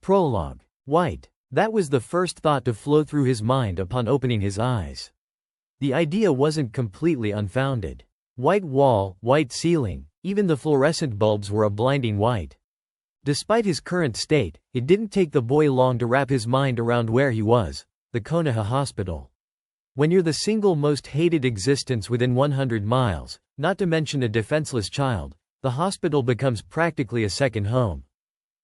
Prologue. White. That was the first thought to flow through his mind upon opening his eyes. The idea wasn't completely unfounded. White wall, white ceiling, even the fluorescent bulbs were a blinding white. Despite his current state, it didn't take the boy long to wrap his mind around where he was, the Konoha Hospital. When you're the single most hated existence within 100 miles, not to mention a defenseless child, the hospital becomes practically a second home.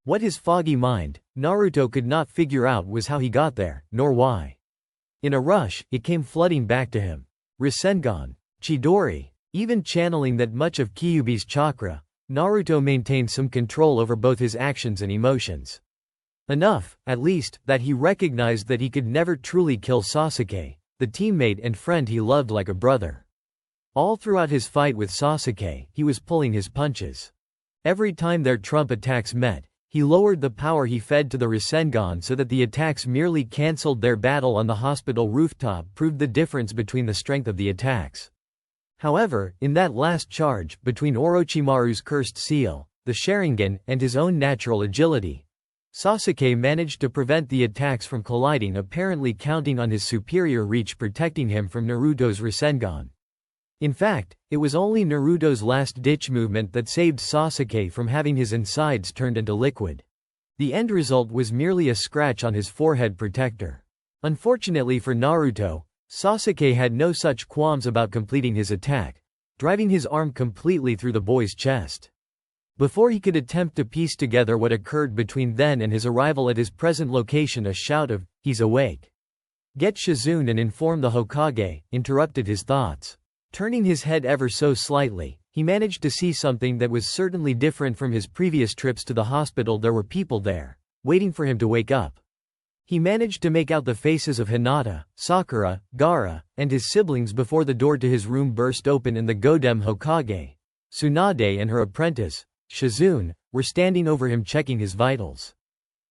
What his foggy mind, Naruto could not figure out was how he got there, nor why. In a rush, it came flooding back to him. Rasengan, Chidori, even channeling that much of Kyuubi's chakra, Naruto maintained some control over both his actions and emotions. Enough, at least, that he recognized that he could never truly kill Sasuke, the teammate and friend he loved like a brother. All throughout his fight with Sasuke, he was pulling his punches. Every time their trump attacks met, he lowered the power he fed to the Rasengan so that the attacks merely cancelled. Their battle on the hospital rooftop proved the difference between the strength of the attacks. However, in that last charge, between Orochimaru's cursed seal, the Sharingan, and his own natural agility, Sasuke managed to prevent the attacks from colliding, apparently counting on his superior reach protecting him from Naruto's Rasengan. In fact, it was only Naruto's last-ditch movement that saved Sasuke from having his insides turned into liquid. The end result was merely a scratch on his forehead protector. Unfortunately for Naruto, Sasuke had no such qualms about completing his attack, driving his arm completely through the boy's chest. Before he could attempt to piece together what occurred between then and his arrival at his present location, a shout of, "He's awake! Get Shizune and inform the Hokage," interrupted his thoughts. Turning his head ever so slightly, he managed to see something that was certainly different from his previous trips to the hospital. There were people there, waiting for him to wake up. He managed to make out the faces of Hinata, Sakura, Gaara, and his siblings before the door to his room burst open and the Godem Hokage, Tsunade, and her apprentice, Shizune, were standing over him checking his vitals.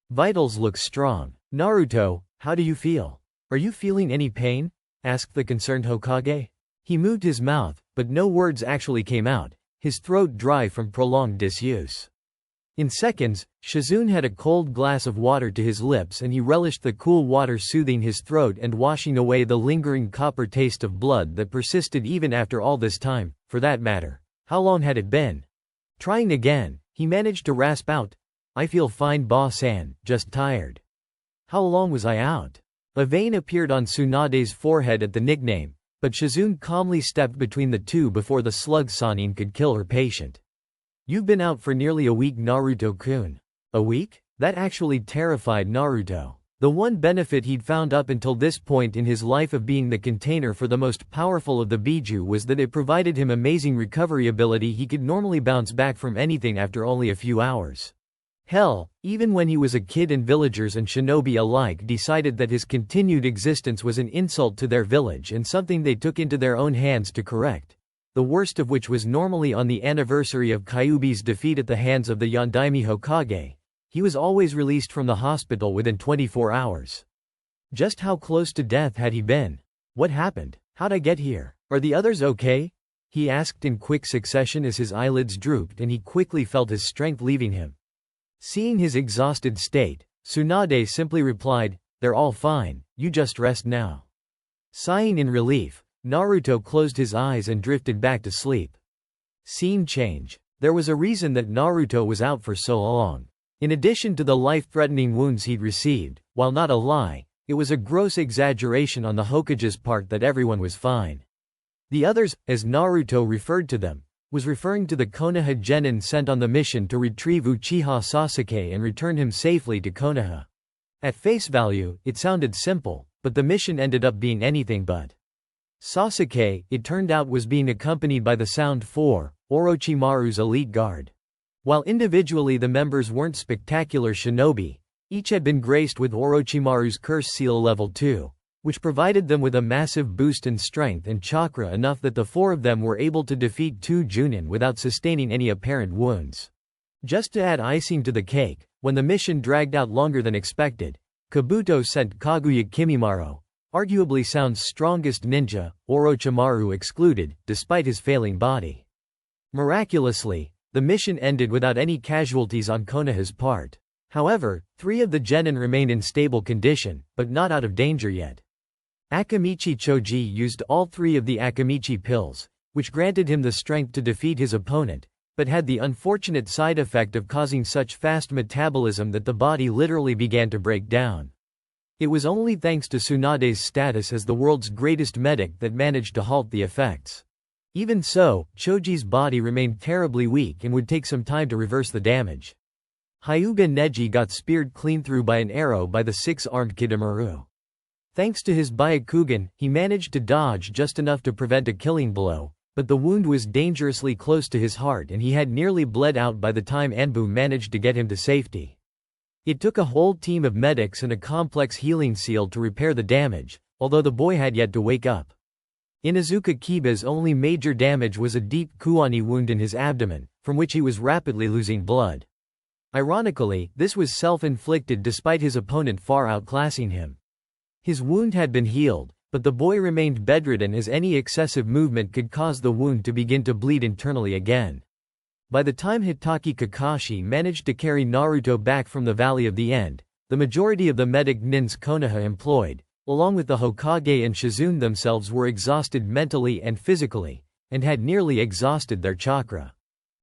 Vitals look strong. "Naruto, how do you feel? Are you feeling any pain?" asked the concerned Hokage. He moved his mouth, but no words actually came out, his throat dry from prolonged disuse. In seconds, Shizune had a cold glass of water to his lips and he relished the cool water, soothing his throat and washing away the lingering copper taste of blood that persisted even after all this time. For that matter, how long had it been? Trying again, he managed to rasp out, "I feel fine, Ba-san, just tired." "How long was I out?" A vein appeared on Tsunade's forehead at the nickname, but Shizune calmly stepped between the two before the slug Sanin could kill her patient. "You've been out for nearly a week, Naruto-kun." A week? That actually terrified Naruto. The one benefit he'd found up until this point in his life of being the container for the most powerful of the Biju was that it provided him amazing recovery ability. He could normally bounce back from anything after only a few hours. Hell, even when he was a kid and villagers and shinobi alike decided that his continued existence was an insult to their village and something they took into their own hands to correct. The worst of which was normally on the anniversary of Kyuubi's defeat at the hands of the Yondaime Hokage. He was always released from the hospital within 24 hours. Just how close to death had he been? What happened? How'd I get here? Are the others okay? He asked in quick succession as his eyelids drooped and he quickly felt his strength leaving him. Seeing his exhausted state, Tsunade simply replied, "They're all fine, you just rest now." Sighing in relief, Naruto closed his eyes and drifted back to sleep. Scene change. There was a reason that Naruto was out for so long. In addition to the life-threatening wounds he'd received, while not a lie, it was a gross exaggeration on the Hokage's part that everyone was fine. The others, as Naruto referred to them, was referring to the Konoha genin sent on the mission to retrieve Uchiha Sasuke and return him safely to Konoha. At face value, it sounded simple, but the mission ended up being anything but. Sasuke, it turned out, was being accompanied by the Sound 4, Orochimaru's elite guard. While individually the members weren't spectacular shinobi, each had been graced with Orochimaru's curse seal level 2, which provided them with a massive boost in strength and chakra, enough that the four of them were able to defeat 2 Chunin without sustaining any apparent wounds. Just to add icing to the cake, when the mission dragged out longer than expected, Kabuto sent Kaguya Kimimaro, arguably Sound's strongest ninja, Orochimaru excluded, despite his failing body. Miraculously, the mission ended without any casualties on Konoha's part. However, 3 of the genin remained in stable condition, but not out of danger yet. Akamichi Choji used all 3 of the Akamichi pills, which granted him the strength to defeat his opponent, but had the unfortunate side effect of causing such fast metabolism that the body literally began to break down. It was only thanks to Tsunade's status as the world's greatest medic that managed to halt the effects. Even so, Choji's body remained terribly weak and would take some time to reverse the damage. Hyuga Neji got speared clean through by an arrow by the 6-armed Kidomaru. Thanks to his Byakugan, he managed to dodge just enough to prevent a killing blow, but the wound was dangerously close to his heart and he had nearly bled out by the time Anbu managed to get him to safety. It took a whole team of medics and a complex healing seal to repair the damage, although the boy had yet to wake up. Inuzuka Kiba's only major damage was a deep kuani wound in his abdomen, from which he was rapidly losing blood. Ironically, this was self-inflicted despite his opponent far outclassing him. His wound had been healed, but the boy remained bedridden as any excessive movement could cause the wound to begin to bleed internally again. By the time Hitaki Kakashi managed to carry Naruto back from the Valley of the End, the majority of the medic nins Konoha employed, along with the Hokage and Shizune themselves, were exhausted mentally and physically, and had nearly exhausted their chakra.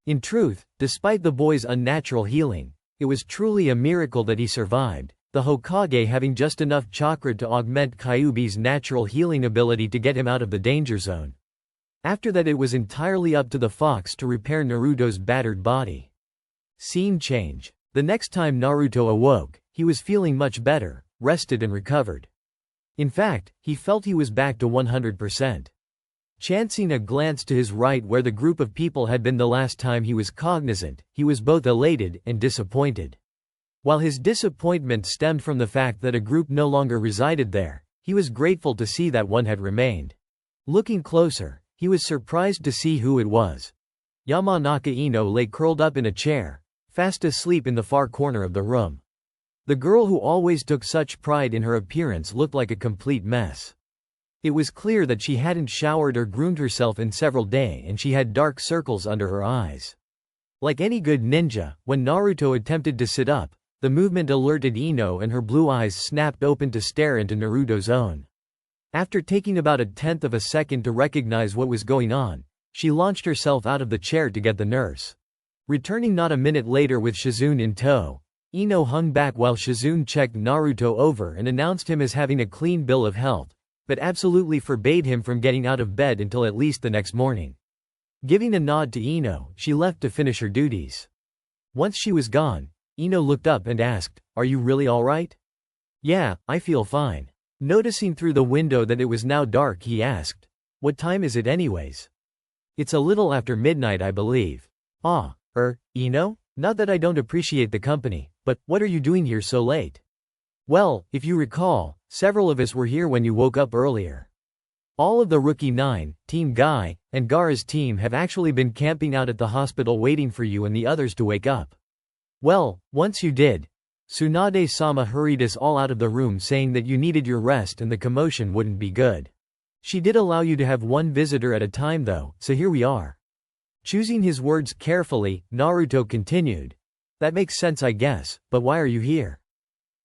In truth, despite the boy's unnatural healing, it was truly a miracle that he survived, the Hokage having just enough chakra to augment Kyuubi's natural healing ability to get him out of the danger zone. After that, it was entirely up to the fox to repair Naruto's battered body. Scene change. The next time Naruto awoke, he was feeling much better, rested and recovered. In fact, he felt he was back to 100%. Chancing a glance to his right where the group of people had been the last time he was cognizant, he was both elated and disappointed. While his disappointment stemmed from the fact that a group no longer resided there, he was grateful to see that one had remained. Looking closer, he was surprised to see who it was. Yamanaka Ino lay curled up in a chair, fast asleep in the far corner of the room. The girl who always took such pride in her appearance looked like a complete mess. It was clear that she hadn't showered or groomed herself in several days and she had dark circles under her eyes. Like any good ninja, when Naruto attempted to sit up, the movement alerted Ino and her blue eyes snapped open to stare into Naruto's own. After taking about 1/10 of a second to recognize what was going on, she launched herself out of the chair to get the nurse. Returning not a minute later with Shizune in tow, Ino hung back while Shizune checked Naruto over and announced him as having a clean bill of health, but absolutely forbade him from getting out of bed until at least the next morning. Giving a nod to Ino, she left to finish her duties. Once she was gone, Ino looked up and asked, "Are you really alright?" "Yeah, I feel fine." Noticing through the window that it was now dark, he asked, "What time is it anyways?" "It's a little after midnight, I believe." "Ah, Ino? Not that I don't appreciate the company, but what are you doing here so late?" "Well, if you recall, several of us were here when you woke up earlier. All of the Rookie 9, Team Guy, and Gaara's team have actually been camping out at the hospital waiting for you and the others to wake up. Well, once you did, Tsunade-sama hurried us all out of the room saying that you needed your rest and the commotion wouldn't be good. She did allow you to have one visitor at a time though, so here we are." Choosing his words carefully, Naruto continued, "That makes sense, I guess, but why are you here?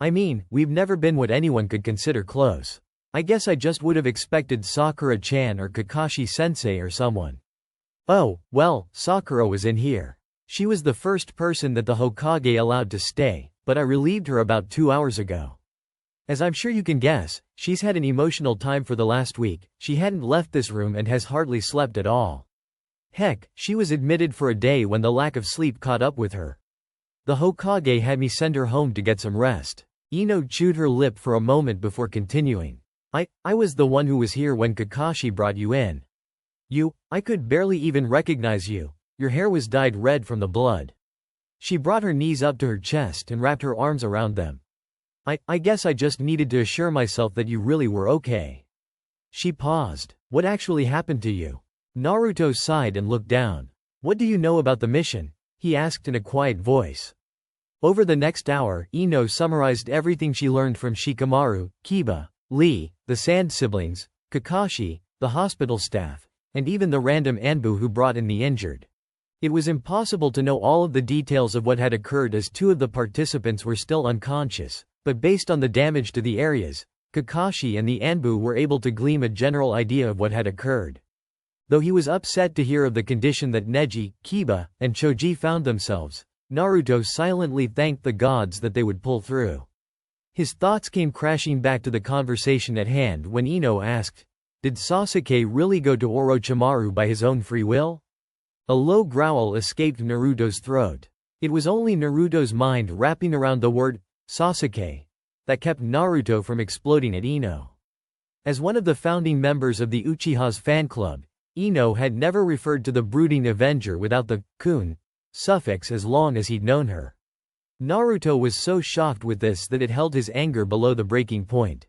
I mean, we've never been what anyone could consider close. I guess I just would have expected Sakura-chan or Kakashi-sensei or someone." "Oh, well, Sakura was in here. She was the first person that the Hokage allowed to stay, but I relieved her about 2 hours ago. As I'm sure you can guess, she's had an emotional time for the last week. She hadn't left this room and has hardly slept at all. Heck, she was admitted for a day when the lack of sleep caught up with her. The Hokage had me send her home to get some rest." Ino chewed her lip for a moment before continuing. I was the one who was here when Kakashi brought you in. I could barely even recognize you. Your hair was dyed red from the blood." She brought her knees up to her chest and wrapped her arms around them. I guess I just needed to assure myself that you really were okay." She paused. "What actually happened to you?" Naruto sighed and looked down. "What do you know about the mission?" he asked in a quiet voice. Over the next hour, Ino summarized everything she learned from Shikamaru, Kiba, Lee, the Sand siblings, Kakashi, the hospital staff, and even the random Anbu who brought in the injured. It was impossible to know all of the details of what had occurred as two of the participants were still unconscious, but based on the damage to the areas, Kakashi and the Anbu were able to glean a general idea of what had occurred. Though he was upset to hear of the condition that Neji, Kiba, and Choji found themselves, Naruto silently thanked the gods that they would pull through. His thoughts came crashing back to the conversation at hand when Ino asked, "Did Sasuke really go to Orochimaru by his own free will?" A low growl escaped Naruto's throat. It was only Naruto's mind wrapping around the word, Sasuke, that kept Naruto from exploding at Ino. As one of the founding members of the Uchiha's fan club, Ino had never referred to the brooding Avenger without the kun suffix as long as he'd known her. Naruto was so shocked with this that it held his anger below the breaking point.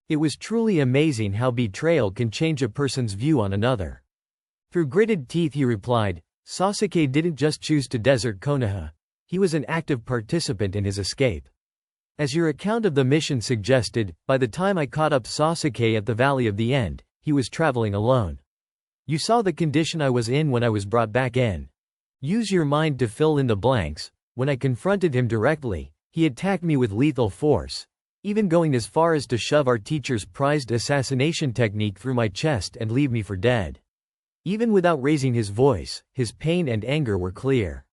It was truly amazing how betrayal can change a person's view on another. Through gritted teeth he replied, "Sasuke didn't just choose to desert Konoha. He was an active participant in his escape. As your account of the mission suggested, by the time I caught up Sasuke at the Valley of the End, he was traveling alone. You saw the condition I was in when I was brought back in. Use your mind to fill in the blanks. When I confronted him directly, he attacked me with lethal force, even going as far as to shove our teacher's prized assassination technique through my chest and leave me for dead." Even without raising his voice, his pain and anger were clear.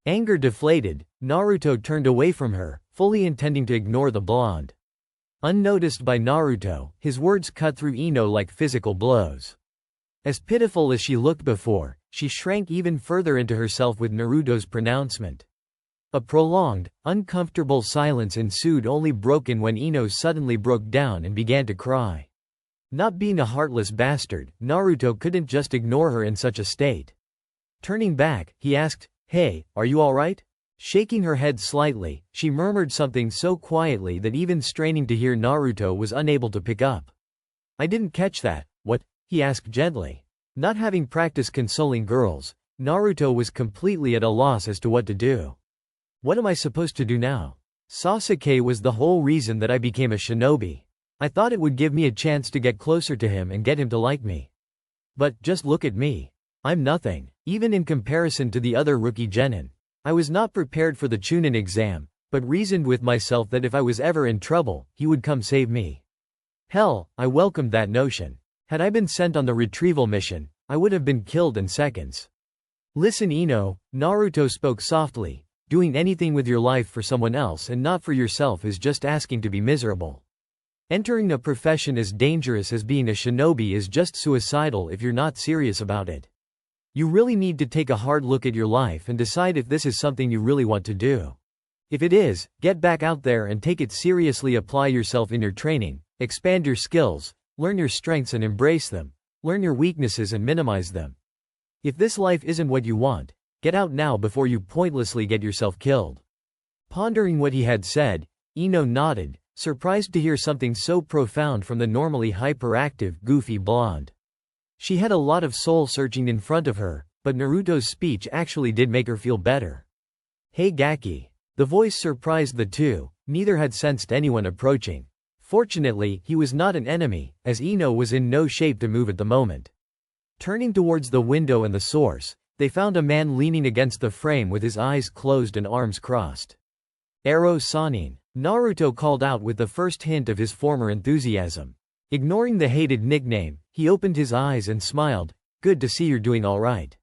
Anger deflated, Naruto turned away from her, fully intending to ignore the blonde. Unnoticed by Naruto, his words cut through Ino like physical blows. As pitiful as she looked before, she shrank even further into herself with Naruto's pronouncement. A prolonged, uncomfortable silence ensued, only broken when Ino suddenly broke down and began to cry. Not being a heartless bastard, Naruto couldn't just ignore her in such a state. Turning back, he asked, "Hey, are you alright?" Shaking her head slightly, she murmured something so quietly that even straining to hear Naruto was unable to pick up. "I didn't catch that, what?" he asked gently. Not having practiced consoling girls, Naruto was completely at a loss as to what to do. "What am I supposed to do now? Sasuke was the whole reason that I became a shinobi. I thought it would give me a chance to get closer to him and get him to like me. But, just look at me. I'm nothing, even in comparison to the other rookie genin. I was not prepared for the Chunin exam, but reasoned with myself that if I was ever in trouble, he would come save me. Hell, I welcomed that notion. Had I been sent on the retrieval mission, I would have been killed in seconds." "Listen, Ino," Naruto spoke softly, "doing anything with your life for someone else and not for yourself is just asking to be miserable. Entering a profession as dangerous as being a shinobi is just suicidal if you're not serious about it. You really need to take a hard look at your life and decide if this is something you really want to do. If it is, get back out there and take it seriously. Apply yourself in your training, expand your skills, learn your strengths and embrace them, learn your weaknesses and minimize them. If this life isn't what you want, get out now before you pointlessly get yourself killed." Pondering what he had said, Ino nodded, surprised to hear something so profound from the normally hyperactive, goofy blonde. She had a lot of soul-searching in front of her, but Naruto's speech actually did make her feel better. "Hey Gaki." The voice surprised the two, neither had sensed anyone approaching. Fortunately, he was not an enemy, as Ino was in no shape to move at the moment. Turning towards the window and the source, they found a man leaning against the frame with his eyes closed and arms crossed. "Ero Sanin," Naruto called out with the first hint of his former enthusiasm. Ignoring the hated nickname, he opened his eyes and smiled, "Good to see you're doing alright."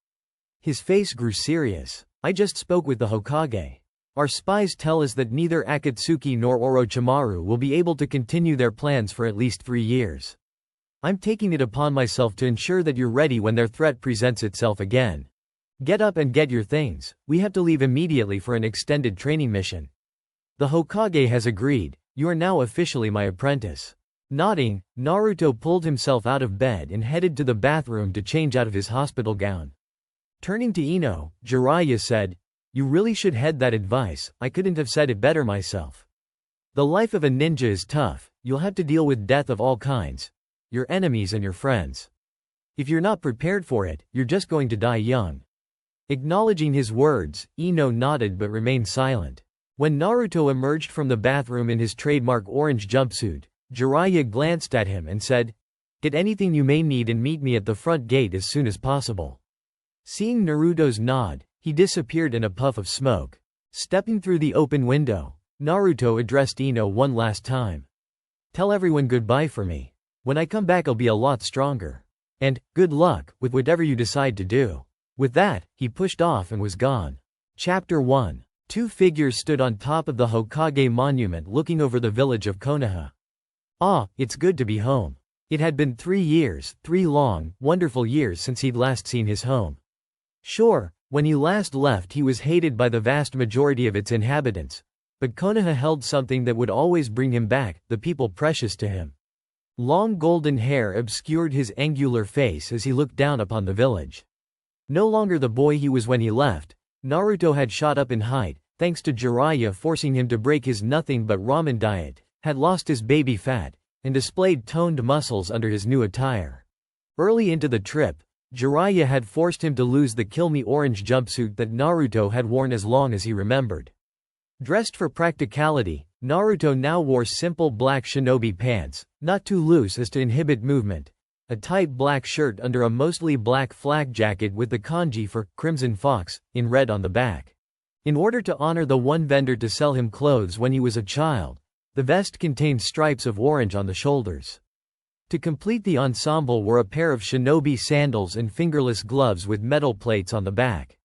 His face grew serious. "I just spoke with the Hokage. Our spies tell us that neither Akatsuki nor Orochimaru will be able to continue their plans for at least 3 years. I'm taking it upon myself to ensure that you're ready when their threat presents itself again. Get up and get your things, we have to leave immediately for an extended training mission." "The Hokage has agreed, you are now officially my apprentice." Nodding, Naruto pulled himself out of bed and headed to the bathroom to change out of his hospital gown. Turning to Ino, Jiraiya said, "You really should heed that advice, I couldn't have said it better myself. The life of a ninja is tough, you'll have to deal with death of all kinds, your enemies and your friends. If you're not prepared for it, you're just going to die young." Acknowledging his words, Ino nodded but remained silent. When Naruto emerged from the bathroom in his trademark orange jumpsuit, Jiraiya glanced at him and said, "Get anything you may need and meet me at the front gate as soon as possible." Seeing Naruto's nod, He disappeared in a puff of smoke. Stepping through the open window, Naruto addressed Ino one last time. Tell everyone goodbye for me. When I come back I'll be a lot stronger. And, good luck, with whatever you decide to do. With that, he pushed off and was gone. Chapter 1. Two figures stood on top of the Hokage monument looking over the village of Konoha. Ah, it's good to be home. It had been 3 years, 3 long, wonderful years since he'd last seen his home. Sure, when he last left he was hated by the vast majority of its inhabitants. But Konoha held something that would always bring him back, the people precious to him. Long golden hair obscured his angular face as he looked down upon the village. No longer the boy he was when he left, Naruto had shot up in height, thanks to Jiraiya forcing him to break his nothing but ramen diet, had lost his baby fat, and displayed toned muscles under his new attire. Early into the trip, Jiraiya had forced him to lose the Kill Me orange jumpsuit that Naruto had worn as long as he remembered. Dressed for practicality, Naruto now wore simple black shinobi pants, not too loose as to inhibit movement, a tight black shirt under a mostly black flak jacket with the kanji for Crimson Fox in red on the back. In order to honor the one vendor to sell him clothes when he was a child, the vest contained stripes of orange on the shoulders. To complete the ensemble were a pair of shinobi sandals and fingerless gloves with metal plates on the back.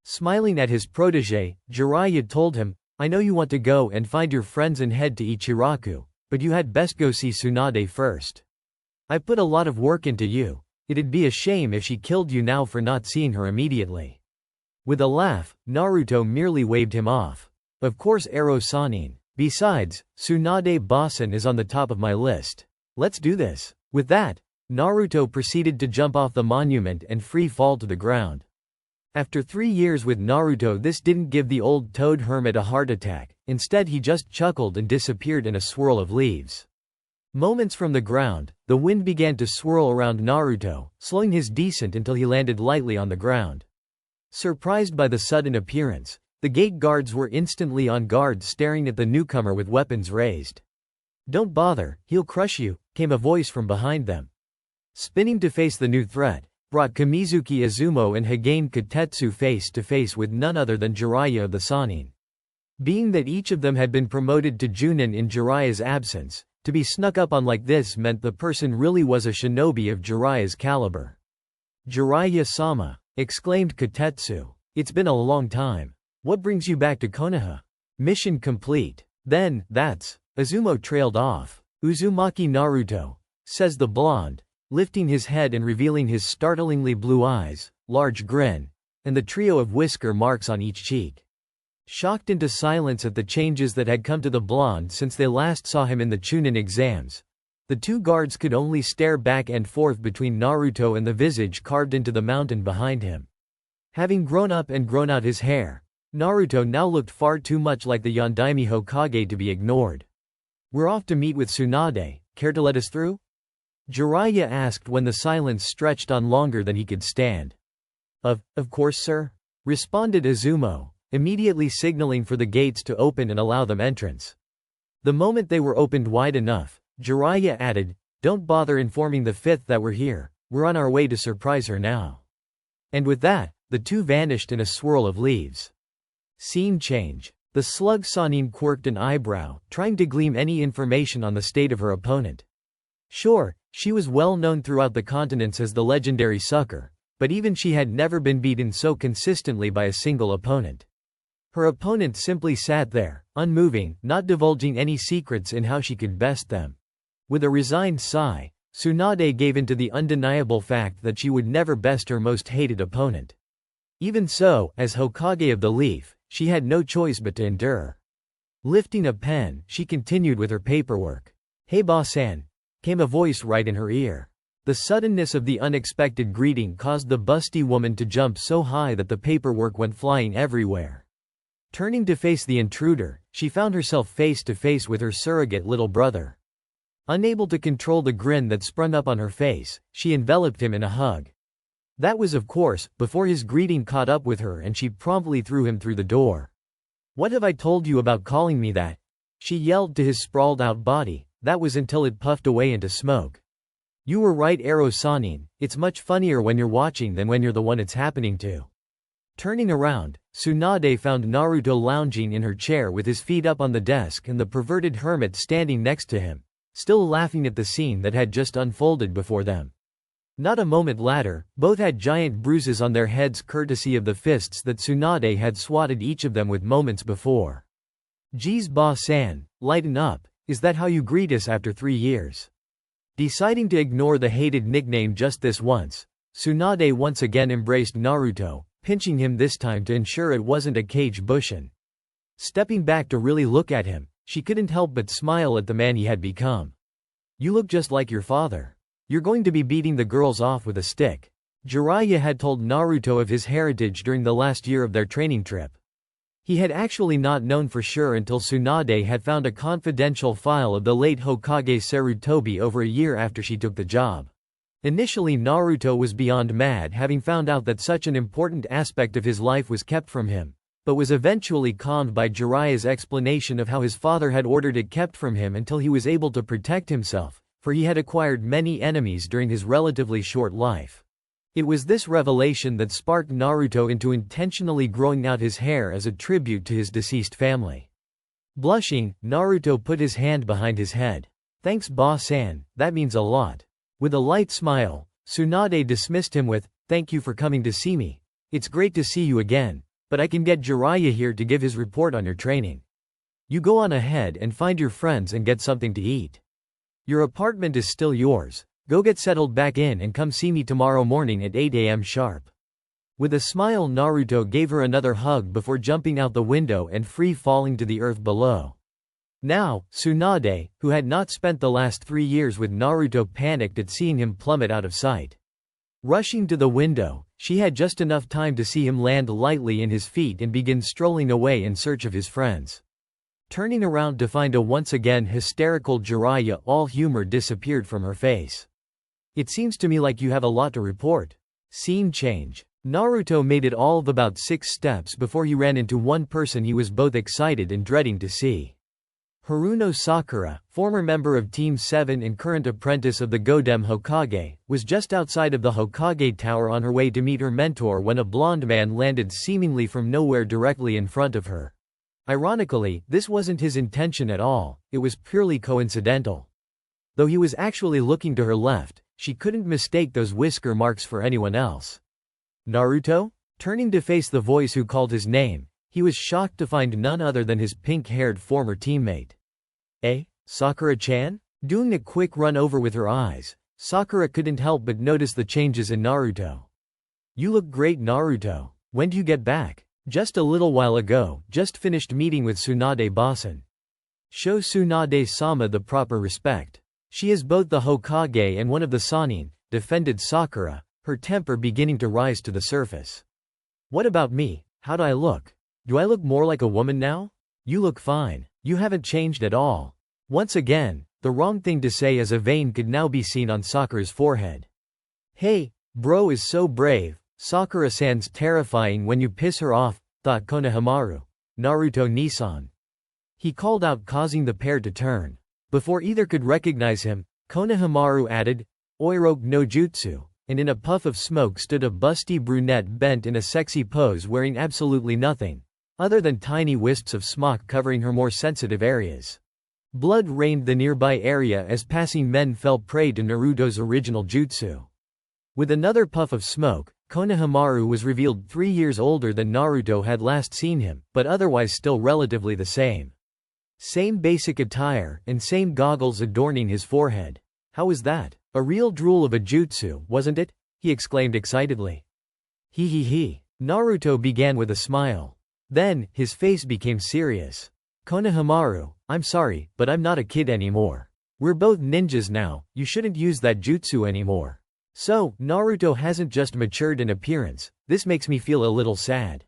Smiling at his protege, Jiraiya told him, I know you want to go and find your friends and head to Ichiraku, but you had best go see Tsunade first. I put a lot of work into you. It'd be a shame if she killed you now for not seeing her immediately. With a laugh, Naruto merely waved him off. Of course Ero Sanin. Besides, Tsunade Basen is on the top of my list. Let's do this. With that, Naruto proceeded to jump off the monument and free fall to the ground. After 3 years with Naruto, this didn't give the old toad hermit a heart attack, instead he just chuckled and disappeared in a swirl of leaves. Moments from the ground, the wind began to swirl around Naruto, slowing his descent until he landed lightly on the ground. Surprised by the sudden appearance, the gate guards were instantly on guard staring at the newcomer with weapons raised. Don't bother, he'll crush you, came a voice from behind them. Spinning to face the new threat, brought Kamizuki Izumo and Hagane Katetsu face to face with none other than Jiraiya of the Sannin. Being that each of them had been promoted to Chunin in Jiraiya's absence, to be snuck up on like this meant the person really was a shinobi of Jiraiya's caliber. Jiraiya-sama, exclaimed Katetsu. It's been a long time. What brings you back to Konoha? Mission complete. Then, that's. Izumo trailed off. Uzumaki Naruto, says the blonde, lifting his head and revealing his startlingly blue eyes, large grin, and the trio of whisker marks on each cheek. Shocked into silence at the changes that had come to the blonde since they last saw him in the Chunin exams, the two guards could only stare back and forth between Naruto and the visage carved into the mountain behind him. Having grown up and grown out his hair, Naruto now looked far too much like the Yondaime Hokage to be ignored. We're off to meet with Tsunade, care to let us through? Jiraiya asked when the silence stretched on longer than he could stand. Of course sir, responded Izumo, immediately signaling for the gates to open and allow them entrance. The moment they were opened wide enough, Jiraiya added, don't bother informing the fifth that we're here, we're on our way to surprise her now. And with that, the two vanished in a swirl of leaves. Scene change. The slug Sannin quirked an eyebrow, trying to glean any information on the state of her opponent. Sure, she was well known throughout the continents as the legendary sucker, but even she had never been beaten so consistently by a single opponent. Her opponent simply sat there, unmoving, not divulging any secrets in how she could best them. With a resigned sigh, Tsunade gave in to the undeniable fact that she would never best her most hated opponent. Even so, as Hokage of the Leaf, she had no choice but to endure. Lifting a pen, she continued with her paperwork. Hey boss-san, came a voice right in her ear. The suddenness of the unexpected greeting caused the busty woman to jump so high that the paperwork went flying everywhere. Turning to face the intruder, she found herself face to face with her surrogate little brother. Unable to control the grin that sprung up on her face, she enveloped him in a hug. That was of course, before his greeting caught up with her and she promptly threw him through the door. What have I told you about calling me that? She yelled to his sprawled out body, that was until it puffed away into smoke. You were right Ero Sanin, it's much funnier when you're watching than when you're the one it's happening to. Turning around, Tsunade found Naruto lounging in her chair with his feet up on the desk and the perverted hermit standing next to him, still laughing at the scene that had just unfolded before them. Not a moment later, both had giant bruises on their heads courtesy of the fists that Tsunade had swatted each of them with moments before. "Geez Ba-san, lighten up, is that how you greet us after 3 years?" Deciding to ignore the hated nickname just this once, Tsunade once again embraced Naruto, pinching him this time to ensure it wasn't a cage bushin. Stepping back to really look at him, she couldn't help but smile at the man he had become. "You look just like your father. You're going to be beating the girls off with a stick." Jiraiya had told Naruto of his heritage during the last year of their training trip. He had actually not known for sure until Tsunade had found a confidential file of the late Hokage Sarutobi over a year after she took the job. Initially Naruto was beyond mad having found out that such an important aspect of his life was kept from him, but was eventually calmed by Jiraiya's explanation of how his father had ordered it kept from him until he was able to protect himself, for he had acquired many enemies during his relatively short life. It was this revelation that sparked Naruto into intentionally growing out his hair as a tribute to his deceased family. Blushing, Naruto put his hand behind his head. "Thanks Ba-san, that means a lot." With a light smile, Tsunade dismissed him with, "Thank you for coming to see me. It's great to see you again, but I can get Jiraiya here to give his report on your training. You go on ahead and find your friends and get something to eat. Your apartment is still yours. Go get settled back in and come see me tomorrow morning at 8 a.m. sharp." With a smile Naruto gave her another hug before jumping out the window and free falling to the earth below. Now, Tsunade, who had not spent the last 3 years with Naruto, panicked at seeing him plummet out of sight. Rushing to the window, she had just enough time to see him land lightly in his feet and begin strolling away in search of his friends. Turning around to find a once again hysterical Jiraiya, all humor disappeared from her face. "It seems to me like you have a lot to report." Scene change. Naruto made it all of about 6 steps before he ran into one person he was both excited and dreading to see. Haruno Sakura, former member of Team 7 and current apprentice of the Godem Hokage, was just outside of the Hokage Tower on her way to meet her mentor when a blonde man landed seemingly from nowhere directly in front of her. Ironically, this wasn't his intention at all, it was purely coincidental. Though he was actually looking to her left, she couldn't mistake those whisker marks for anyone else. "Naruto?" Turning to face the voice who called his name, he was shocked to find none other than his pink-haired former teammate. Sakura-chan?" Doing a quick run over with her eyes, Sakura couldn't help but notice the changes in Naruto. "You look great Naruto. When do you get back?" "Just a little while ago, just finished meeting with Tsunade-san." "Show Tsunade-sama the proper respect. She is both the Hokage and one of the Sannin," defended Sakura, her temper beginning to rise to the surface. "What about me? How do I look? Do I look more like a woman now?" "You look fine. You haven't changed at all." Once again, the wrong thing to say as a vein could now be seen on Sakura's forehead. "Hey, bro is so brave. Sakura-san's terrifying when you piss her off," thought Konohamaru. "Naruto Nissan," he called out, causing the pair to turn. Before either could recognize him, Konohamaru added, "Oiroke no jutsu," and in a puff of smoke stood a busty brunette bent in a sexy pose wearing absolutely nothing other than tiny wisps of smock covering her more sensitive areas. Blood rained the nearby area as passing men fell prey to Naruto's original jutsu. With another puff of smoke, Konohamaru was revealed 3 years older than Naruto had last seen him, but otherwise still relatively the same. Same basic attire, and same goggles adorning his forehead. "How was that? A real drool of a jutsu, wasn't it?" he exclaimed excitedly. He. Naruto began with a smile. Then, his face became serious. "Konohamaru, I'm sorry, but I'm not a kid anymore. We're both ninjas now, you shouldn't use that jutsu anymore." "So, Naruto hasn't just matured in appearance, this makes me feel a little sad.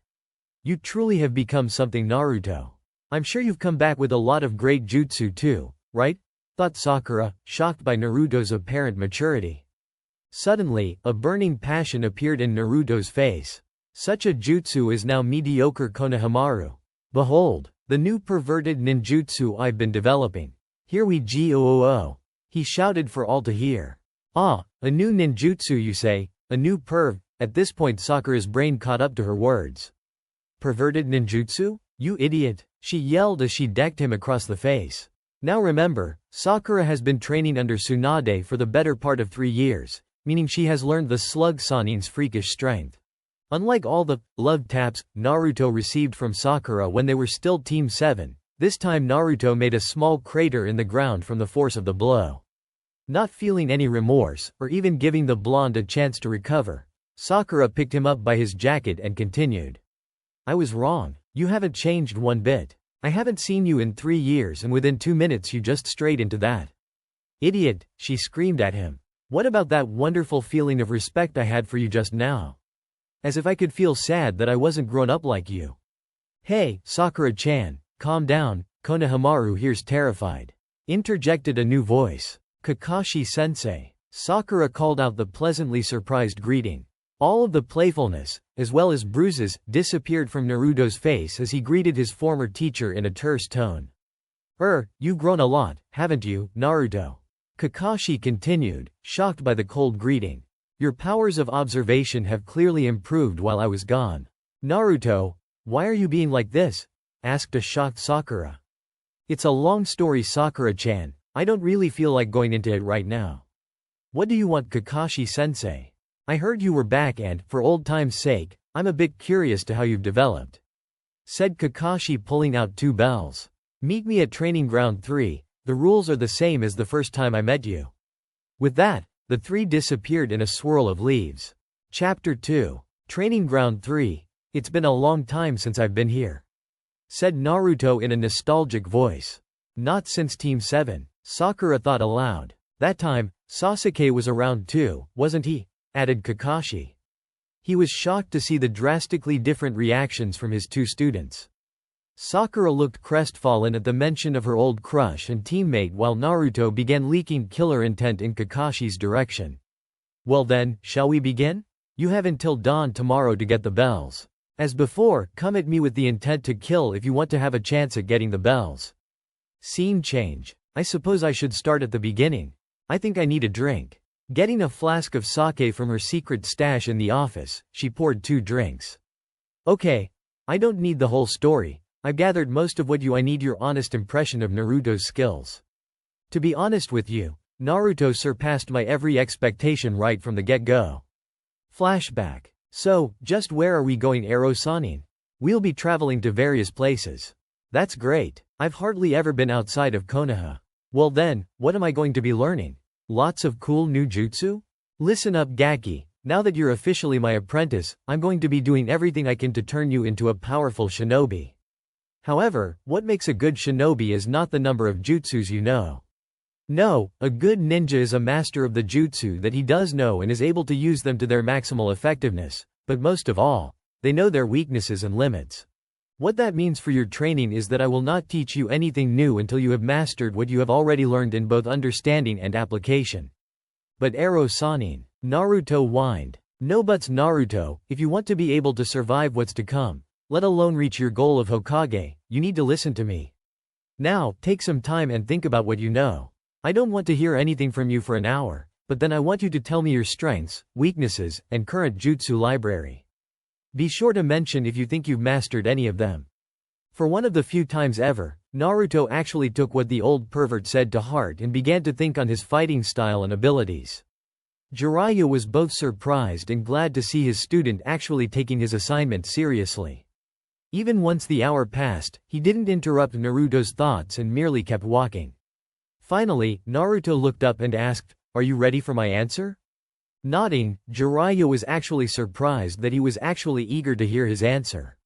You truly have become something Naruto. I'm sure you've come back with a lot of great jutsu too, right?" thought Sakura, shocked by Naruto's apparent maturity. Suddenly, a burning passion appeared in Naruto's face. "Such a jutsu is now mediocre Konohamaru. Behold, the new perverted ninjutsu I've been developing. Here we go," he shouted for all to hear. "Ah, a new ninjutsu you say, a new perv," At this point Sakura's brain caught up to her words. Perverted ninjutsu? You idiot, she yelled as she decked him across the face. Now remember, Sakura has been training under Tsunade for the better part of 3 years, meaning she has learned the slug Sanin's freakish strength. Unlike all the love taps Naruto received from Sakura when they were still Team 7, this time Naruto made a small crater in the ground from the force of the blow. Not feeling any remorse, or even giving the blonde a chance to recover, Sakura picked him up by his jacket and continued. I was wrong. You haven't changed one bit. I haven't seen you in 3 years and within 2 minutes you just strayed into that. Idiot, she screamed at him. What about that wonderful feeling of respect I had for you just now? As if I could feel sad that I wasn't grown up like you. Hey, Sakura-chan, calm down, Konohamaru hears terrified. Interjected a new voice. Kakashi-sensei. Sakura called out the pleasantly surprised greeting. All of the playfulness, as well as bruises, disappeared from Naruto's face as he greeted his former teacher in a terse tone. You've grown a lot, haven't you, Naruto? Kakashi continued, shocked by the cold greeting. Your powers of observation have clearly improved while I was gone. Naruto, why are you being like this? Asked a shocked Sakura. It's a long story, Sakura-chan. I don't really feel like going into it right now. What do you want, Kakashi-sensei? I heard you were back and, for old time's sake, I'm a bit curious to how you've developed. Said Kakashi, pulling out 2 bells. Meet me at Training Ground 3, the rules are the same as the first time I met you. With that, the 3 disappeared in a swirl of leaves. Chapter 2. Training Ground 3. It's been a long time since I've been here. Said Naruto in a nostalgic voice. Not since Team 7, Sakura thought aloud. That time, Sasuke was around too, wasn't he? Added Kakashi. He was shocked to see the drastically different reactions from his 2 students. Sakura looked crestfallen at the mention of her old crush and teammate while Naruto began leaking killer intent in Kakashi's direction. Well then, shall we begin? You have until dawn tomorrow to get the bells. As before, come at me with the intent to kill if you want to have a chance at getting the bells. Scene change. I suppose I should start at the beginning. I think I need a drink. Getting a flask of sake from her secret stash in the office, she poured 2 drinks. Okay. I don't need the whole story. I've gathered most of what I need. Your honest impression of Naruto's skills. To be honest with you, Naruto surpassed my every expectation right from the get-go. Flashback. So, just where are we going, Sanin? We'll be traveling to various places. That's great. I've hardly ever been outside of Konoha. Well then, what am I going to be learning? Lots of cool new jutsu? Listen up, Gaki. Now that you're officially my apprentice, I'm going to be doing everything I can to turn you into a powerful shinobi. However, what makes a good shinobi is not the number of jutsus you know. No, a good ninja is a master of the jutsu that he does know and is able to use them to their maximal effectiveness, but most of all, they know their weaknesses and limits. What that means for your training is that I will not teach you anything new until you have mastered what you have already learned in both understanding and application. But Sanin, Naruto whined. No buts, Naruto, if you want to be able to survive what's to come, let alone reach your goal of Hokage, you need to listen to me. Now, take some time and think about what you know. I don't want to hear anything from you for an hour, but then I want you to tell me your strengths, weaknesses, and current jutsu library. Be sure to mention if you think you've mastered any of them. For one of the few times ever, Naruto actually took what the old pervert said to heart and began to think on his fighting style and abilities. Jiraiya was both surprised and glad to see his student actually taking his assignment seriously. Even once the hour passed, he didn't interrupt Naruto's thoughts and merely kept walking. Finally, Naruto looked up and asked, "Are you ready for my answer?" Nodding, Jiraiya was actually surprised that he was actually eager to hear his answer.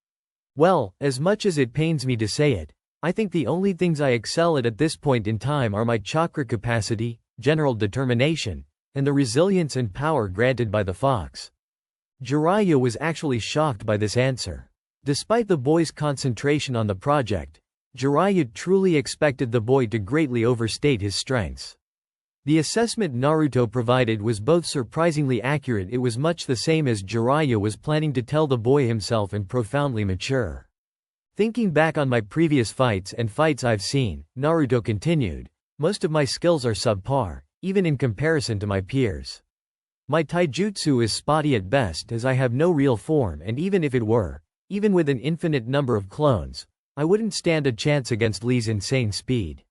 Well, as much as it pains me to say it, I think the only things I excel at this point in time are my chakra capacity, general determination, and the resilience and power granted by the fox. Jiraiya was actually shocked by this answer. Despite the boy's concentration on the project, Jiraiya truly expected the boy to greatly overstate his strengths. The assessment Naruto provided was both surprisingly accurate. It was much the same as Jiraiya was planning to tell the boy himself, and profoundly mature. Thinking back on my previous fights and fights I've seen, Naruto continued, most of my skills are subpar, even in comparison to my peers. My taijutsu is spotty at best as I have no real form, and even if it were, even with an infinite number of clones, I wouldn't stand a chance against Li's insane speed.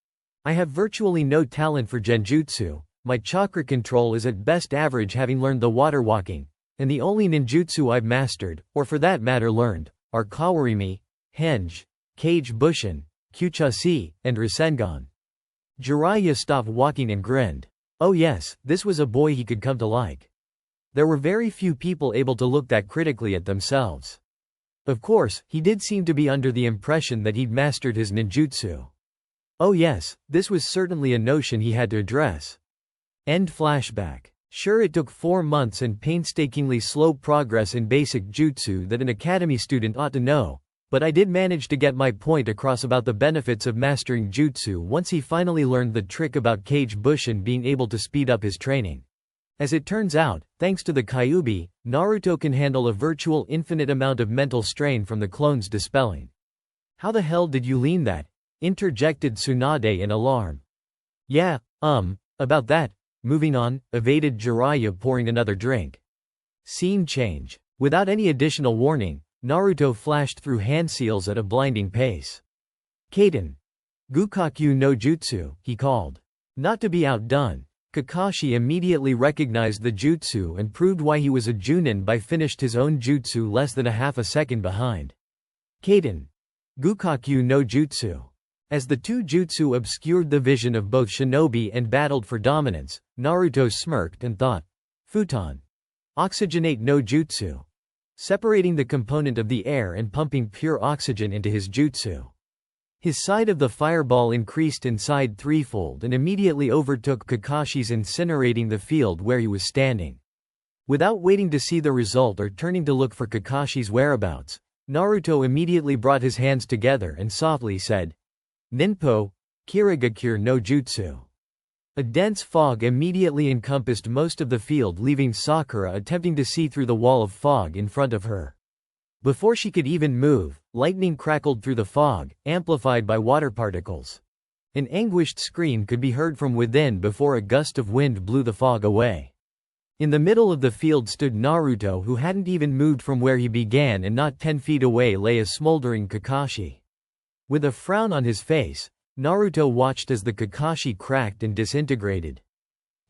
I have virtually no talent for genjutsu, my chakra control is at best average having learned the water walking, and the only ninjutsu I've mastered, or for that matter learned, are kawarimi, henge, kage bushin, kyuchasi, and Rasengan. Jiraiya stopped walking and grinned. Oh yes, this was a boy he could come to like. There were very few people able to look that critically at themselves. Of course, he did seem to be under the impression that he'd mastered his ninjutsu. Oh yes, this was certainly a notion he had to address. End flashback. Sure, it took 4 months and painstakingly slow progress in basic jutsu that an academy student ought to know, but I did manage to get my point across about the benefits of mastering jutsu once he finally learned the trick about Kage Bushin being able to speed up his training. As it turns out, thanks to the Kyuubi, Naruto can handle a virtual infinite amount of mental strain from the clone's dispelling. How the hell did you learn that? Interjected Tsunade in alarm. Yeah, about that. Moving on, evaded Jiraiya, pouring another drink. Scene change. Without any additional warning, Naruto flashed through hand seals at a blinding pace. Kaden. Gukakyu no Jutsu, he called. Not to be outdone, Kakashi immediately recognized the jutsu and proved why he was a Chunin by finished his own jutsu less than a half a second behind. Kaden. Gukakyu no Jutsu. As the two jutsu obscured the vision of both shinobi and battled for dominance, Naruto smirked and thought, Futon. Oxygenate no Jutsu. Separating the component of the air and pumping pure oxygen into his jutsu. His side of the fireball increased inside threefold and immediately overtook Kakashi's, incinerating the field where he was standing. Without waiting to see the result or turning to look for Kakashi's whereabouts, Naruto immediately brought his hands together and softly said, Ninpo, Kirigakure no Jutsu. A dense fog immediately encompassed most of the field, leaving Sakura attempting to see through the wall of fog in front of her. Before she could even move, lightning crackled through the fog, amplified by water particles. An anguished scream could be heard from within before a gust of wind blew the fog away. In the middle of the field stood Naruto, who hadn't even moved from where he began, and not 10 feet away lay a smoldering Kakashi. With a frown on his face, Naruto watched as the Kakashi cracked and disintegrated.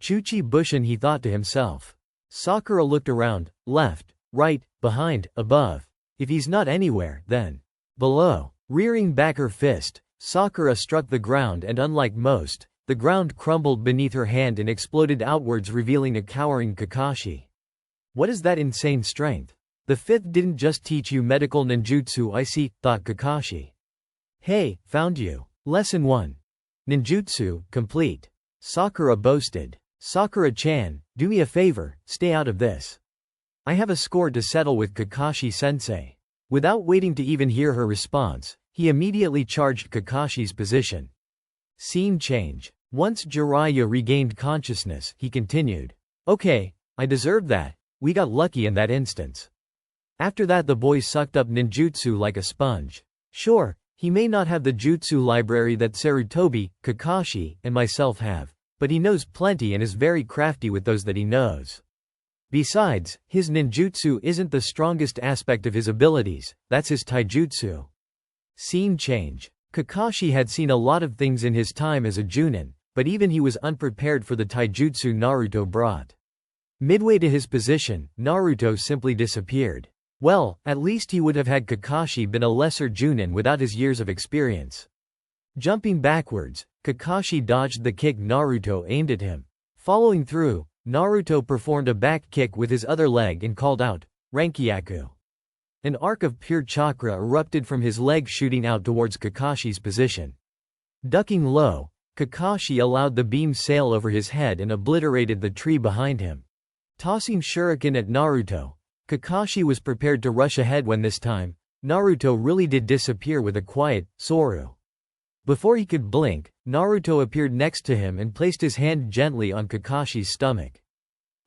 Chuchi Bushin, he thought to himself. Sakura looked around, left, right, behind, above. If he's not anywhere, then below. Rearing back her fist, Sakura struck the ground and, unlike most, the ground crumbled beneath her hand and exploded outwards, revealing a cowering Kakashi. What is that insane strength? The fifth didn't just teach you medical ninjutsu, I see, thought Kakashi. Hey, found you. Lesson 1. Ninjutsu, complete. Sakura boasted. Sakura-chan, do me a favor, stay out of this. I have a score to settle with Kakashi-sensei. Without waiting to even hear her response, he immediately charged Kakashi's position. Scene change. Once Jiraiya regained consciousness, he continued. Okay, I deserved that. We got lucky in that instance. After that, the boy sucked up ninjutsu like a sponge. Sure, he may not have the jutsu library that Sarutobi, Kakashi, and myself have, but he knows plenty and is very crafty with those that he knows. Besides, his ninjutsu isn't the strongest aspect of his abilities, that's his taijutsu. Scene change. Kakashi had seen a lot of things in his time as a Chunin, but even he was unprepared for the taijutsu Naruto brought. Midway to his position, Naruto simply disappeared. Well, at least he would have had Kakashi been a lesser Chunin without his years of experience. Jumping backwards, Kakashi dodged the kick Naruto aimed at him. Following through, Naruto performed a back kick with his other leg and called out, Rankyaku. An arc of pure chakra erupted from his leg, shooting out towards Kakashi's position. Ducking low, Kakashi allowed the beam sail over his head and obliterated the tree behind him. Tossing shuriken at Naruto, Kakashi was prepared to rush ahead when this time, Naruto really did disappear with a quiet, Soru. Before he could blink, Naruto appeared next to him and placed his hand gently on Kakashi's stomach.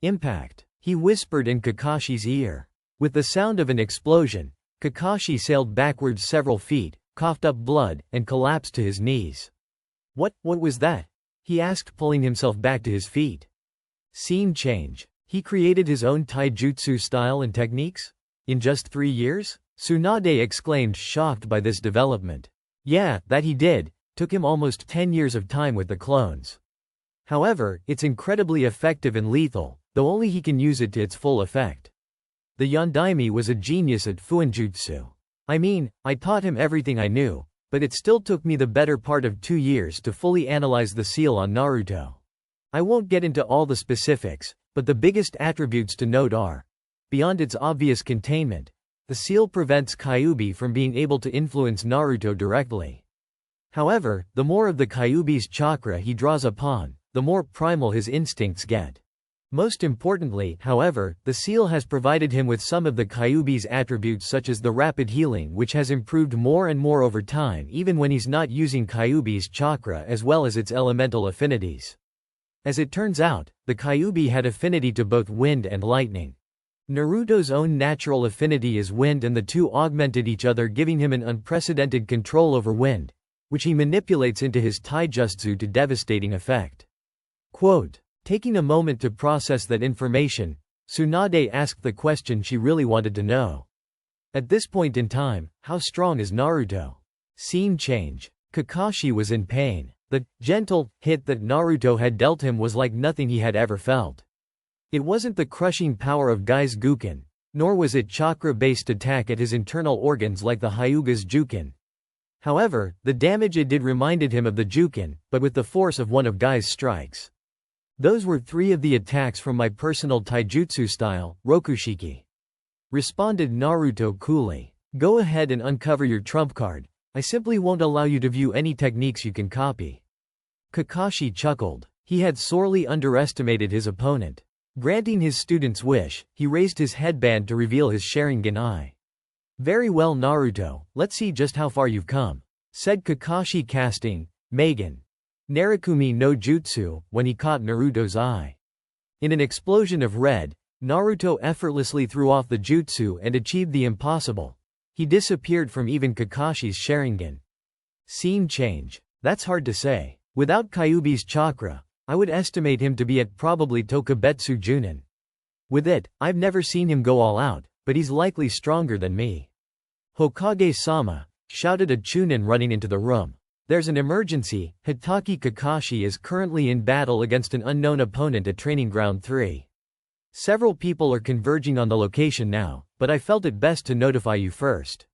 Impact. He whispered in Kakashi's ear. With the sound of an explosion, Kakashi sailed backwards several feet, coughed up blood, and collapsed to his knees. What was that? He asked, pulling himself back to his feet. Scene change. He created his own taijutsu style and techniques? In just 3 years? Tsunade exclaimed, shocked by this development. Yeah, that he did. Took him almost 10 years of time with the clones. However, it's incredibly effective and lethal, though only he can use it to its full effect. The Yondaime was a genius at Fuinjutsu. I mean, I taught him everything I knew, but it still took me the better part of 2 years to fully analyze the seal on Naruto. I won't get into all the specifics, but the biggest attributes to note are: beyond its obvious containment, the seal prevents Kyuubi from being able to influence Naruto directly. However, the more of the Kyuubi's chakra he draws upon, the more primal his instincts get. Most importantly, however, the seal has provided him with some of the Kyuubi's attributes, such as the rapid healing, which has improved more and more over time even when he's not using Kyuubi's chakra, as well as its elemental affinities. As it turns out, the Kyuubi had affinity to both wind and lightning. Naruto's own natural affinity is wind, and the two augmented each other, giving him an unprecedented control over wind, which he manipulates into his taijutsu to devastating effect. Quote, taking a moment to process that information, Tsunade asked the question she really wanted to know. At this point in time, how strong is Naruto? Scene change. Kakashi was in pain. The gentle hit that Naruto had dealt him was like nothing he had ever felt. It wasn't the crushing power of Gai's Guken, nor was it chakra-based attack at his internal organs like the Hyuga's Juken. However, the damage it did reminded him of the Juken, but with the force of one of Gai's strikes. Those were 3 of the attacks from my personal taijutsu style, Rokushiki. Responded Naruto coolly. Go ahead and uncover your trump card. I simply won't allow you to view any techniques you can copy. Kakashi chuckled. He had sorely underestimated his opponent. Granting his student's wish, he raised his headband to reveal his Sharingan eye. Very well, Naruto, let's see just how far you've come, said Kakashi, casting Magen Narukumi no Jutsu when he caught Naruto's eye. In an explosion of red, Naruto effortlessly threw off the jutsu and achieved the impossible. He disappeared from even Kakashi's Sharingan. Scene change. That's hard to say. Without Kyuubi's chakra, I would estimate him to be at probably Tokubetsu Junin. With it, I've never seen him go all out, but he's likely stronger than me. Hokage-sama, shouted a Chunin running into the room. There's an emergency. Hitaki Kakashi is currently in battle against an unknown opponent at Training Ground 3. Several people are converging on the location now, but I felt it best to notify you first.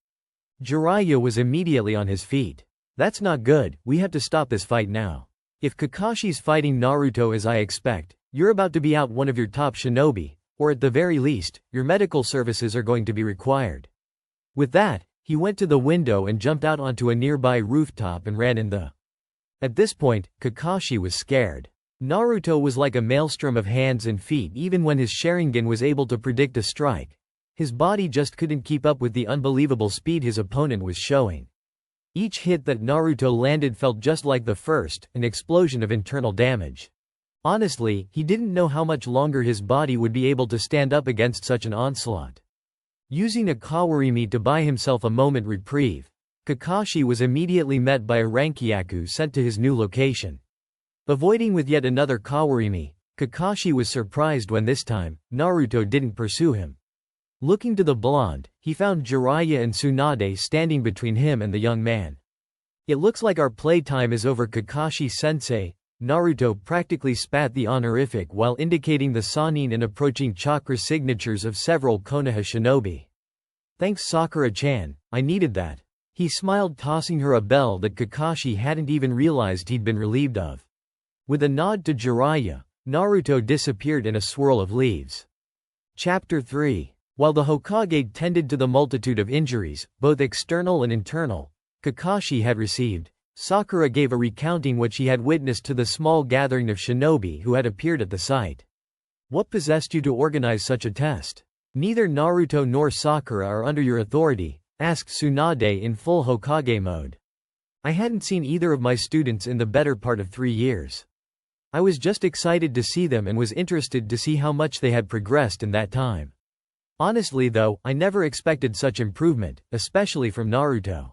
Jiraiya was immediately on his feet. That's not good, we have to stop this fight now. If Kakashi's fighting Naruto as I expect, you're about to be out one of your top shinobi, or at the very least, your medical services are going to be required. With that, he went to the window and jumped out onto a nearby rooftop and ran in the. At this point, Kakashi was scared. Naruto was like a maelstrom of hands and feet. Even when his Sharingan was able to predict a strike, his body just couldn't keep up with the unbelievable speed his opponent was showing. Each hit that Naruto landed felt just like the first, an explosion of internal damage. Honestly, he didn't know how much longer his body would be able to stand up against such an onslaught. Using a Kawarimi to buy himself a moment reprieve, Kakashi was immediately met by a Rankyaku sent to his new location. Avoiding with yet another Kawarimi, Kakashi was surprised when this time, Naruto didn't pursue him. Looking to the blonde, he found Jiraiya and Tsunade standing between him and the young man. It looks like our playtime is over, Kakashi-sensei. Naruto practically spat the honorific while indicating the Sannin and approaching chakra signatures of several Konoha shinobi. Thanks, Sakura-chan, I needed that. He smiled, tossing her a bell that Kakashi hadn't even realized he'd been relieved of. With a nod to Jiraiya, Naruto disappeared in a swirl of leaves. Chapter 3. While the Hokage tended to the multitude of injuries, both external and internal, Kakashi had received, Sakura gave a recounting what she had witnessed to the small gathering of shinobi who had appeared at the site. What possessed you to organize such a test? Neither Naruto nor Sakura are under your authority, asked Tsunade in full Hokage mode. I hadn't seen either of my students in the better part of 3 years. I was just excited to see them and was interested to see how much they had progressed in that time. Honestly though, I never expected such improvement, especially from Naruto.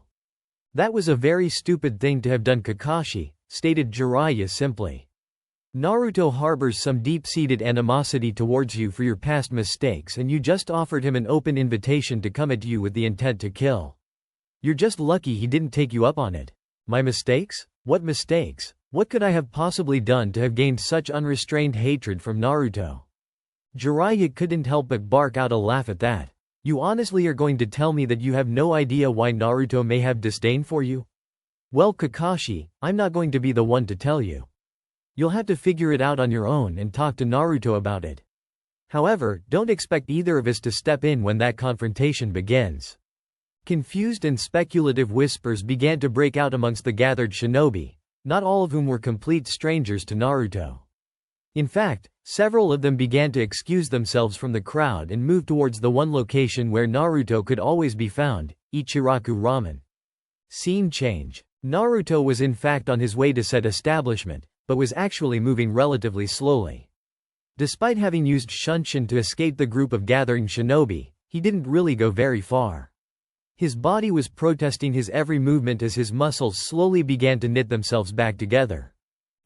That was a very stupid thing to have done, Kakashi, stated Jiraiya simply. Naruto harbors some deep-seated animosity towards you for your past mistakes, and you just offered him an open invitation to come at you with the intent to kill. You're just lucky he didn't take you up on it. My mistakes? What mistakes? What could I have possibly done to have gained such unrestrained hatred from Naruto? Jiraiya couldn't help but bark out a laugh at that. You honestly are going to tell me that you have no idea why Naruto may have disdain for you? Well, Kakashi, I'm not going to be the one to tell you. You'll have to figure it out on your own and talk to Naruto about it. However, don't expect either of us to step in when that confrontation begins. Confused and speculative whispers began to break out amongst the gathered shinobi, not all of whom were complete strangers to Naruto. In fact, several of them began to excuse themselves from the crowd and move towards the one location where Naruto could always be found, Ichiraku Ramen. Scene change. Naruto was in fact on his way to said establishment, but was actually moving relatively slowly. Despite having used Shunshin to escape the group of gathering shinobi, he didn't really go very far. His body was protesting his every movement as his muscles slowly began to knit themselves back together.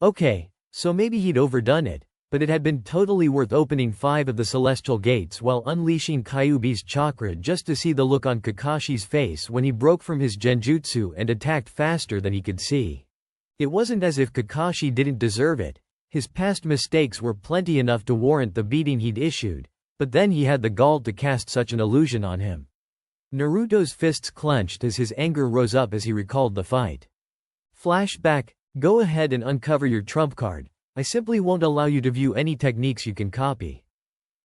Okay, so maybe he'd overdone it, but it had been totally worth opening 5 of the celestial gates while unleashing Kyuubi's chakra just to see the look on Kakashi's face when he broke from his genjutsu and attacked faster than he could see. It wasn't as if Kakashi didn't deserve it. His past mistakes were plenty enough to warrant the beating he'd issued, but then he had the gall to cast such an illusion on him. Naruto's fists clenched as his anger rose up as he recalled the fight. Flashback, go ahead and uncover your trump card. I simply won't allow you to view any techniques you can copy.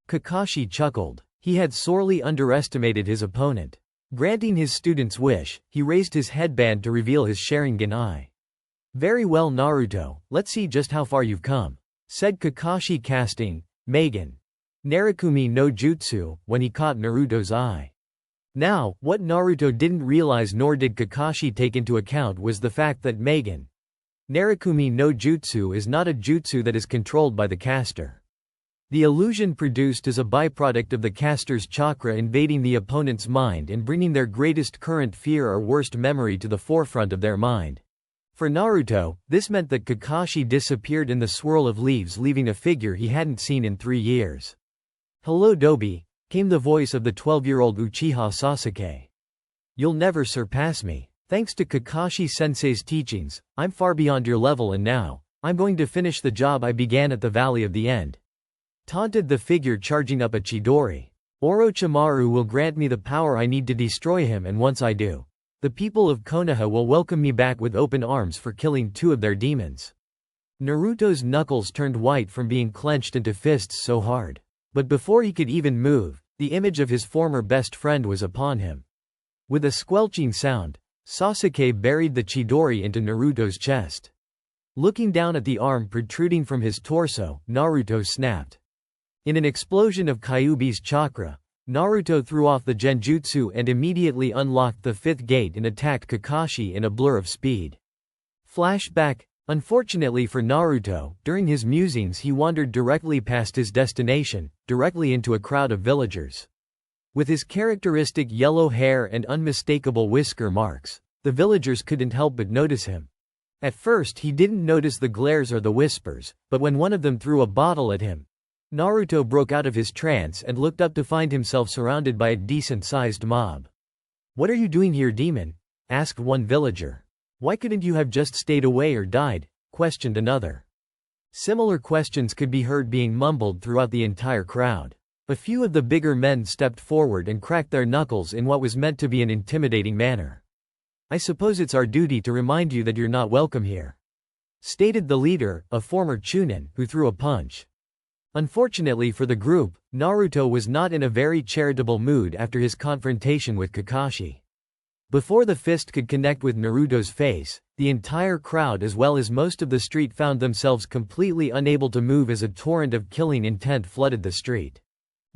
Kakashi chuckled. He had sorely underestimated his opponent. Granting his student's wish, he raised his headband to reveal his Sharingan eye. Very well, Naruto, let's see just how far you've come, said Kakashi, casting Magen Narakumi no Jutsu when he caught Naruto's eye. Now, what Naruto didn't realize nor did Kakashi take into account was the fact that Magen Narakumi no Jutsu is not a jutsu that is controlled by the caster. The illusion produced is a byproduct of the caster's chakra invading the opponent's mind and bringing their greatest current fear or worst memory to the forefront of their mind. For Naruto, this meant that Kakashi disappeared in the swirl of leaves, leaving a figure he hadn't seen in 3 years. Hello Dobi, came the voice of the 12-year-old Uchiha Sasuke. You'll never surpass me. Thanks to Kakashi-sensei's teachings, I'm far beyond your level, and now, I'm going to finish the job I began at the Valley of the End. Taunted the figure charging up a Chidori. Orochimaru will grant me the power I need to destroy him, and once I do, the people of Konoha will welcome me back with open arms for killing 2 of their demons. Naruto's knuckles turned white from being clenched into fists so hard. But before he could even move, the image of his former best friend was upon him. With a squelching sound, Sasuke buried the Chidori into Naruto's chest. Looking down at the arm protruding from his torso, Naruto snapped. In an explosion of Kyuubi's chakra, Naruto threw off the genjutsu and immediately unlocked the 5th gate and attacked Kakashi in a blur of speed. Flashback. Unfortunately for Naruto, during his musings he wandered directly past his destination, directly into a crowd of villagers. With his characteristic yellow hair and unmistakable whisker marks, the villagers couldn't help but notice him. At first he didn't notice the glares or the whispers, but when one of them threw a bottle at him, Naruto broke out of his trance and looked up to find himself surrounded by a decent-sized mob. "What are you doing here, demon?" asked one villager. "Why couldn't you have just stayed away or died?" questioned another. Similar questions could be heard being mumbled throughout the entire crowd. A few of the bigger men stepped forward and cracked their knuckles in what was meant to be an intimidating manner. "I suppose it's our duty to remind you that you're not welcome here," stated the leader, a former Chunin, who threw a punch. Unfortunately for the group, Naruto was not in a very charitable mood after his confrontation with Kakashi. Before the fist could connect with Naruto's face, the entire crowd as well as most of the street found themselves completely unable to move as a torrent of killing intent flooded the street.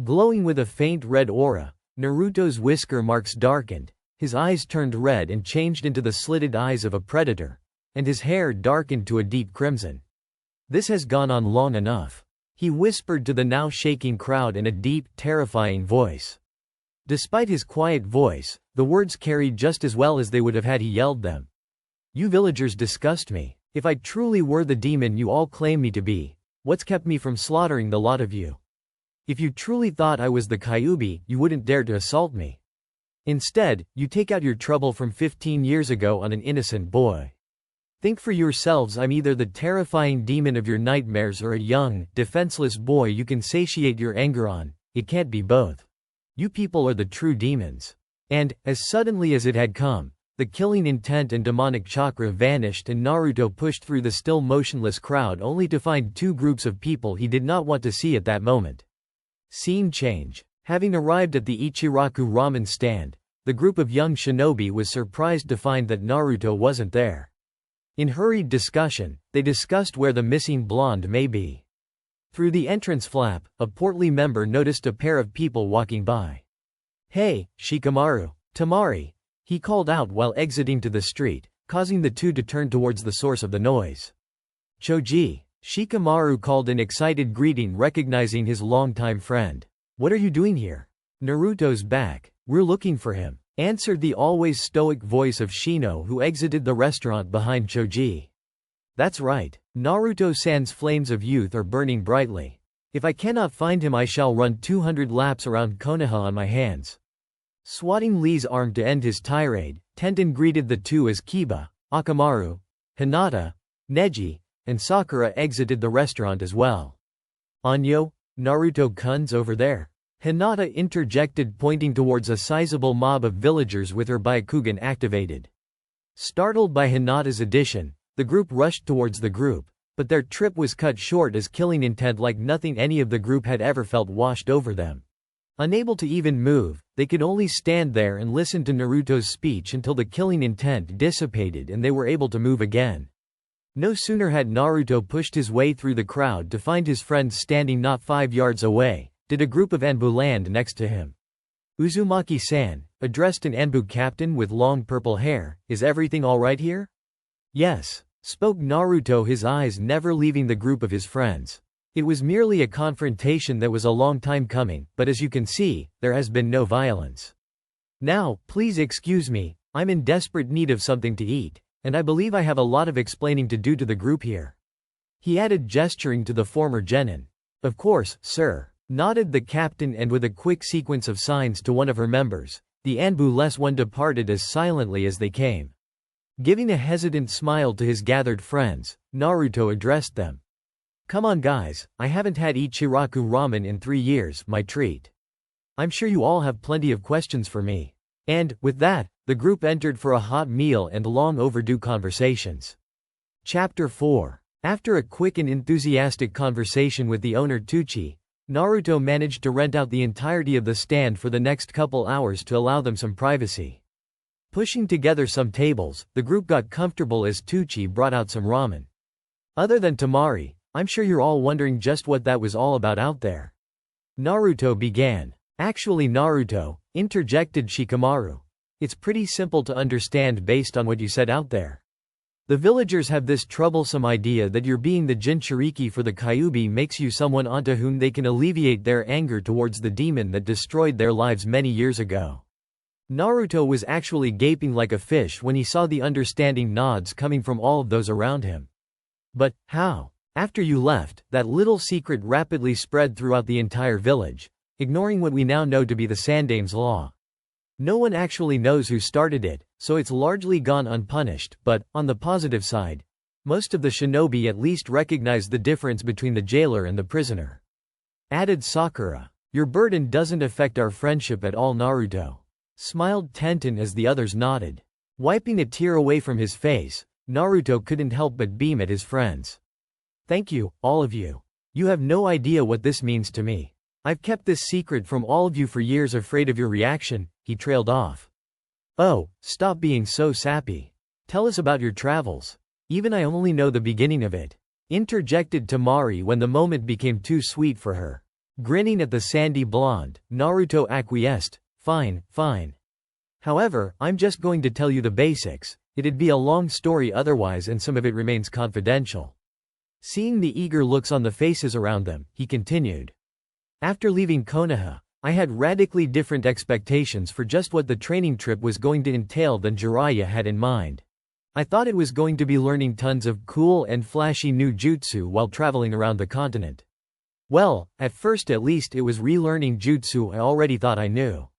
Glowing with a faint red aura, Naruto's whisker marks darkened, his eyes turned red and changed into the slitted eyes of a predator, and his hair darkened to a deep crimson. "This has gone on long enough," he whispered to the now shaking crowd in a deep, terrifying voice. Despite his quiet voice, the words carried just as well as they would have had he yelled them. "You villagers disgust me. If I truly were the demon you all claim me to be, what's kept me from slaughtering the lot of you? If you truly thought I was the Kyuubi, you wouldn't dare to assault me. Instead, you take out your trouble from 15 years ago on an innocent boy. Think for yourselves, I'm either the terrifying demon of your nightmares or a young, defenseless boy you can satiate your anger on. It can't be both. You people are the true demons. And, as suddenly as it had come, the killing intent and demonic chakra vanished and Naruto pushed through the still motionless crowd only to find two groups of people he did not want to see at that moment. Scene change. Having arrived at the Ichiraku ramen stand, the group of young shinobi was surprised to find that Naruto wasn't there. In hurried discussion, they discussed where the missing blonde may be. Through the entrance flap, a portly member noticed a pair of people walking by. "Hey, Shikamaru, Tamari," he called out while exiting to the street, causing the two to turn towards the source of the noise. "Choji," Shikamaru called in excited greeting recognizing his longtime friend. "What are you doing here?" "Naruto's back. We're looking for him," answered the always stoic voice of Shino who exited the restaurant behind Choji. "That's right. Naruto-san's flames of youth are burning brightly. If I cannot find him I shall run 200 laps around Konoha on my hands." Swatting Lee's arm to end his tirade, Tenten greeted the two as Kiba, Akamaru, Hinata, Neji, and Sakura exited the restaurant as well. "Anyo, Naruto-kun's over there," Hinata interjected pointing towards a sizable mob of villagers with her Byakugan activated. Startled by Hinata's addition, the group rushed towards the group, but their trip was cut short as killing intent like nothing any of the group had ever felt washed over them. Unable to even move, they could only stand there and listen to Naruto's speech until the killing intent dissipated and they were able to move again. No sooner had Naruto pushed his way through the crowd to find his friends standing not 5 yards away, did a group of Anbu land next to him. "Uzumaki-san," addressed an Anbu captain with long purple hair, "is everything alright here?" "Yes," spoke Naruto, his eyes never leaving the group of his friends. "It was merely a confrontation that was a long time coming, but as you can see, there has been no violence. Now, please excuse me, I'm in desperate need of something to eat, and I believe I have a lot of explaining to do to the group here," he added, gesturing to the former genin. "Of course, sir," nodded the captain, and with a quick sequence of signs to one of her members, the Anbu-less one departed as silently as they came. Giving a hesitant smile to his gathered friends, Naruto addressed them. "Come on guys, I haven't had Ichiraku ramen in 3 years, my treat. I'm sure you all have plenty of questions for me." And, with that, the group entered for a hot meal and long overdue conversations. Chapter 4. After a quick and enthusiastic conversation with the owner Tucci, Naruto managed to rent out the entirety of the stand for the next couple hours to allow them some privacy. Pushing together some tables, the group got comfortable as Tucci brought out some ramen. "Other than Tamari, I'm sure you're all wondering just what that was all about out there," Naruto began. "Actually Naruto," interjected Shikamaru, "it's pretty simple to understand based on what you said out there. The villagers have this troublesome idea that your being the Jinchuriki for the Kyuubi makes you someone onto whom they can alleviate their anger towards the demon that destroyed their lives many years ago." Naruto was actually gaping like a fish when he saw the understanding nods coming from all of those around him. "But, how? After you left, that little secret rapidly spread throughout the entire village, ignoring what we now know to be the Sandame's law. No one actually knows who started it, so it's largely gone unpunished, but, on the positive side, most of the shinobi at least recognize the difference between the jailer and the prisoner," added Sakura. "Your burden doesn't affect our friendship at all Naruto," smiled Tenten as the others nodded. Wiping a tear away from his face, Naruto couldn't help but beam at his friends. "Thank you, all of you. You have no idea what this means to me. I've kept this secret from all of you for years, afraid of your reaction," he trailed off. "Oh, stop being so sappy. Tell us about your travels. Even I only know the beginning of it," interjected Tamari when the moment became too sweet for her. Grinning at the sandy blonde, Naruto acquiesced, Fine. However, I'm just going to tell you the basics. It'd be a long story otherwise and some of it remains confidential." Seeing the eager looks on the faces around them, he continued. "After leaving Konoha, I had radically different expectations for just what the training trip was going to entail than Jiraiya had in mind. I thought it was going to be learning tons of cool and flashy new jutsu while traveling around the continent. Well, at first at least it was relearning jutsu I already thought I knew.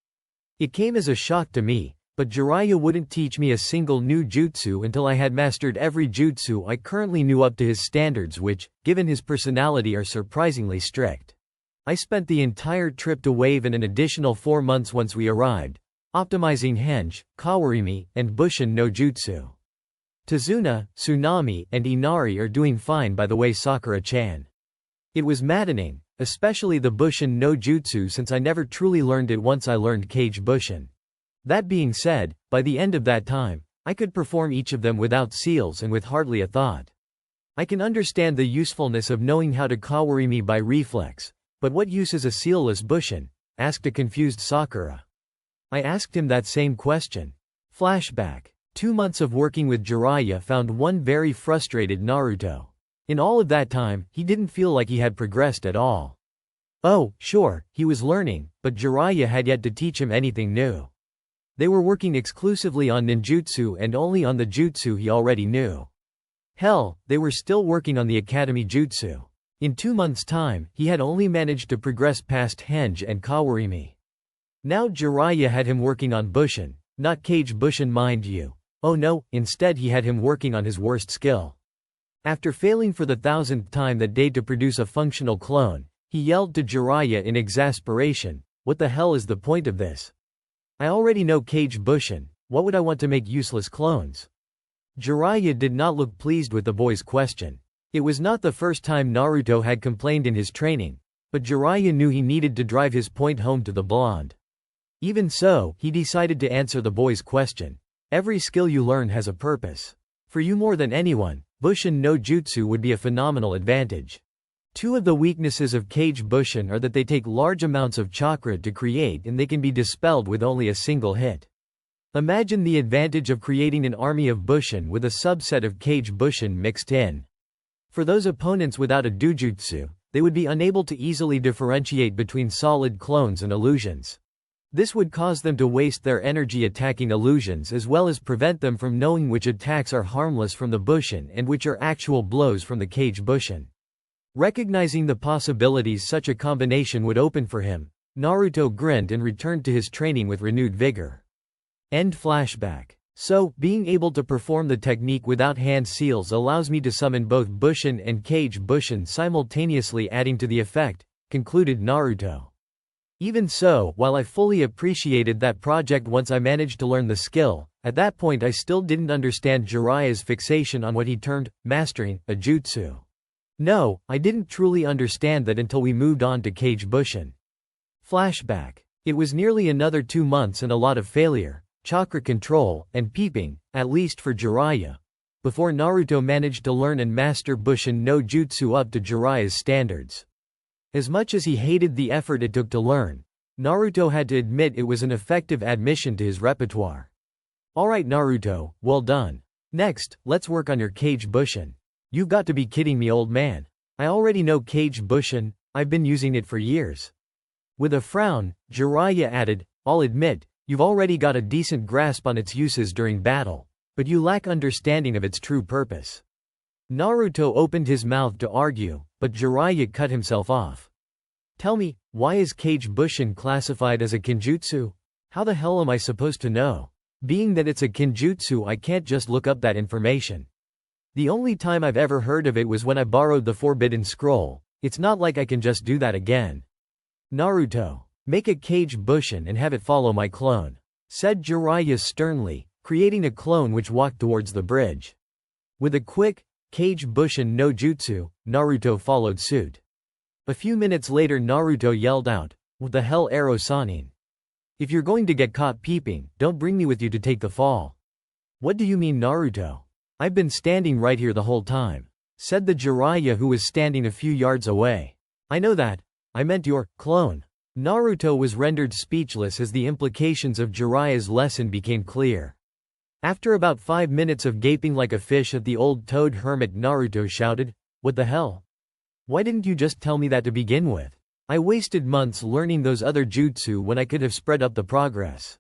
It came as a shock to me, but Jiraiya wouldn't teach me a single new jutsu until I had mastered every jutsu I currently knew up to his standards, which, given his personality, are surprisingly strict. I spent the entire trip to Wave and an additional 4 months once we arrived, optimizing Henge, Kawarimi, and Bushin no Jutsu. Tazuna, Tsunami, and Inari are doing fine, by the way, Sakura-chan. It was maddening, especially the Bushin no Jutsu, since I never truly learned it once I learned Kage Bushin. That being said, by the end of that time, I could perform each of them without seals and with hardly a thought. I can understand the usefulness of knowing how to Kawarimi by reflex, but what use is a sealless Bushin? Asked a confused Sakura. I asked him that same question. Flashback. 2 months of working with Jiraiya found one very frustrated Naruto. In all of that time, he didn't feel like he had progressed at all. Oh, sure, he was learning, but Jiraiya had yet to teach him anything new. They were working exclusively on ninjutsu and only on the jutsu he already knew. Hell, they were still working on the academy jutsu. In 2 months' time, he had only managed to progress past Henge and Kawarimi. Now Jiraiya had him working on Bushin, not Kage Bushin, mind you. Oh no, instead he had him working on his worst skill. After failing for the 1000th time that day to produce a functional clone, he yelled to Jiraiya in exasperation, "What the hell is the point of this? I already know Kage Bushin, what would I want to make useless clones?" Jiraiya did not look pleased with the boy's question. It was not the first time Naruto had complained in his training, but Jiraiya knew he needed to drive his point home to the blonde. Even so, he decided to answer the boy's question. Every skill you learn has a purpose. For you more than anyone, Bushin no Jutsu would be a phenomenal advantage. 2 of the weaknesses of Kage Bushin are that they take large amounts of chakra to create and they can be dispelled with only a single hit. Imagine the advantage of creating an army of Bushin with a subset of Kage Bushin mixed in. For those opponents without a dojutsu, they would be unable to easily differentiate between solid clones and illusions. This would cause them to waste their energy attacking illusions as well as prevent them from knowing which attacks are harmless from the Bushin and which are actual blows from the Kage Bushin. Recognizing the possibilities such a combination would open for him, Naruto grinned and returned to his training with renewed vigor. End flashback. So, being able to perform the technique without hand seals allows me to summon both Bushin and Kage Bushin simultaneously, adding to the effect, concluded Naruto. Even so, while I fully appreciated that project once I managed to learn the skill, at that point I still didn't understand Jiraiya's fixation on what he termed mastering a jutsu. No, I didn't truly understand that until we moved on to Kage Bushin. Flashback. It was nearly another 2 months and a lot of failure, chakra control, and peeping, at least for Jiraiya, before Naruto managed to learn and master Bushin no Jutsu up to Jiraiya's standards. As much as he hated the effort it took to learn, Naruto had to admit it was an effective addition to his repertoire. Alright Naruto, well done. Next, let's work on your Kage Bushin. You've got to be kidding me, old man. I already know Kage Bushin, I've been using it for years. With a frown, Jiraiya added, I'll admit, you've already got a decent grasp on its uses during battle, but you lack understanding of its true purpose. Naruto opened his mouth to argue, but Jiraiya cut himself off. Tell me, why is Kage Bushin classified as a kinjutsu? How the hell am I supposed to know? Being that it's a kinjutsu, I can't just look up that information. The only time I've ever heard of it was when I borrowed the Forbidden Scroll. It's not like I can just do that again. Naruto, make a Kage Bushin and have it follow my clone, said Jiraiya sternly, creating a clone which walked towards the bridge. With a quick Kage Bushin no Jutsu, Naruto followed suit. A few minutes later Naruto yelled out, "What the hell, Ero-sanin? If you're going to get caught peeping, don't bring me with you to take the fall." "What do you mean, Naruto? I've been standing right here the whole time," said the Jiraiya who was standing a few yards away. "I know that. I meant your clone." Naruto was rendered speechless as the implications of Jiraiya's lesson became clear. After about 5 minutes of gaping like a fish at the old toad hermit, Naruto shouted, "What the hell? Why didn't you just tell me that to begin with? I wasted months learning those other jutsu when I could have sped up the progress.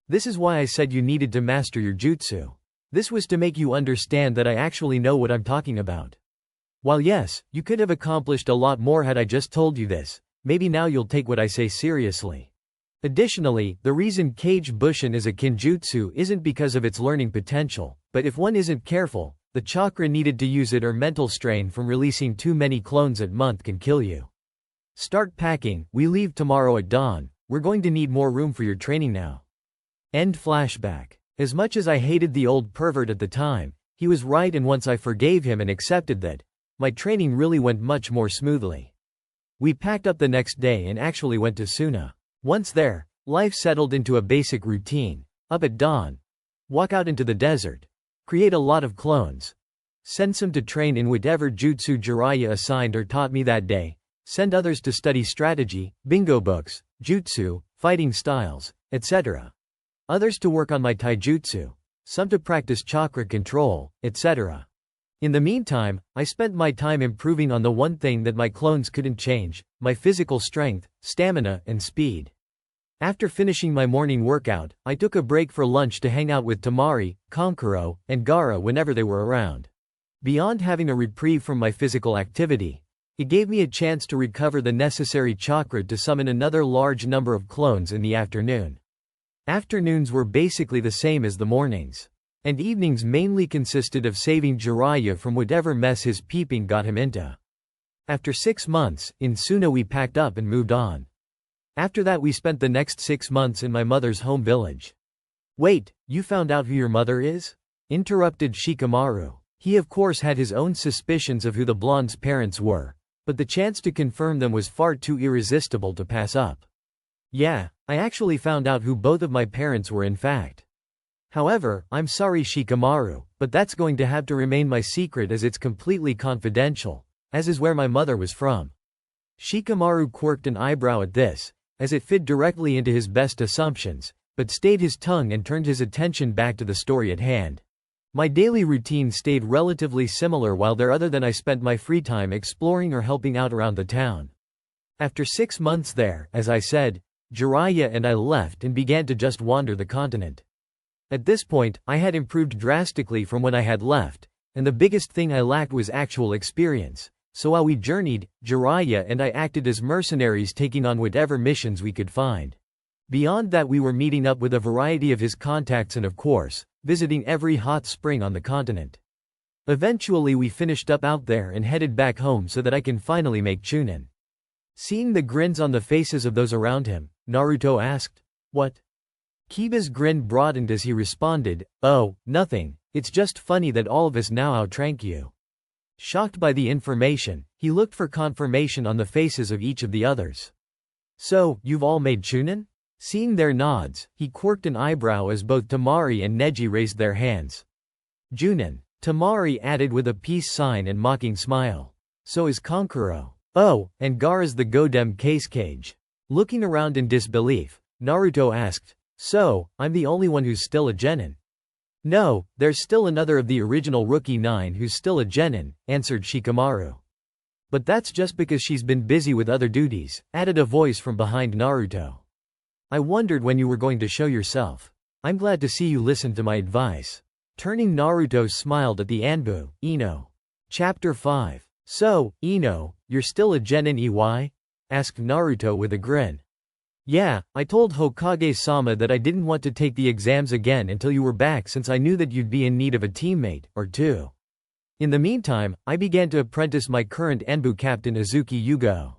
This is why I said you needed to master your jutsu." This was to make you understand that I actually know what I'm talking about. While yes, you could have accomplished a lot more had I just told you this, maybe now you'll take what I say seriously. Additionally, the reason Kage Bushin is a kinjutsu isn't because of its learning potential, but if one isn't careful, the chakra needed to use it or mental strain from releasing too many clones at month can kill you. Start packing, we leave tomorrow at dawn, we're going to need more room for your training now. End flashback. As much as I hated the old pervert at the time, he was right, and once I forgave him and accepted that, my training really went much more smoothly. We packed up the next day and actually went to Suna. Once there, life settled into a basic routine. Up at dawn. Walk out into the desert. Create a lot of clones. Send some to train in whatever jutsu Jiraiya assigned or taught me that day. Send others to study strategy, bingo books, jutsu, fighting styles, etc. Others to work on my taijutsu. Some to practice chakra control, etc. In the meantime, I spent my time improving on the one thing that my clones couldn't change, my physical strength, stamina, and speed. After finishing my morning workout, I took a break for lunch to hang out with Temari, Kankuro, and Gaara whenever they were around. Beyond having a reprieve from my physical activity, it gave me a chance to recover the necessary chakra to summon another large number of clones in the afternoon. Afternoons were basically the same as the mornings. And evenings mainly consisted of saving Jiraiya from whatever mess his peeping got him into. After 6 months, in Suna we packed up and moved on. After that we spent the next 6 months in my mother's home village. Wait, you found out who your mother is? Interrupted Shikamaru. He of course had his own suspicions of who the blonde's parents were, but the chance to confirm them was far too irresistible to pass up. Yeah, I actually found out who both of my parents were in fact. However, I'm sorry Shikamaru, but that's going to have to remain my secret as it's completely confidential, as is where my mother was from. Shikamaru quirked an eyebrow at this, as it fit directly into his best assumptions, but stayed his tongue and turned his attention back to the story at hand. My daily routine stayed relatively similar while there, other than I spent my free time exploring or helping out around the town. After 6 months there, as I said, Jiraiya and I left and began to just wander the continent. At this point, I had improved drastically from when I had left, and the biggest thing I lacked was actual experience, so while we journeyed, Jiraiya and I acted as mercenaries taking on whatever missions we could find. Beyond that we were meeting up with a variety of his contacts and of course, visiting every hot spring on the continent. Eventually we finished up out there and headed back home so that I can finally make Chunin. Seeing the grins on the faces of those around him, Naruto asked, "What?" Kiba's grin broadened as he responded, "Oh, nothing, it's just funny that all of us now outrank you." Shocked by the information, he looked for confirmation on the faces of each of the others. "So, you've all made Chunin?" Seeing their nods, he quirked an eyebrow as both Temari and Neji raised their hands. "Junin," Temari added with a peace sign and mocking smile. "So is Kankuro. Oh, and Gaara's the Godem Cage." Looking around in disbelief, Naruto asked, "So, I'm the only one who's still a genin?" "No, there's still another of the original Rookie 9 who's still a genin," answered Shikamaru. "But that's just because she's been busy with other duties," added a voice from behind Naruto. "I wondered when you were going to show yourself. I'm glad to see you listened to my advice." Turning, Naruto smiled at the Anbu, Ino. Chapter 5. "So, Ino, you're still a genin EY?" asked Naruto with a grin. "Yeah, I told Hokage-sama that I didn't want to take the exams again until you were back since I knew that you'd be in need of a teammate, or two. In the meantime, I began to apprentice my current Anbu captain Azuki Yugo.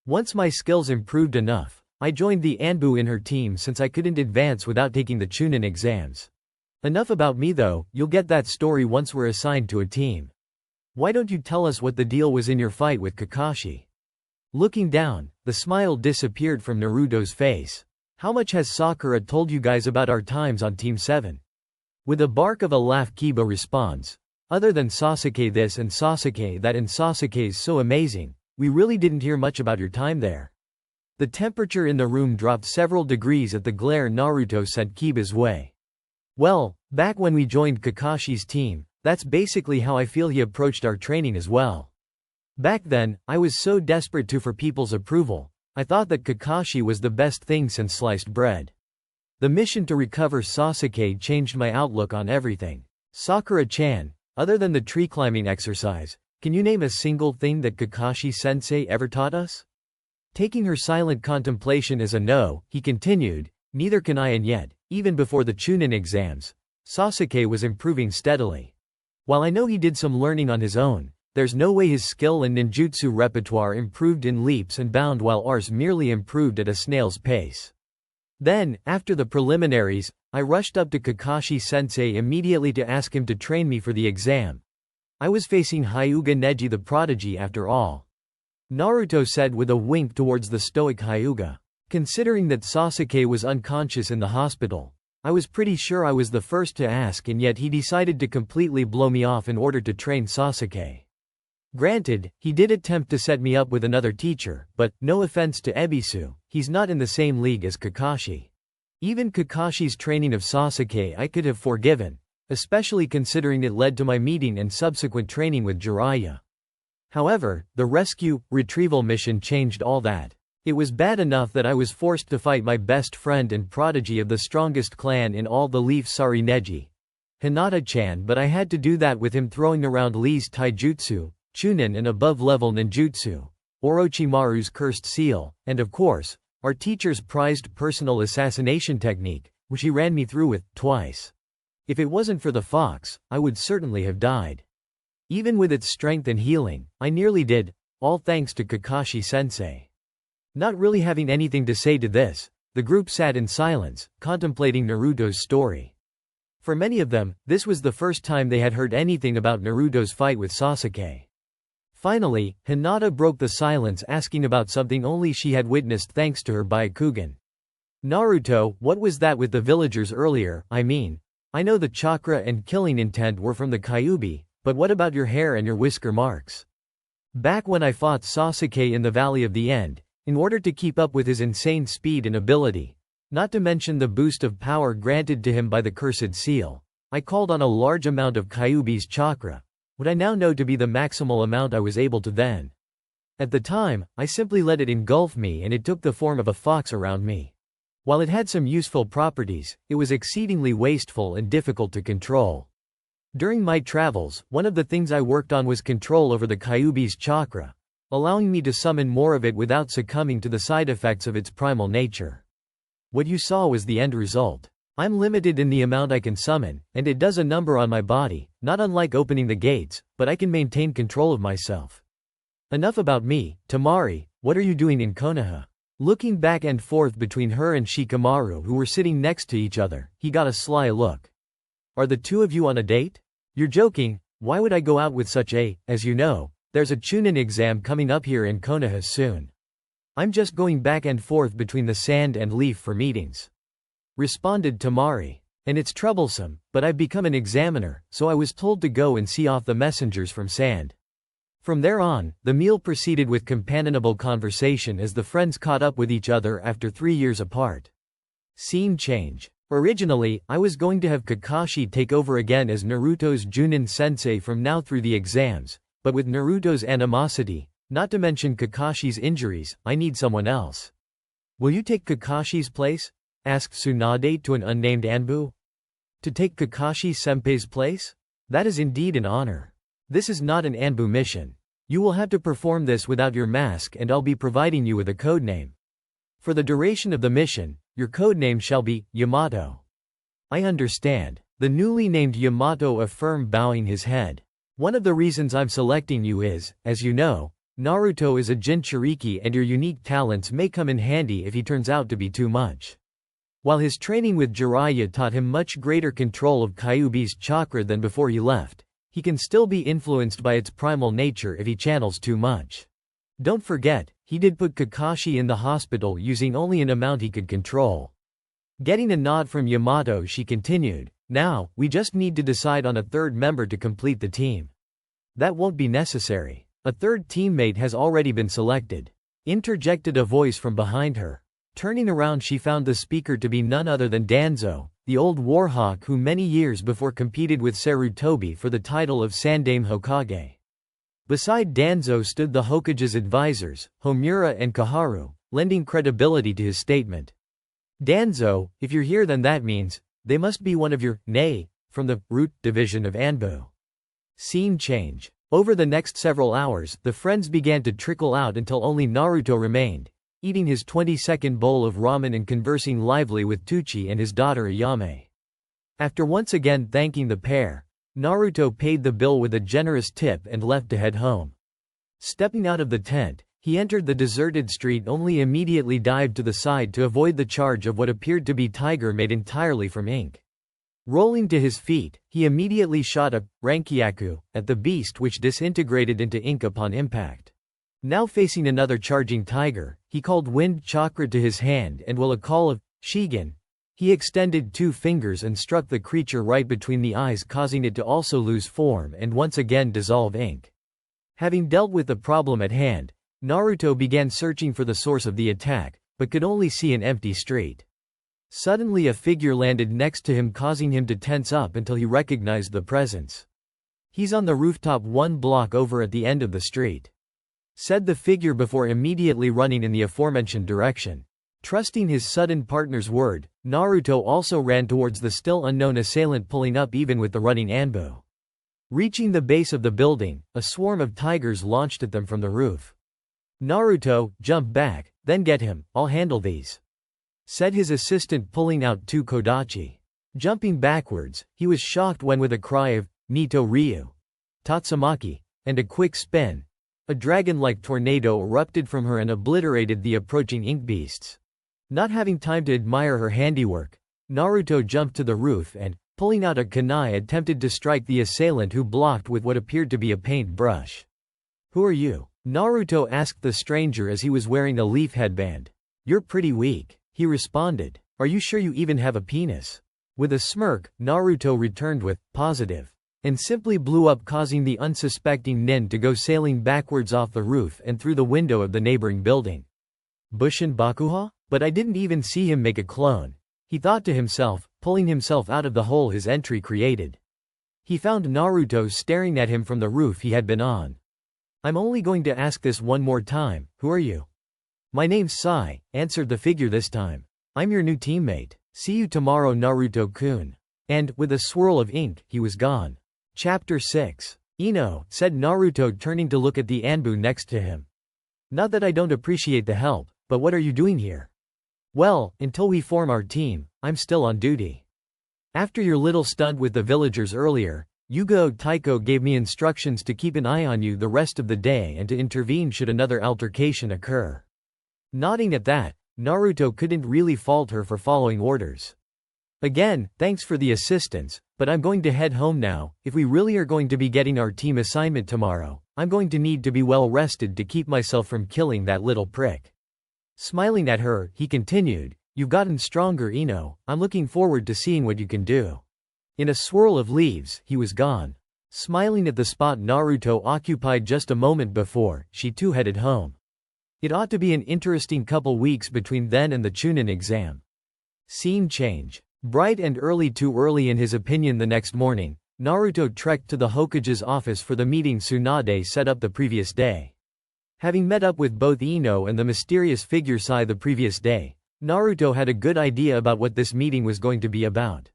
Once my skills improved enough, I joined the Anbu in her team since I couldn't advance without taking the Chunin exams. Enough about me though, you'll get that story once we're assigned to a team. Why don't you tell us what the deal was in your fight with Kakashi?" Looking down, the smile disappeared from Naruto's face. "How much has Sakura told you guys about our times on Team 7? With a bark of a laugh Kiba responds, "Other than Sasuke this and Sasuke that and Sasuke's so amazing, we really didn't hear much about your time there." The temperature in the room dropped several degrees at the glare Naruto sent Kiba's way. "Well, back when we joined Kakashi's team, that's basically how I feel he approached our training as well. Back then, I was so desperate for people's approval, I thought that Kakashi was the best thing since sliced bread. The mission to recover Sasuke changed my outlook on everything. Sakura-chan, other than the tree climbing exercise, can you name a single thing that Kakashi-sensei ever taught us? Taking her silent contemplation as a no, he continued, neither can I, and yet, even before the Chunin exams, Sasuke was improving steadily. While I know he did some learning on his own, there's no way his skill and ninjutsu repertoire improved in leaps and bounds while ours merely improved at a snail's pace. Then, after the preliminaries, I rushed up to Kakashi-sensei immediately to ask him to train me for the exam. I was facing Hyuga Neji the prodigy after all. Naruto said with a wink towards the stoic Hyuga. Considering that Sasuke was unconscious in the hospital, I was pretty sure I was the first to ask, and yet he decided to completely blow me off in order to train Sasuke. Granted, he did attempt to set me up with another teacher, but, no offense to Ebisu, he's not in the same league as Kakashi. Even Kakashi's training of Sasuke I could have forgiven, especially considering it led to my meeting and subsequent training with Jiraiya. However, the rescue-retrieval mission changed all that. It was bad enough that I was forced to fight my best friend and prodigy of the strongest clan in all the Leaf Sari Neji, Hinata-chan, but I had to do that with him throwing around Lee's taijutsu, Chunin and above-level ninjutsu, Orochimaru's cursed seal, and of course, our teacher's prized personal assassination technique, which he ran me through with, twice. If it wasn't for the fox, I would certainly have died. Even with its strength and healing, I nearly did, all thanks to Kakashi-sensei. Not really having anything to say to this, the group sat in silence, contemplating Naruto's story. For many of them, this was the first time they had heard anything about Naruto's fight with Sasuke. Finally, Hinata broke the silence, asking about something only she had witnessed thanks to her Byakugan. Naruto, what was that with the villagers earlier? I mean, I know the chakra and killing intent were from the Kyuubi, but what about your hair and your whisker marks? Back when I fought Sasuke in the Valley of the End, in order to keep up with his insane speed and ability, not to mention the boost of power granted to him by the cursed seal, I called on a large amount of Kyuubi's chakra, what I now know to be the maximal amount I was able to then. At the time, I simply let it engulf me and it took the form of a fox around me. While it had some useful properties, it was exceedingly wasteful and difficult to control. During my travels, one of the things I worked on was control over the Kyuubi's chakra, allowing me to summon more of it without succumbing to the side effects of its primal nature. What you saw was the end result. I'm limited in the amount I can summon, and it does a number on my body, not unlike opening the gates, but I can maintain control of myself. Enough about me. Temari, what are you doing in Konoha? Looking back and forth between her and Shikamaru, who were sitting next to each other, he got a sly look. Are the two of you on a date? You're joking. Why would I go out with such a, as you know, there's a Chunin exam coming up here in Konoha soon. I'm just going back and forth between the sand and leaf for meetings. Responded Temari. And it's troublesome, but I've become an examiner, so I was told to go and see off the messengers from sand. From there on, the meal proceeded with companionable conversation as the friends caught up with each other after 3 years apart. Scene change. Originally, I was going to have Kakashi take over again as Naruto's Junin sensei from now through the exams, but with Naruto's animosity, not to mention Kakashi's injuries, I need someone else. Will you take Kakashi's place? Asked Tsunade to an unnamed Anbu. To take Kakashi-senpai's place? That is indeed an honor. This is not an Anbu mission. You will have to perform this without your mask and I'll be providing you with a codename. For the duration of the mission, your codename shall be Yamato. I understand. The newly named Yamato affirmed, bowing his head. One of the reasons I'm selecting you is, as you know, Naruto is a Jinchuriki and your unique talents may come in handy if he turns out to be too much. While his training with Jiraiya taught him much greater control of Kyuubi's chakra than before he left, he can still be influenced by its primal nature if he channels too much. Don't forget, he did put Kakashi in the hospital using only an amount he could control. Getting a nod from Yamato, she continued, now, we just need to decide on a third member to complete the team. That won't be necessary. A third teammate has already been selected. Interjected a voice from behind her. Turning around, she found the speaker to be none other than Danzo, the old warhawk who many years before competed with Sarutobi for the title of Sandaime Hokage. Beside Danzo stood the Hokage's advisors, Homura and Kaharu, lending credibility to his statement. Danzo, if you're here then that means, they must be one of your, nay, from the root division of Anbu. Scene change. Over the next several hours, the friends began to trickle out until only Naruto remained, eating his 20-second bowl of ramen and conversing lively with Tuchi and his daughter Ayame. After once again thanking the pair, Naruto paid the bill with a generous tip and left to head home. Stepping out of the tent, he entered the deserted street, only immediately dived to the side to avoid the charge of what appeared to be tiger made entirely from ink. Rolling to his feet, he immediately shot a Rankyaku at the beast, which disintegrated into ink upon impact. Now facing another charging tiger, he called wind chakra to his hand and with a call of Shigen, he extended 2 fingers and struck the creature right between the eyes, causing it to also lose form and once again dissolve ink. Having dealt with the problem at hand, Naruto began searching for the source of the attack, but could only see an empty street. Suddenly a figure landed next to him, causing him to tense up until he recognized the presence. "He's on the rooftop 1 block over at the end of the street," said the figure before immediately running in the aforementioned direction. Trusting his sudden partner's word, Naruto also ran towards the still unknown assailant, pulling up even with the running Anbu. Reaching the base of the building, a swarm of tigers launched at them from the roof. "Naruto, jump back, then get him, I'll handle these," said his assistant, pulling out 2 kodachi. Jumping backwards, he was shocked when with a cry of Nito Ryu, Tatsumaki, and a quick spin, a dragon-like tornado erupted from her and obliterated the approaching ink beasts. Not having time to admire her handiwork, Naruto jumped to the roof and, pulling out a kunai, attempted to strike the assailant, who blocked with what appeared to be a paint brush. "Who are you?" Naruto asked the stranger as he was wearing a leaf headband. "You're pretty weak," he responded. "Are you sure you even have a penis?" With a smirk, Naruto returned with, "Positive," and simply blew up, causing the unsuspecting nin to go sailing backwards off the roof and through the window of the neighboring building. "Bushin Bakuha? But I didn't even see him make a clone," he thought to himself, pulling himself out of the hole his entry created. He found Naruto staring at him from the roof he had been on. "I'm only going to ask this one more time, who are you?" "My name's Sai," answered the figure this time. "I'm your new teammate. See you tomorrow, Naruto-kun." And, with a swirl of ink, he was gone. Chapter 6. "Ino," said Naruto, turning to look at the Anbu next to him. "Not that I don't appreciate the help, but what are you doing here?" "Well, until we form our team, I'm still on duty. After your little stunt with the villagers earlier, Yugo Taiko gave me instructions to keep an eye on you the rest of the day and to intervene should another altercation occur." Nodding at that, Naruto couldn't really fault her for following orders. "Again, thanks for the assistance, but I'm going to head home now. If we really are going to be getting our team assignment tomorrow, I'm going to need to be well rested to keep myself from killing that little prick." Smiling at her, he continued, "You've gotten stronger, Ino. I'm looking forward to seeing what you can do." In a swirl of leaves, he was gone. Smiling at the spot Naruto occupied just a moment before, she too headed home. It ought to be an interesting couple weeks between then and the Chunin exam. Scene change. Bright and early, too early in his opinion. The next morning, Naruto trekked to the Hokage's office for the meeting Tsunade set up the previous day. Having met up with both Ino and the mysterious figure Sai the previous day, Naruto had a good idea about what this meeting was going to be about.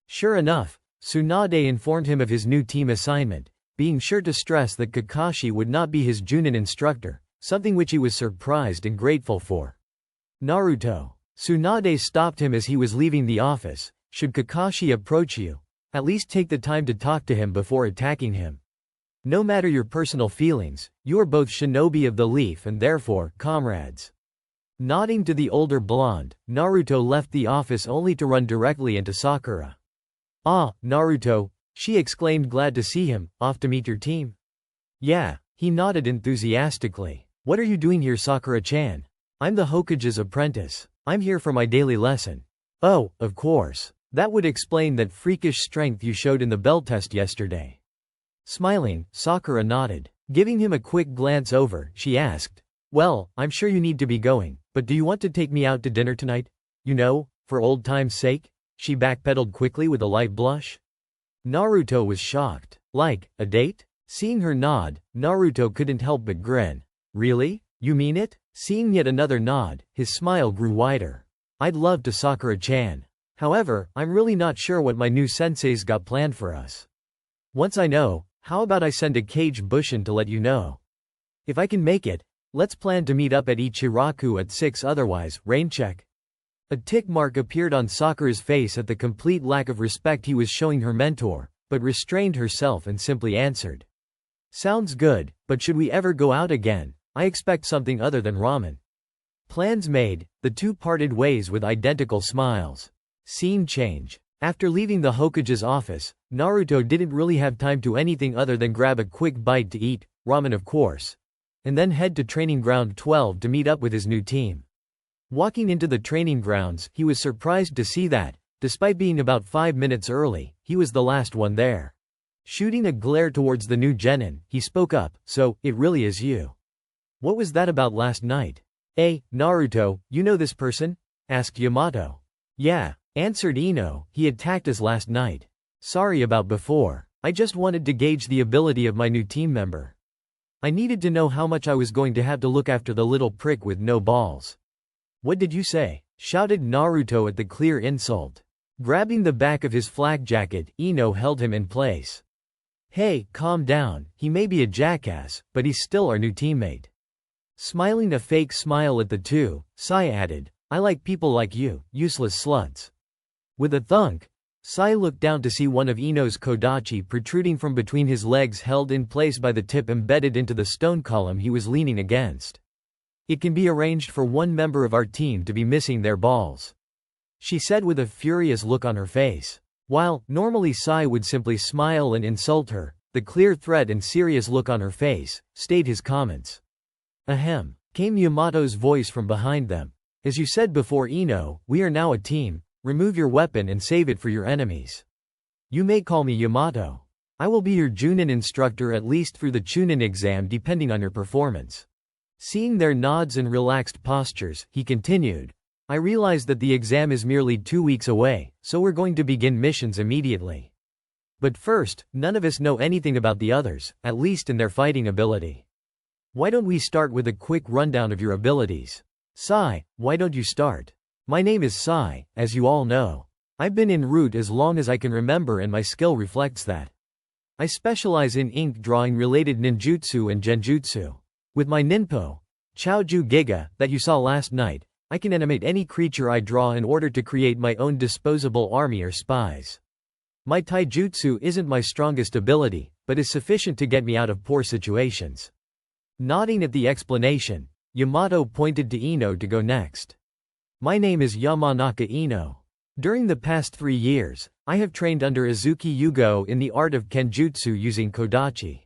Sure enough, Tsunade informed him of his new team assignment, being sure to stress that Kakashi would not be his Junin instructor, something which he was surprised and grateful for. "Naruto," Tsunade stopped him as he was leaving the office, "should Kakashi approach you, at least take the time to talk to him before attacking him. No matter your personal feelings, you are both shinobi of the leaf and therefore comrades." Nodding to the older blonde, Naruto left the office only to run directly into Sakura. "Ah, Naruto," she exclaimed, glad to see him. "Off to meet your team?" "Yeah," he nodded enthusiastically. "What are you doing here, Sakura-chan?" "I'm the Hokage's apprentice. I'm here for my daily lesson." "Oh, of course. That would explain that freakish strength you showed in the bell test yesterday." Smiling, Sakura nodded. Giving him a quick glance over, she asked, "Well, I'm sure you need to be going, but do you want to take me out to dinner tonight? You know, for old time's sake?" She backpedaled quickly with a light blush. Naruto was shocked. "Like, a date?" Seeing her nod, Naruto couldn't help but grin. "Really? You mean it?" Seeing yet another nod, his smile grew wider. "I'd love to, Sakura-chan. However, I'm really not sure what my new sensei's got planned for us. Once I know, how about I send a cage bushin to let you know? If I can make it, let's plan to meet up at Ichiraku at 6, otherwise, rain check. A tick mark appeared on Sakura's face at the complete lack of respect he was showing her mentor, but restrained herself and simply answered. Sounds good, but should we ever go out again, I expect something other than ramen. Plans made, the two parted ways with identical smiles. Scene change. After leaving the Hokage's office, Naruto didn't really have time to anything other than grab a quick bite to eat, ramen of course, and then head to Training Ground 12 to meet up with his new team. Walking into the training grounds, he was surprised to see that, despite being about 5 minutes early, he was the last one there. Shooting a glare towards the new genin, he spoke up, so, it really is you. What was that about last night? Hey, Naruto, you know this person? Asked Yamato. Yeah, answered Ino, he attacked us last night. Sorry about before, I just wanted to gauge the ability of my new team member. I needed to know how much I was going to have to look after the little prick with no balls. What did you say? Shouted Naruto at the clear insult. Grabbing the back of his flak jacket, Ino held him in place. Hey, calm down, he may be a jackass, but he's still our new teammate. Smiling a fake smile at the two, Sai added, I like people like you, useless sluts. With a thunk, Sai looked down to see one of Ino's kodachi protruding from between his legs, held in place by the tip embedded into the stone column he was leaning against. It can be arranged for one member of our team to be missing their balls, she said with a furious look on her face. While, normally Sai would simply smile and insult her, the clear threat and serious look on her face stayed his comments. Ahem, came Yamato's voice from behind them. As you said before, Ino, we are now a team, remove your weapon and save it for your enemies. You may call me Yamato. I will be your Chunin instructor at least through the Chunin exam depending on your performance. Seeing their nods and relaxed postures, he continued, I realize that the exam is merely 2 weeks away, so we're going to begin missions immediately. But first, none of us know anything about the others, at least in their fighting ability. Why don't we start with a quick rundown of your abilities? Sai, why don't you start? My name is Sai, as you all know. I've been in Root as long as I can remember and my skill reflects that. I specialize in ink drawing related ninjutsu and genjutsu. With my ninpo, Chaoju Giga, that you saw last night, I can animate any creature I draw in order to create my own disposable army or spies. My taijutsu isn't my strongest ability, but is sufficient to get me out of poor situations. Nodding at the explanation, Yamato pointed to Ino to go next. My name is Yamanaka Ino. During the past 3 years, I have trained under Izuki Yugo in the art of kenjutsu using kodachi.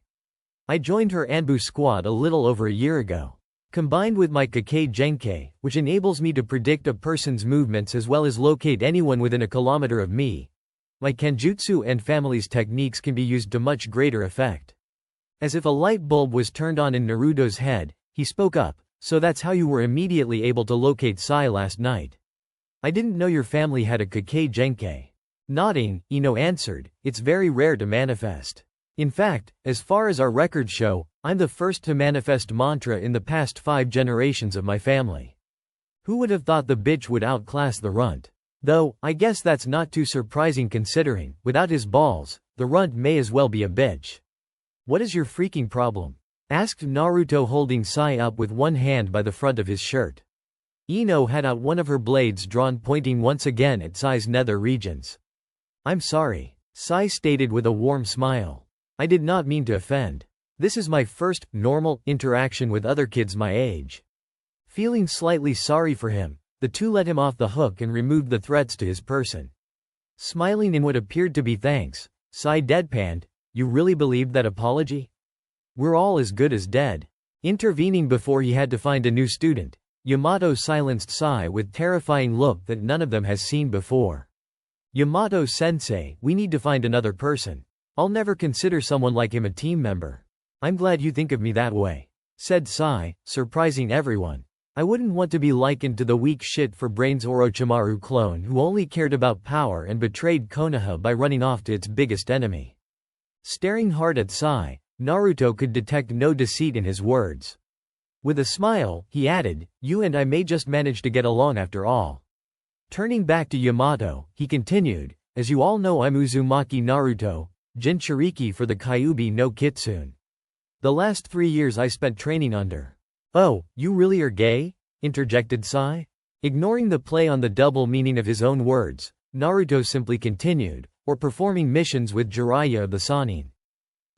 I joined her Anbu squad a little over a year ago. Combined with my Kakei Genkei, which enables me to predict a person's movements as well as locate anyone within a kilometer of me, my kenjutsu and family's techniques can be used to much greater effect. As if a light bulb was turned on in Naruto's head, he spoke up, so that's how you were immediately able to locate Sai last night. I didn't know your family had a Kakei Genkei. Nodding, Ino answered, it's very rare to manifest. In fact, as far as our records show, I'm the first to manifest mantra in the past 5 generations of my family. Who would have thought the bitch would outclass the runt? Though, I guess that's not too surprising considering, without his balls, the runt may as well be a bitch. What is your freaking problem? Asked Naruto, holding Sai up with one hand by the front of his shirt. Ino had out one of her blades drawn, pointing once again at Sai's nether regions. I'm sorry, Sai stated with a warm smile. I did not mean to offend. This is my first, normal, interaction with other kids my age. Feeling slightly sorry for him, the two let him off the hook and removed the threats to his person. Smiling in what appeared to be thanks, Sai deadpanned, you really believed that apology? We're all as good as dead. Intervening before he had to find a new student, Yamato silenced Sai with terrifying look that none of them has seen before. Yamato-sensei, we need to find another person. I'll never consider someone like him a team member. I'm glad you think of me that way, said Sai, surprising everyone. I wouldn't want to be likened to the weak shit for brains Orochimaru clone who only cared about power and betrayed Konoha by running off to its biggest enemy. Staring hard at Sai, Naruto could detect no deceit in his words. With a smile, he added, you and I may just manage to get along after all. Turning back to Yamato, he continued, as you all know I'm Uzumaki Naruto, Jinchuriki for the Kyuubi no Kitsune. The last 3 years I spent training under. Oh, you really are gay? Interjected Sai. Ignoring the play on the double meaning of his own words, Naruto simply continued, or performing missions with Jiraiya of the Sannin.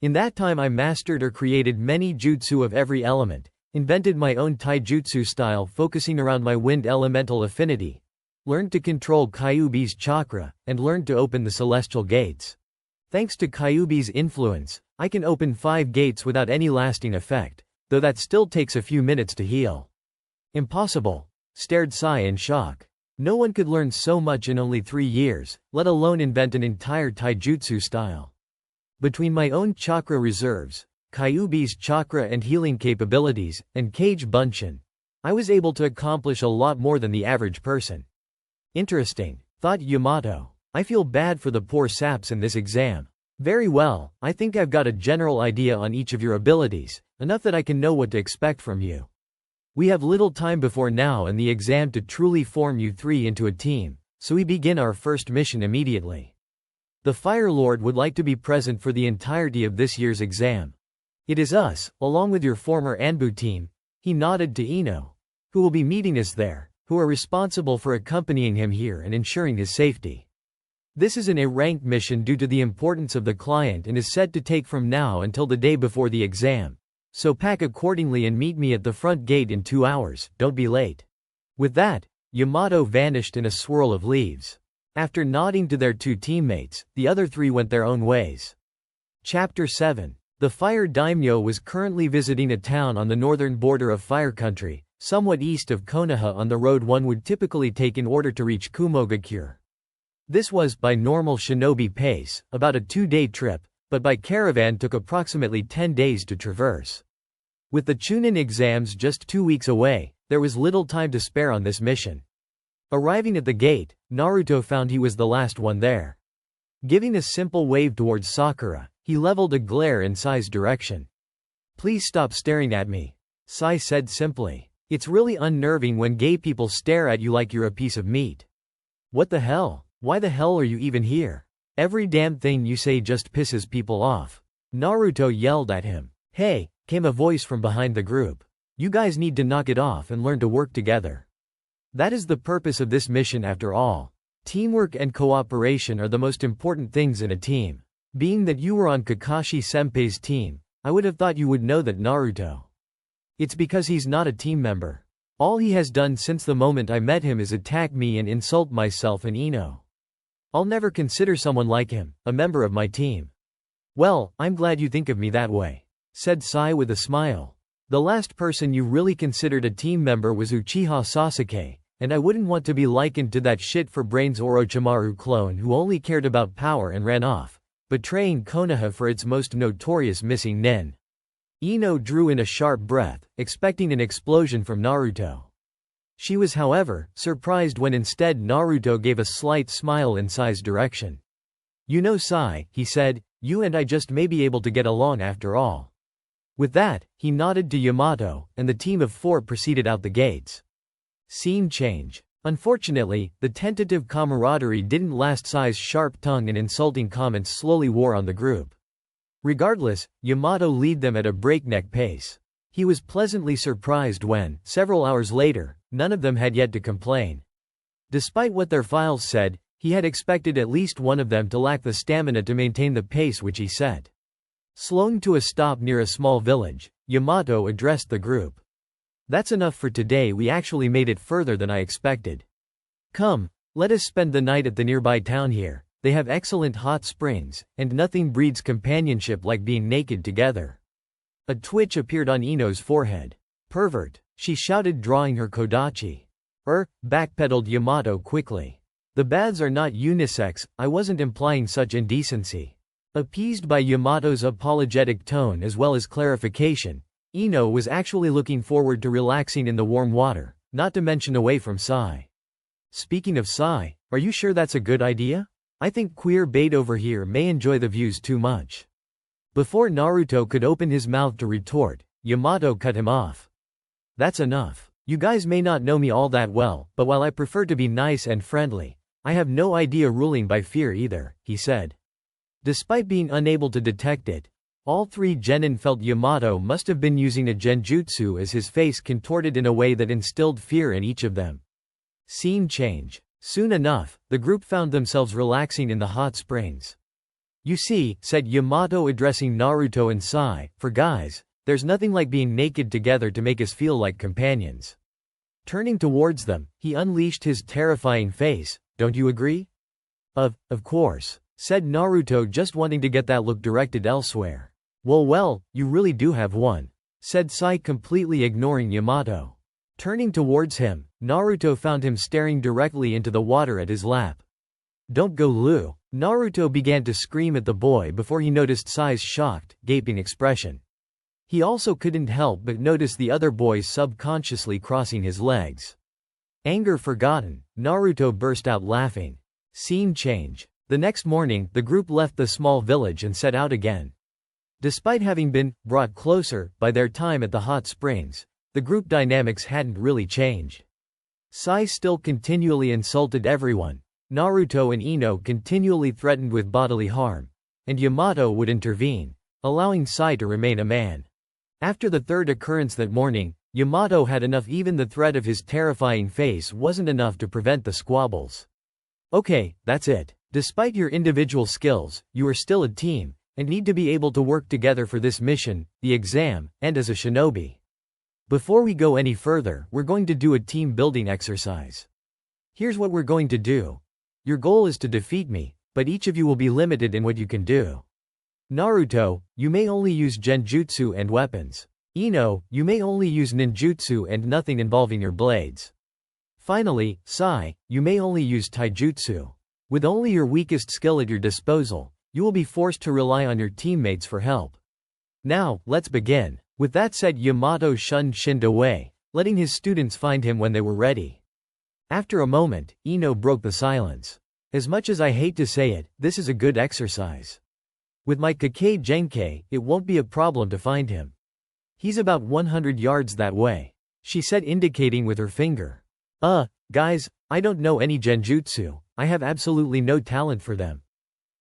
In that time I mastered or created many jutsu of every element, invented my own taijutsu style focusing around my wind elemental affinity, learned to control Kyuubi's chakra, and learned to open the celestial gates. Thanks to Kyuubi's influence, I can open 5 gates without any lasting effect, though that still takes a few minutes to heal. Impossible, stared Sai in shock. No one could learn so much in only 3 years, let alone invent an entire taijutsu style. Between my own chakra reserves, Kyuubi's chakra and healing capabilities, and Kage Bunshin, I was able to accomplish a lot more than the average person. Interesting, thought Yamato. I feel bad for the poor saps in this exam. Very well, I think I've got a general idea on each of your abilities, enough that I can know what to expect from you. We have little time before now and the exam to truly form you 3 into a team, so we begin our first mission immediately. The Fire Lord would like to be present for the entirety of this year's exam. It is us, along with your former Anbu team, he nodded to Ino, who will be meeting us there, who are responsible for accompanying him here and ensuring his safety. This is an A-ranked mission due to the importance of the client and is set to take from now until the day before the exam, so pack accordingly and meet me at the front gate in 2 hours, don't be late. With that, Yamato vanished in a swirl of leaves. After nodding to their 2 teammates, the other 3 went their own ways. Chapter 7. The Fire Daimyo was currently visiting a town on the northern border of Fire Country, somewhat east of Konoha on the road one would typically take in order to reach Kumogakure. This was, by normal shinobi pace, about a 2-day trip, but by caravan took approximately 10 days to traverse. With the Chunin exams just 2 weeks away, there was little time to spare on this mission. Arriving at the gate, Naruto found he was the last one there. Giving a simple wave towards Sakura, he leveled a glare in Sai's direction. Please stop staring at me, Sai said simply. It's really unnerving when gay people stare at you like you're a piece of meat. What the hell? Why the hell are you even here? Every damn thing you say just pisses people off. Naruto yelled at him. Hey, came a voice from behind the group. You guys need to knock it off and learn to work together. That is the purpose of this mission after all. Teamwork and cooperation are the most important things in a team. Being that you were on Kakashi-senpai's team, I would have thought you would know that Naruto. It's because he's not a team member. All he has done since the moment I met him is attack me and insult myself and Ino. I'll never consider someone like him, a member of my team. Well, I'm glad you think of me that way, said Sai with a smile. The last person you really considered a team member was Uchiha Sasuke, and I wouldn't want to be likened to that shit-for-brains Orochimaru clone who only cared about power and ran off, betraying Konoha for its most notorious missing nin. Ino drew in a sharp breath, expecting an explosion from Naruto. She was, however, surprised when instead Naruto gave a slight smile in Sai's direction. You know Sai, he said, you and I just may be able to get along after all. With that, he nodded to Yamato, and the team of 4 proceeded out the gates. Scene change. Unfortunately, the tentative camaraderie didn't last. Sai's sharp tongue and insulting comments slowly wore on the group. Regardless, Yamato led them at a breakneck pace. He was pleasantly surprised when, several hours later, none of them had yet to complain. Despite what their files said, he had expected at least one of them to lack the stamina to maintain the pace which he set. Slowing to a stop near a small village, Yamato addressed the group. That's enough for today. We actually made it further than I expected. Come, let us spend the night at the nearby town here. They have excellent hot springs, and nothing breeds companionship like being naked together. A twitch appeared on Ino's forehead. Pervert, she shouted, drawing her kodachi. Backpedaled Yamato quickly. The baths are not unisex, I wasn't implying such indecency. Appeased by Yamato's apologetic tone as well as clarification, Ino was actually looking forward to relaxing in the warm water, not to mention away from Sai. Speaking of Sai, are you sure that's a good idea? I think queer bait over here may enjoy the views too much. Before Naruto could open his mouth to retort, Yamato cut him off. That's enough. You guys may not know me all that well, but while I prefer to be nice and friendly, I have no idea ruling by fear either, he said. Despite being unable to detect it, all three genin felt Yamato must have been using a genjutsu as his face contorted in a way that instilled fear in each of them. Scene change. Soon enough, the group found themselves relaxing in the hot springs. You see, said Yamato addressing Naruto and Sai, for guys, there's nothing like being naked together to make us feel like companions. Turning towards them, he unleashed his terrifying face, don't you agree? Of course, said Naruto, just wanting to get that look directed elsewhere. Well, you really do have one, said Sai, completely ignoring Yamato. Turning towards him, Naruto found him staring directly into the water at his lap. Don't go, Lu. Naruto began to scream at the boy before he noticed Sai's shocked, gaping expression. He also couldn't help but notice the other boy subconsciously crossing his legs. Anger forgotten, Naruto burst out laughing. Scene change. The next morning, the group left the small village and set out again. Despite having been brought closer by their time at the hot springs, the group dynamics hadn't really changed. Sai still continually insulted everyone, Naruto and Ino continually threatened with bodily harm, and Yamato would intervene, allowing Sai to remain a man. After the third occurrence that morning, Yamato had enough. Even the threat of his terrifying face wasn't enough to prevent the squabbles. Okay, that's it. Despite your individual skills, you are still a team, and need to be able to work together for this mission, the exam, and as a shinobi. Before we go any further, we're going to do a team building exercise. Here's what we're going to do. Your goal is to defeat me, but each of you will be limited in what you can do. Naruto, you may only use genjutsu and weapons. Ino, you may only use ninjutsu and nothing involving your blades. Finally, Sai, you may only use taijutsu. With only your weakest skill at your disposal, you will be forced to rely on your teammates for help. Now, let's begin. With that said, Yamato shunned away, letting his students find him when they were ready. After a moment, Ino broke the silence. As much as I hate to say it, this is a good exercise. With my Kakei Genkei, it won't be a problem to find him. He's about 100 yards that way, she said, indicating with her finger. Guys, I don't know any genjutsu, I have absolutely no talent for them,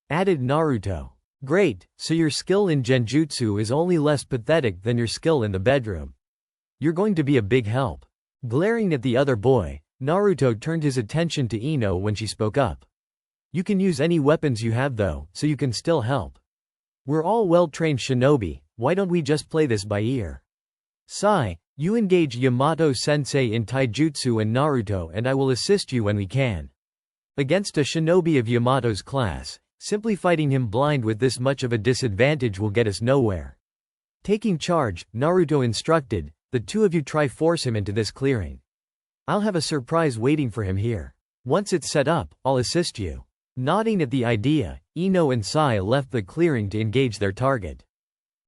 added Naruto. Great, so your skill in genjutsu is only less pathetic than your skill in the bedroom. You're going to be a big help. Glaring at the other boy, Naruto turned his attention to Ino when she spoke up. You can use any weapons you have though, so you can still help. We're all well-trained shinobi, why don't we just play this by ear? Sai, you engage Yamato-sensei in taijutsu and Naruto, and I will assist you when we can. Against a shinobi of Yamato's class, simply fighting him blind with this much of a disadvantage will get us nowhere. Taking charge, Naruto instructed, the two of you try force him into this clearing. I'll have a surprise waiting for him here. Once it's set up, I'll assist you. Nodding at the idea, Ino and Sai left the clearing to engage their target.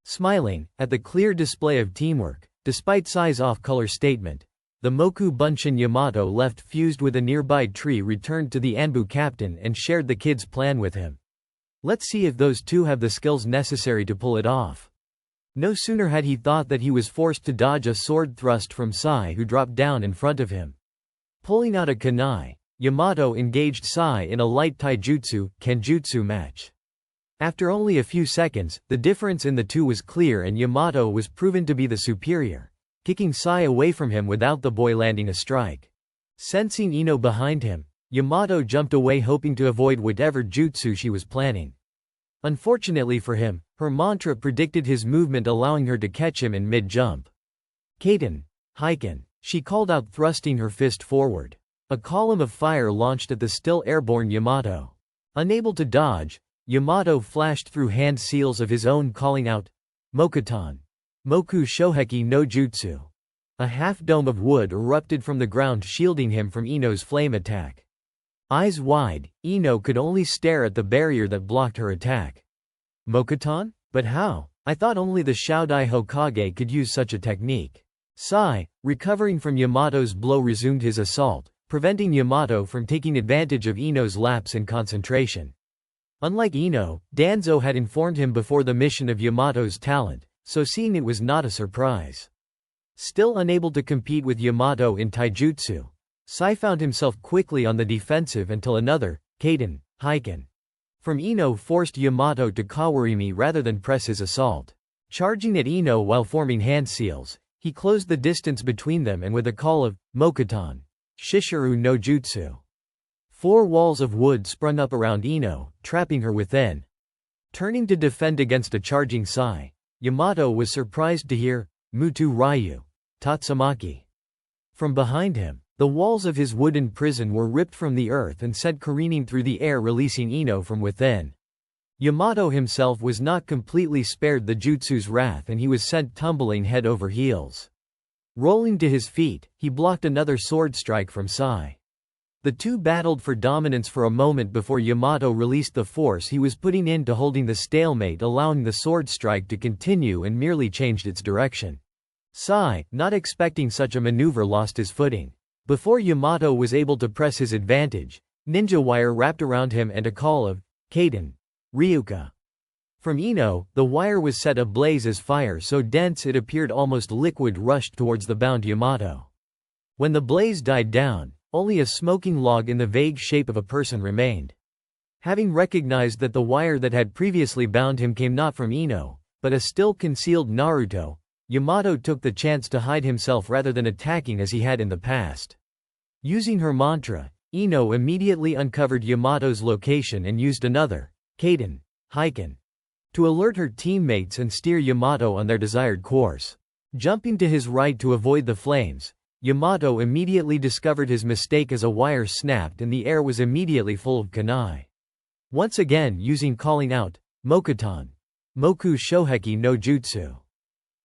Smiling at the clear display of teamwork, despite Sai's off-color statement, the Moku Bunshin Yamato left fused with a nearby tree, returned to the Anbu captain and shared the kid's plan with him. Let's see if those two have the skills necessary to pull it off. No sooner had he thought that he was forced to dodge a sword thrust from Sai, who dropped down in front of him. Pulling out a kunai, Yamato engaged Sai in a light taijutsu, kenjutsu match. After only a few seconds, the difference in the two was clear and Yamato was proven to be the superior, kicking Sai away from him without the boy landing a strike. Sensing Ino behind him, Yamato jumped away, hoping to avoid whatever jutsu she was planning. Unfortunately for him, her mantra predicted his movement, allowing her to catch him in mid-jump. Kaiten, Heiken, she called out, thrusting her fist forward. A column of fire launched at the still airborne Yamato. Unable to dodge, Yamato flashed through hand seals of his own, calling out, Mokutan. Moku Shoheki no Jutsu. A half-dome of wood erupted from the ground, shielding him from Ino's flame attack. Eyes wide, Ino could only stare at the barrier that blocked her attack. Mokutan? But how? I thought only the Shoudai Hokage could use such a technique. Sai, recovering from Yamato's blow, resumed his assault, preventing Yamato from taking advantage of Ino's lapse in concentration. Unlike Ino, Danzo had informed him before the mission of Yamato's talent, so seeing it was not a surprise. Still unable to compete with Yamato in taijutsu, Sai found himself quickly on the defensive until another, kaiden, Heiken, from Ino forced Yamato to kawarimi rather than press his assault. Charging at Ino while forming hand seals, he closed the distance between them and with a call of Mokuton, Shishiru no Jutsu. 4 walls of wood sprung up around Ino, trapping her within. Turning to defend against a charging Sai, Yamato was surprised to hear, Mutu Ryu, Tatsumaki. From behind him, the walls of his wooden prison were ripped from the earth and sent careening through the air, releasing Ino from within. Yamato himself was not completely spared the jutsu's wrath and he was sent tumbling head over heels. Rolling to his feet, he blocked another sword strike from Sai. The two battled for dominance for a moment before Yamato released the force he was putting into holding the stalemate, allowing the sword strike to continue and merely changed its direction. Sai, not expecting such a maneuver, lost his footing. Before Yamato was able to press his advantage, ninja wire wrapped around him and a call of kaiden, Ryuka. From Ino, the wire was set ablaze as fire so dense it appeared almost liquid rushed towards the bound Yamato. When the blaze died down, only a smoking log in the vague shape of a person remained. Having recognized that the wire that had previously bound him came not from Ino, but a still concealed Naruto, Yamato took the chance to hide himself rather than attacking as he had in the past. Using her mantra, Ino immediately uncovered Yamato's location and used another, kaiden, Heiken, to alert her teammates and steer Yamato on their desired course. Jumping to his right to avoid the flames, Yamato immediately discovered his mistake as a wire snapped and the air was immediately full of kunai. Once again using calling out, Mokuton, Moku Shoheki no Jutsu.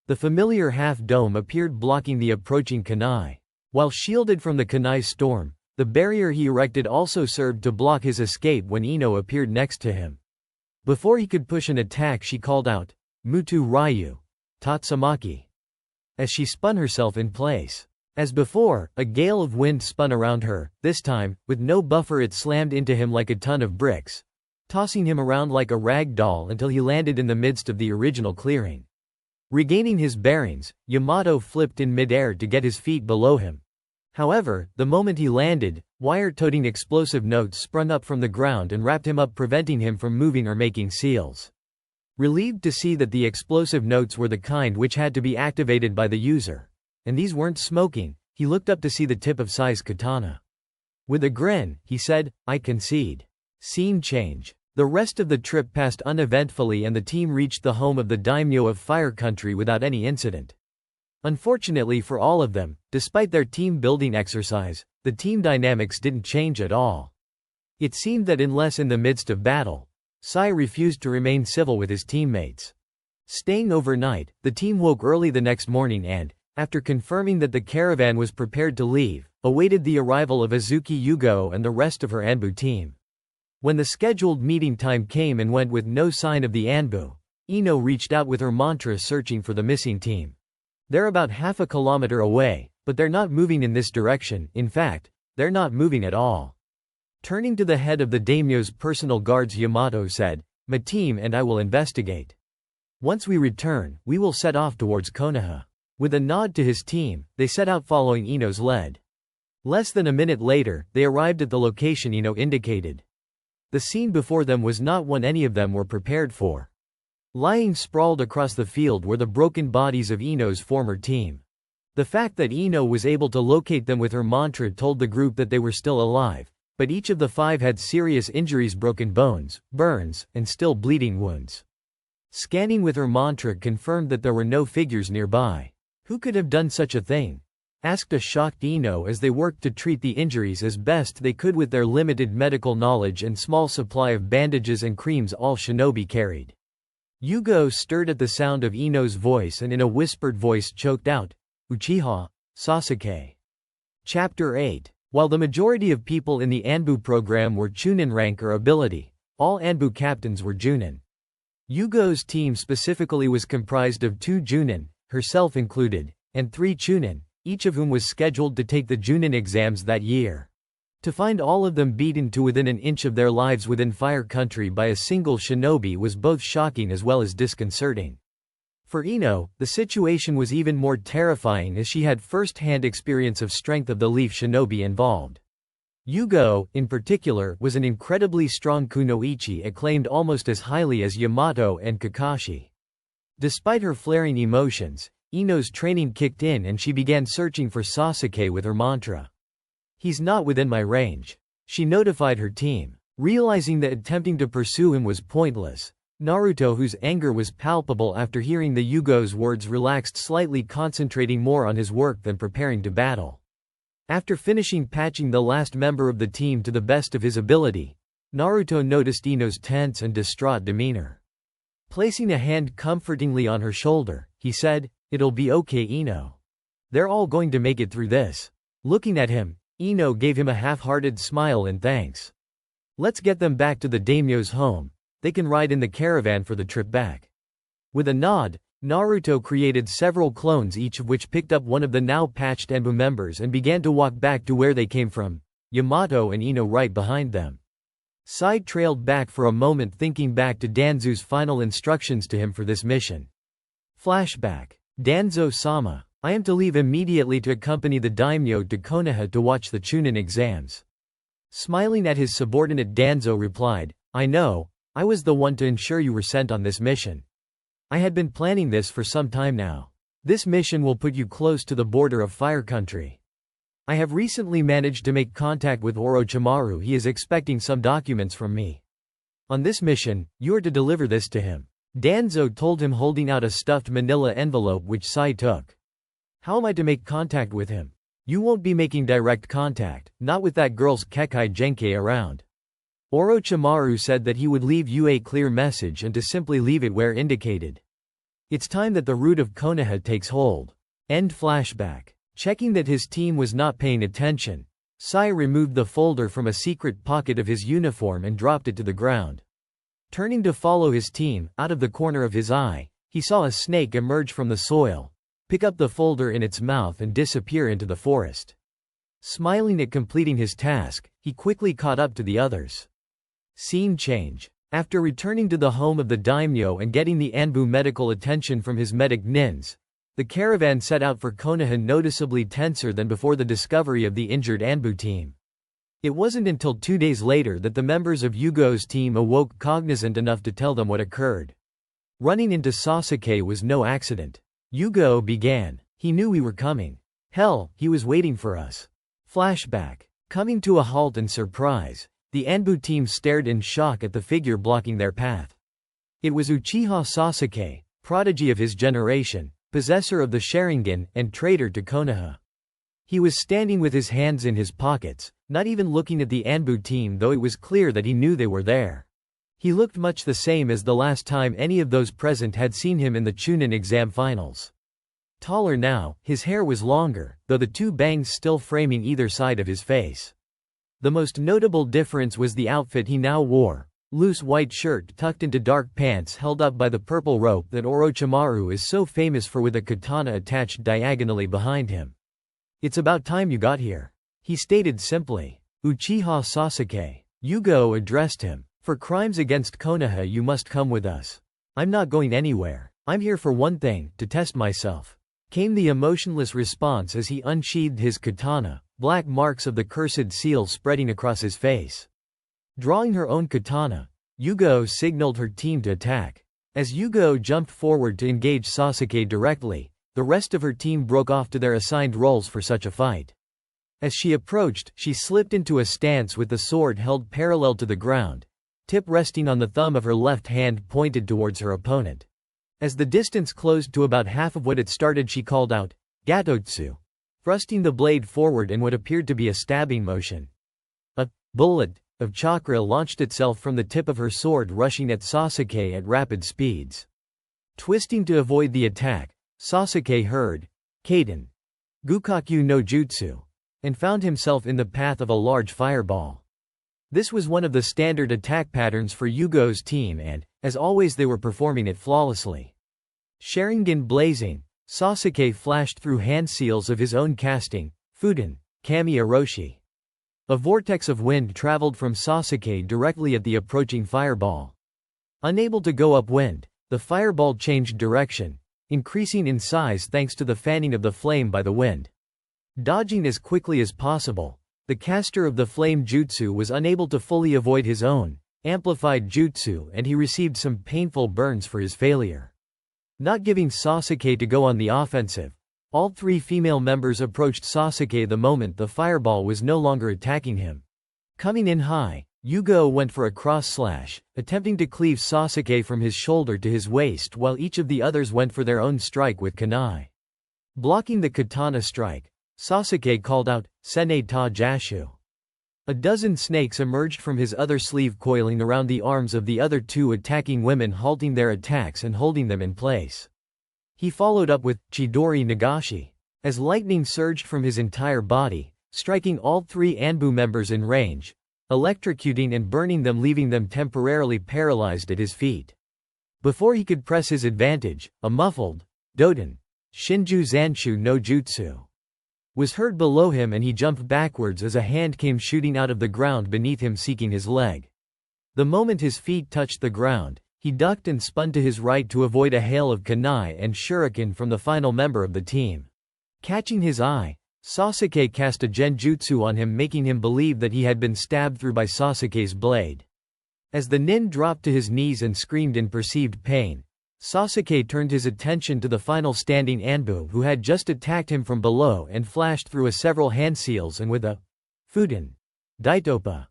The familiar half-dome appeared blocking the approaching kunai. While shielded from the kunai storm, the barrier he erected also served to block his escape when Ino appeared next to him. Before he could push an attack, she called out, Mutu Ryu, Tatsumaki, as she spun herself in place. As before, a gale of wind spun around her. This time, with no buffer, it slammed into him like a ton of bricks, tossing him around like a rag doll until he landed in the midst of the original clearing. Regaining his bearings, Yamato flipped in midair to get his feet below him. However, the moment he landed, wire-toting explosive notes sprung up from the ground and wrapped him up, preventing him from moving or making seals. Relieved to see that the explosive notes were the kind which had to be activated by the user, and these weren't smoking, he looked up to see the tip of Sai's katana. With a grin, he said, I concede. Scene change. The rest of the trip passed uneventfully and the team reached the home of the daimyo of Fire Country without any incident. Unfortunately for all of them, despite their team-building exercise, the team dynamics didn't change at all. It seemed that unless in the midst of battle, Sai refused to remain civil with his teammates. Staying overnight, the team woke early the next morning and, after confirming that the caravan was prepared to leave, awaited the arrival of Azuki Yugo and the rest of her Anbu team. When the scheduled meeting time came and went with no sign of the Anbu, Ino reached out with her mantra searching for the missing team. They're about half a kilometer away, but they're not moving in this direction. In fact, they're not moving at all. Turning to the head of the daimyo's personal guards, Yamato said, My team and I will investigate. Once we return, we will set off towards Konoha. With a nod to his team, they set out following Ino's lead. Less than a minute later, they arrived at the location Ino indicated. The scene before them was not one any of them were prepared for. Lying sprawled across the field were the broken bodies of Ino's former team. The fact that Ino was able to locate them with her mantra told the group that they were still alive, but each of the 5 had serious injuries, broken bones, burns, and still bleeding wounds. Scanning with her mantra confirmed that there were no figures nearby. Who could have done such a thing? Asked a shocked Ino as they worked to treat the injuries as best they could with their limited medical knowledge and small supply of bandages and creams all shinobi carried. Yugo stirred at the sound of Ino's voice and in a whispered voice choked out, Uchiha, Sasuke. Chapter 8. While the majority of people in the Anbu program were Chunin rank or ability, all Anbu captains were Junin. Yugo's team specifically was comprised of 2 Junin, herself included, and 3 Chunin, each of whom was scheduled to take the Junin exams that year. To find all of them beaten to within an inch of their lives within Fire Country by a single shinobi was both shocking as well as disconcerting. For Ino, the situation was even more terrifying as she had first-hand experience of strength of the leaf shinobi involved. Yugo, in particular, was an incredibly strong kunoichi acclaimed almost as highly as Yamato and Kakashi. Despite her flaring emotions, Ino's training kicked in and she began searching for Sasuke with her mantra. "He's not within my range," she notified her team. Realizing that attempting to pursue him was pointless, Naruto, whose anger was palpable after hearing the Yugo's words, relaxed slightly, concentrating more on his work than preparing to battle. After finishing patching the last member of the team to the best of his ability, Naruto noticed Ino's tense and distraught demeanor. Placing a hand comfortingly on her shoulder, he said, "It'll be okay, Ino. They're all going to make it through this." Looking at him, Ino gave him a half-hearted smile in thanks. "Let's get them back to the daimyo's home. They can ride in the caravan for the trip back." With a nod, Naruto created several clones, each of which picked up one of the now patched Enbu members and began to walk back to where they came from, Yamato and Ino right behind them. Sai trailed back for a moment, thinking back to Danzo's final instructions to him for this mission. Flashback. Danzo-sama, I am to leave immediately to accompany the daimyo to Konoha to watch the Chunin exams. Smiling at his subordinate, Danzo replied, "I know, I was the one to ensure you were sent on this mission. I had been planning this for some time now. This mission will put you close to the border of Fire Country. I have recently managed to make contact with Orochimaru. He is expecting some documents from me. On this mission, you are to deliver this to him." Danzo told him, holding out a stuffed manila envelope which Sai took. "How am I to make contact with him?" "You won't be making direct contact, not with that girl's Kekai Genkai around. Orochimaru said that he would leave you a clear message and to simply leave it where indicated. It's time that the root of Konoha takes hold." End flashback. Checking that his team was not paying attention, Sai removed the folder from a secret pocket of his uniform and dropped it to the ground. Turning to follow his team, out of the corner of his eye, he saw a snake emerge from the soil, pick up the folder in its mouth and disappear into the forest. Smiling at completing his task, he quickly caught up to the others. Scene change. After returning to the home of the daimyo and getting the Anbu medical attention from his medic Nins, the caravan set out for Konoha, noticeably tenser than before the discovery of the injured Anbu team. It wasn't until 2 days later that the members of Yugo's team awoke cognizant enough to tell them what occurred. Running into Sasuke was no accident. Yugo began. "He knew we were coming. Hell, he was waiting for us." Flashback. Coming to a halt in surprise, the Anbu team stared in shock at the figure blocking their path. It was Uchiha Sasuke, prodigy of his generation, possessor of the Sharingan, and traitor to Konoha. He was standing with his hands in his pockets, not even looking at the Anbu team, though it was clear that he knew they were there. He looked much the same as the last time any of those present had seen him in the Chunin exam finals. Taller now, his hair was longer, though the 2 bangs still framing either side of his face. The most notable difference was the outfit he now wore. Loose white shirt tucked into dark pants held up by the purple rope that Orochimaru is so famous for, with a katana attached diagonally behind him. "It's about time you got here," he stated simply. "Uchiha Sasuke." Yugo addressed him. "For crimes against Konoha you must come with us." "I'm not going anywhere. I'm here for one thing, to test myself," came the emotionless response as he unsheathed his katana, black marks of the cursed seal spreading across his face. Drawing her own katana, Yugo signaled her team to attack. As Yugo jumped forward to engage Sasuke directly, the rest of her team broke off to their assigned roles for such a fight. As she approached, she slipped into a stance with the sword held parallel to the ground, tip resting on the thumb of her left hand pointed towards her opponent. As the distance closed to about half of what it started, she called out, "Gatotsu," thrusting the blade forward in what appeared to be a stabbing motion. A bullet of chakra launched itself from the tip of her sword, rushing at Sasuke at rapid speeds. Twisting to avoid the attack, Sasuke heard, "Kaden Gukakyu no Jutsu," and found himself in the path of a large fireball. This was one of the standard attack patterns for Yugo's team and, as always, they were performing it flawlessly. Sharingan blazing, Sasuke flashed through hand seals of his own casting, Fuden, Kami Aroshi. A vortex of wind traveled from Sasuke directly at the approaching fireball. Unable to go upwind, the fireball changed direction, increasing in size thanks to the fanning of the flame by the wind. Dodging as quickly as possible, the caster of the flame jutsu was unable to fully avoid his own amplified jutsu, and he received some painful burns for his failure. Not giving Sasuke to go on the offensive, all three female members approached Sasuke the moment the fireball was no longer attacking him. Coming in high, Yugo went for a cross slash, attempting to cleave Sasuke from his shoulder to his waist, while each of the others went for their own strike with kunai. Blocking the katana strike, Sasuke called out, "Sene ta jashu." A dozen snakes emerged from his other sleeve, coiling around the arms of the other two attacking women, halting their attacks and holding them in place. He followed up with Chidori Nagashi, as lightning surged from his entire body, striking all three Anbu members in range, electrocuting and burning them, leaving them temporarily paralyzed at his feet. Before he could press his advantage, a muffled Doden Shinju Zanshu no Jutsu was heard below him, and he jumped backwards as a hand came shooting out of the ground beneath him, seeking his leg. The moment his feet touched the ground, he ducked and spun to his right to avoid a hail of kunai and shuriken from the final member of the team. Catching his eye, Sasuke cast a genjutsu on him, making him believe that he had been stabbed through by Sasuke's blade. As the nin dropped to his knees and screamed in perceived pain, Sasuke turned his attention to the final standing Anbu, who had just attacked him from below and flashed through several hand seals and with a Fuden Daitopa.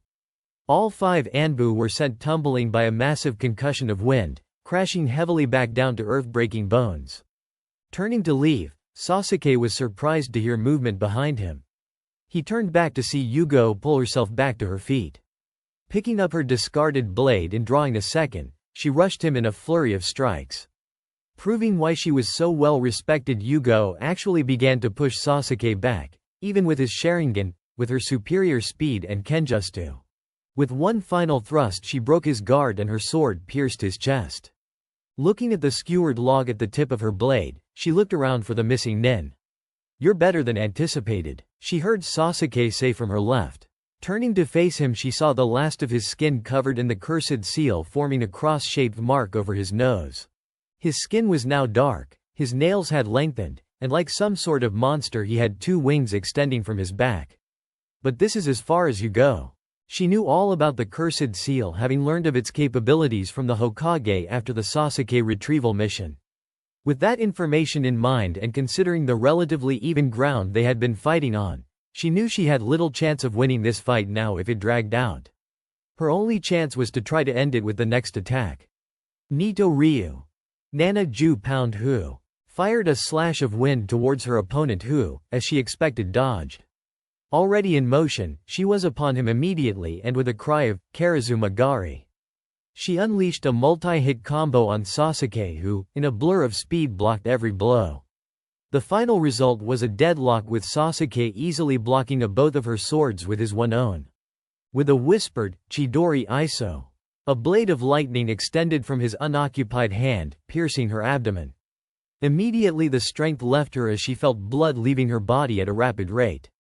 All five Anbu were sent tumbling by a massive concussion of wind, crashing heavily back down to earth, breaking bones. Turning to leave, Sasuke was surprised to hear movement behind him. He turned back to see Yugo pull herself back to her feet. Picking up her discarded blade and drawing a second, she rushed him in a flurry of strikes. Proving why she was so well respected, Yugo actually began to push Sasuke back, even with his Sharingan, with her superior speed and Kenjutsu. With one final thrust she broke his guard and her sword pierced his chest. Looking at the skewered log at the tip of her blade, she looked around for the missing nin. "You're better than anticipated," she heard Sasuke say from her left. Turning to face him, she saw the last of his skin covered in the cursed seal, forming a cross-shaped mark over his nose. His skin was now dark, his nails had lengthened, and like some sort of monster he had two wings extending from his back. But this is as far as you go. She knew all about the cursed seal, having learned of its capabilities from the Hokage after the Sasuke retrieval mission. With that information in mind, and considering the relatively even ground they had been fighting on, she knew she had little chance of winning this fight now if it dragged out. Her only chance was to try to end it with the next attack. Nito Ryu. Nana Ju Pound Hu fired a slash of wind towards her opponent who, as she expected, dodged. Already in motion, she was upon him immediately, and with a cry of Karazuma Gari, she unleashed a multi-hit combo on Sasuke, who, in a blur of speed, blocked every blow. The final result was a deadlock, with Sasuke easily blocking both of her swords with his one own. With a whispered, Chidori Iso, a blade of lightning extended from his unoccupied hand, piercing her abdomen. Immediately the strength left her as she felt blood leaving her body at a rapid rate.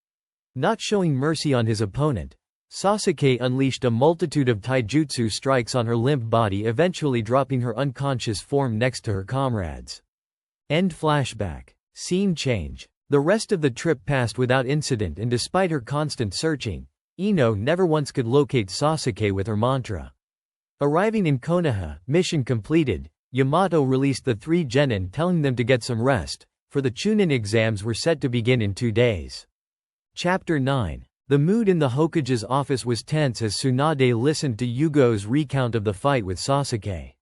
Not showing mercy on his opponent, Sasuke unleashed a multitude of taijutsu strikes on her limp body, eventually dropping her unconscious form next to her comrades. End flashback. Scene change. The rest of the trip passed without incident, and despite her constant searching, Ino never once could locate Sasuke with her mantra. Arriving in Konoha, mission completed, Yamato released the three genin, telling them to get some rest, for the Chunin exams were set to begin in 2 days. Chapter 9. The mood in the Hokage's office was tense as Tsunade listened to Yugo's recount of the fight with Sasuke.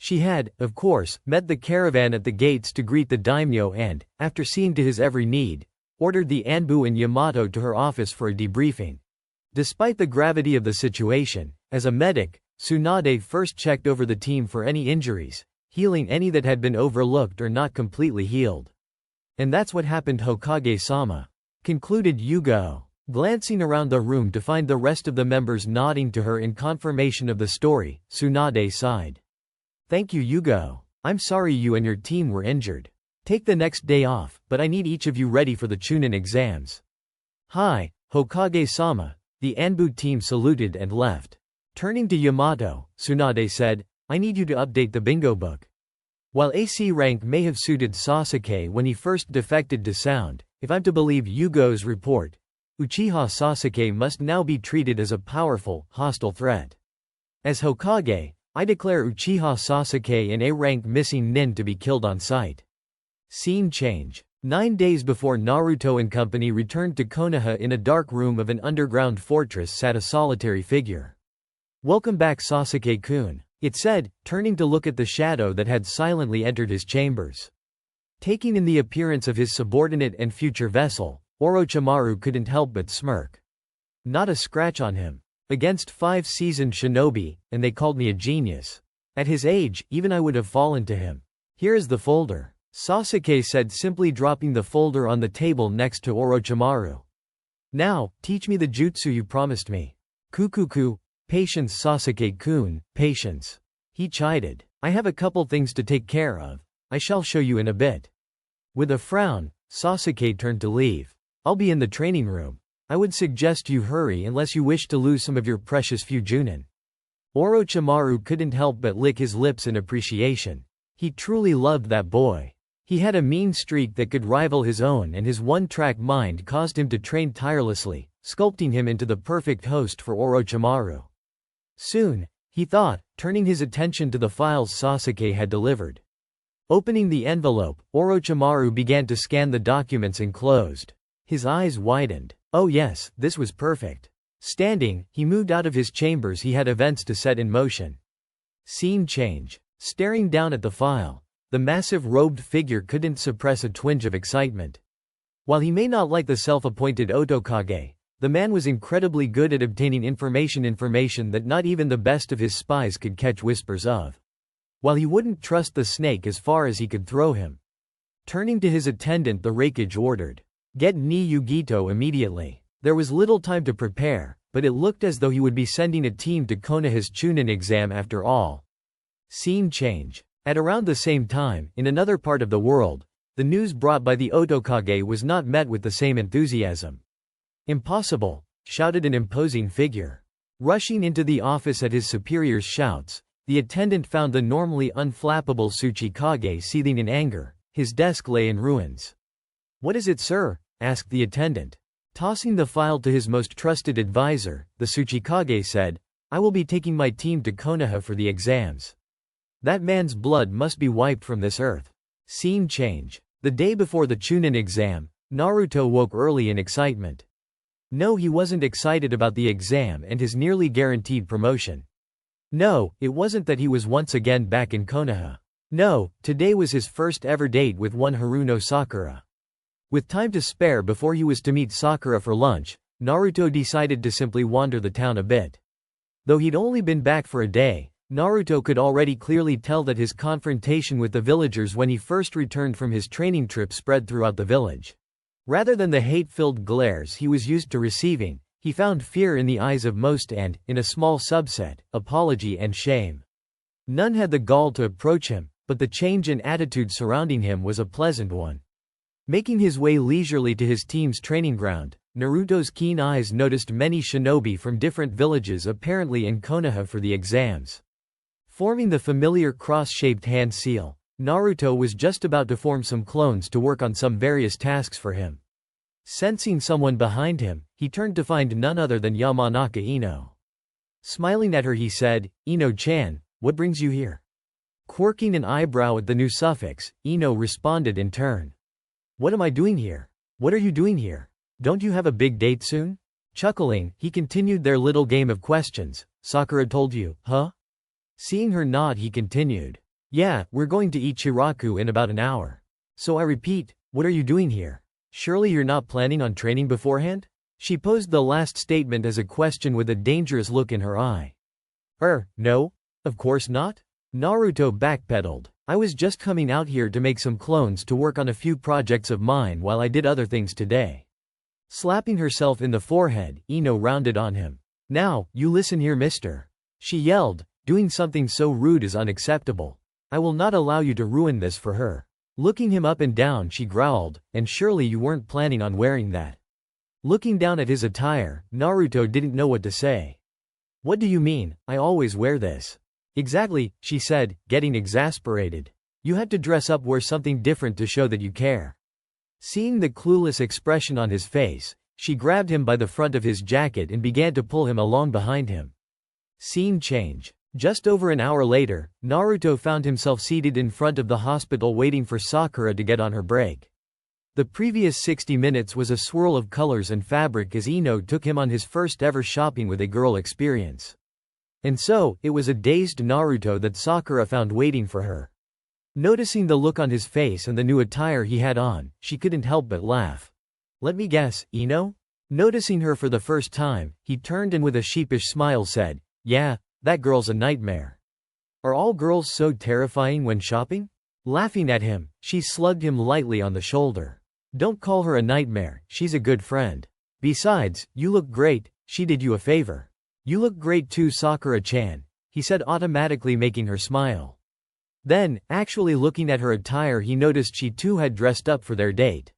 She had, of course, met the caravan at the gates to greet the daimyo and, after seeing to his every need, ordered the Anbu and Yamato to her office for a debriefing. Despite the gravity of the situation, as a medic, Tsunade first checked over the team for any injuries, healing any that had been overlooked or not completely healed. "And that's what happened, Hokage-sama," concluded Yugo, glancing around the room to find the rest of the members nodding to her in confirmation of the story. Tsunade sighed. "Thank you, Yugo. I'm sorry you and your team were injured. Take the next day off, but I need each of you ready for the Chunin exams." "Hi, Hokage-sama." The Anbu team saluted and left. Turning to Yamato, Tsunade said, "I need you to update the bingo book." While AC rank may have suited Sasuke when he first defected to sound, if I'm to believe Yugo's report, Uchiha Sasuke must now be treated as a powerful, hostile threat. As Hokage, I declare Uchiha Sasuke an A-rank missing nin to be killed on sight. Scene change. 9 days before Naruto and company returned to Konoha, in a dark room of an underground fortress sat a solitary figure. "Welcome back, Sasuke-kun," it said, turning to look at the shadow that had silently entered his chambers. Taking in the appearance of his subordinate and future vessel, Orochimaru couldn't help but smirk. Not a scratch on him. Against 5 seasoned shinobi, and they called me a genius. At his age, even I would have fallen to him. "Here is the folder," Sasuke said, simply dropping the folder on the table next to Orochimaru. "Now, teach me the jutsu you promised me." "Kukuku, patience Sasuke-kun, patience," he chided. "I have a couple things to take care of. I shall show you in a bit." With a frown, Sasuke turned to leave. "I'll be in the training room. I would suggest you hurry unless you wish to lose some of your precious few Chunin." Orochimaru couldn't help but lick his lips in appreciation. He truly loved that boy. He had a mean streak that could rival his own, and his one-track mind caused him to train tirelessly, sculpting him into the perfect host for Orochimaru. Soon, he thought, turning his attention to the files Sasuke had delivered. Opening the envelope, Orochimaru began to scan the documents enclosed. His eyes widened. Oh yes, this was perfect. Standing, he moved out of his chambers. He had events to set in motion. Scene change. Staring down at the file, the massive robed figure couldn't suppress a twinge of excitement. While he may not like the self-appointed Otokage, the man was incredibly good at obtaining information that not even the best of his spies could catch whispers of. While he wouldn't trust the snake as far as he could throw him. Turning to his attendant, the Raikage ordered, "Get Ni Yugito immediately." There was little time to prepare, but it looked as though he would be sending a team to Konoha's Chunin exam after all. Scene change. At around the same time, in another part of the world, the news brought by the Otokage was not met with the same enthusiasm. "Impossible!" shouted an imposing figure. Rushing into the office at his superior's shouts, the attendant found the normally unflappable Tsuchikage seething in anger. His desk lay in ruins. "What is it, sir?" asked the attendant. Tossing the file to his most trusted advisor, the Tsuchikage said, "I will be taking my team to Konoha for the exams. That man's blood must be wiped from this earth." Scene change. The day before the Chunin exam, Naruto woke early in excitement. No, he wasn't excited about the exam and his nearly guaranteed promotion. No, it wasn't that he was once again back in Konoha. No, today was his first ever date with one Haruno Sakura. With time to spare before he was to meet Sakura for lunch, Naruto decided to simply wander the town a bit. Though he'd only been back for a day, Naruto could already clearly tell that his confrontation with the villagers when he first returned from his training trip spread throughout the village. Rather than the hate-filled glares he was used to receiving, he found fear in the eyes of most and, in a small subset, apology and shame. None had the gall to approach him, but the change in attitude surrounding him was a pleasant one. Making his way leisurely to his team's training ground, Naruto's keen eyes noticed many shinobi from different villages apparently in Konoha for the exams. Forming the familiar cross-shaped hand seal, Naruto was just about to form some clones to work on some various tasks for him. Sensing someone behind him, he turned to find none other than Yamanaka Ino. Smiling at her, he said, "Ino-chan, what brings you here?" Quirking an eyebrow at the new suffix, Ino responded in turn. "What am I doing here? What are you doing here? Don't you have a big date soon?" Chuckling, he continued their little game of questions. "Sakura told you, huh?" Seeing her nod, he continued. "Yeah, we're going to Ichiraku in about an hour. So I repeat, what are you doing here? Surely you're not planning on training beforehand?" She posed the last statement as a question with a dangerous look in her eye. No, of course not." Naruto backpedaled. "I was just coming out here to make some clones to work on a few projects of mine while I did other things today." Slapping herself in the forehead, Ino rounded on him. "Now, you listen here, mister." She yelled, "Doing something so rude is unacceptable. I will not allow you to ruin this for her." Looking him up and down, she growled, "And surely you weren't planning on wearing that." Looking down at his attire, Naruto didn't know what to say. "What do you mean? I always wear this." "Exactly," she said, getting exasperated. You had to dress up, wear something different to show that you care. Seeing the clueless expression on his face, she grabbed him by the front of his jacket and began to pull him along behind him. Scene change. Just over an hour later, Naruto found himself seated in front of the hospital waiting for Sakura to get on her break. The previous 60 minutes was a swirl of colors and fabric as Ino took him on his first ever shopping with a girl experience. And so, it was a dazed Naruto that Sakura found waiting for her. Noticing the look on his face and the new attire he had on, she couldn't help but laugh. "Let me guess, Ino?" Noticing her for the first time, he turned and with a sheepish smile said, "Yeah, that girl's a nightmare. Are all girls so terrifying when shopping?" Laughing at him, she slugged him lightly on the shoulder. "Don't call her a nightmare, she's a good friend. Besides, you look great, she did you a favor." "You look great too, Sakura-chan," he said, automatically making her smile. Then, actually looking at her attire, he noticed she too had dressed up for their date.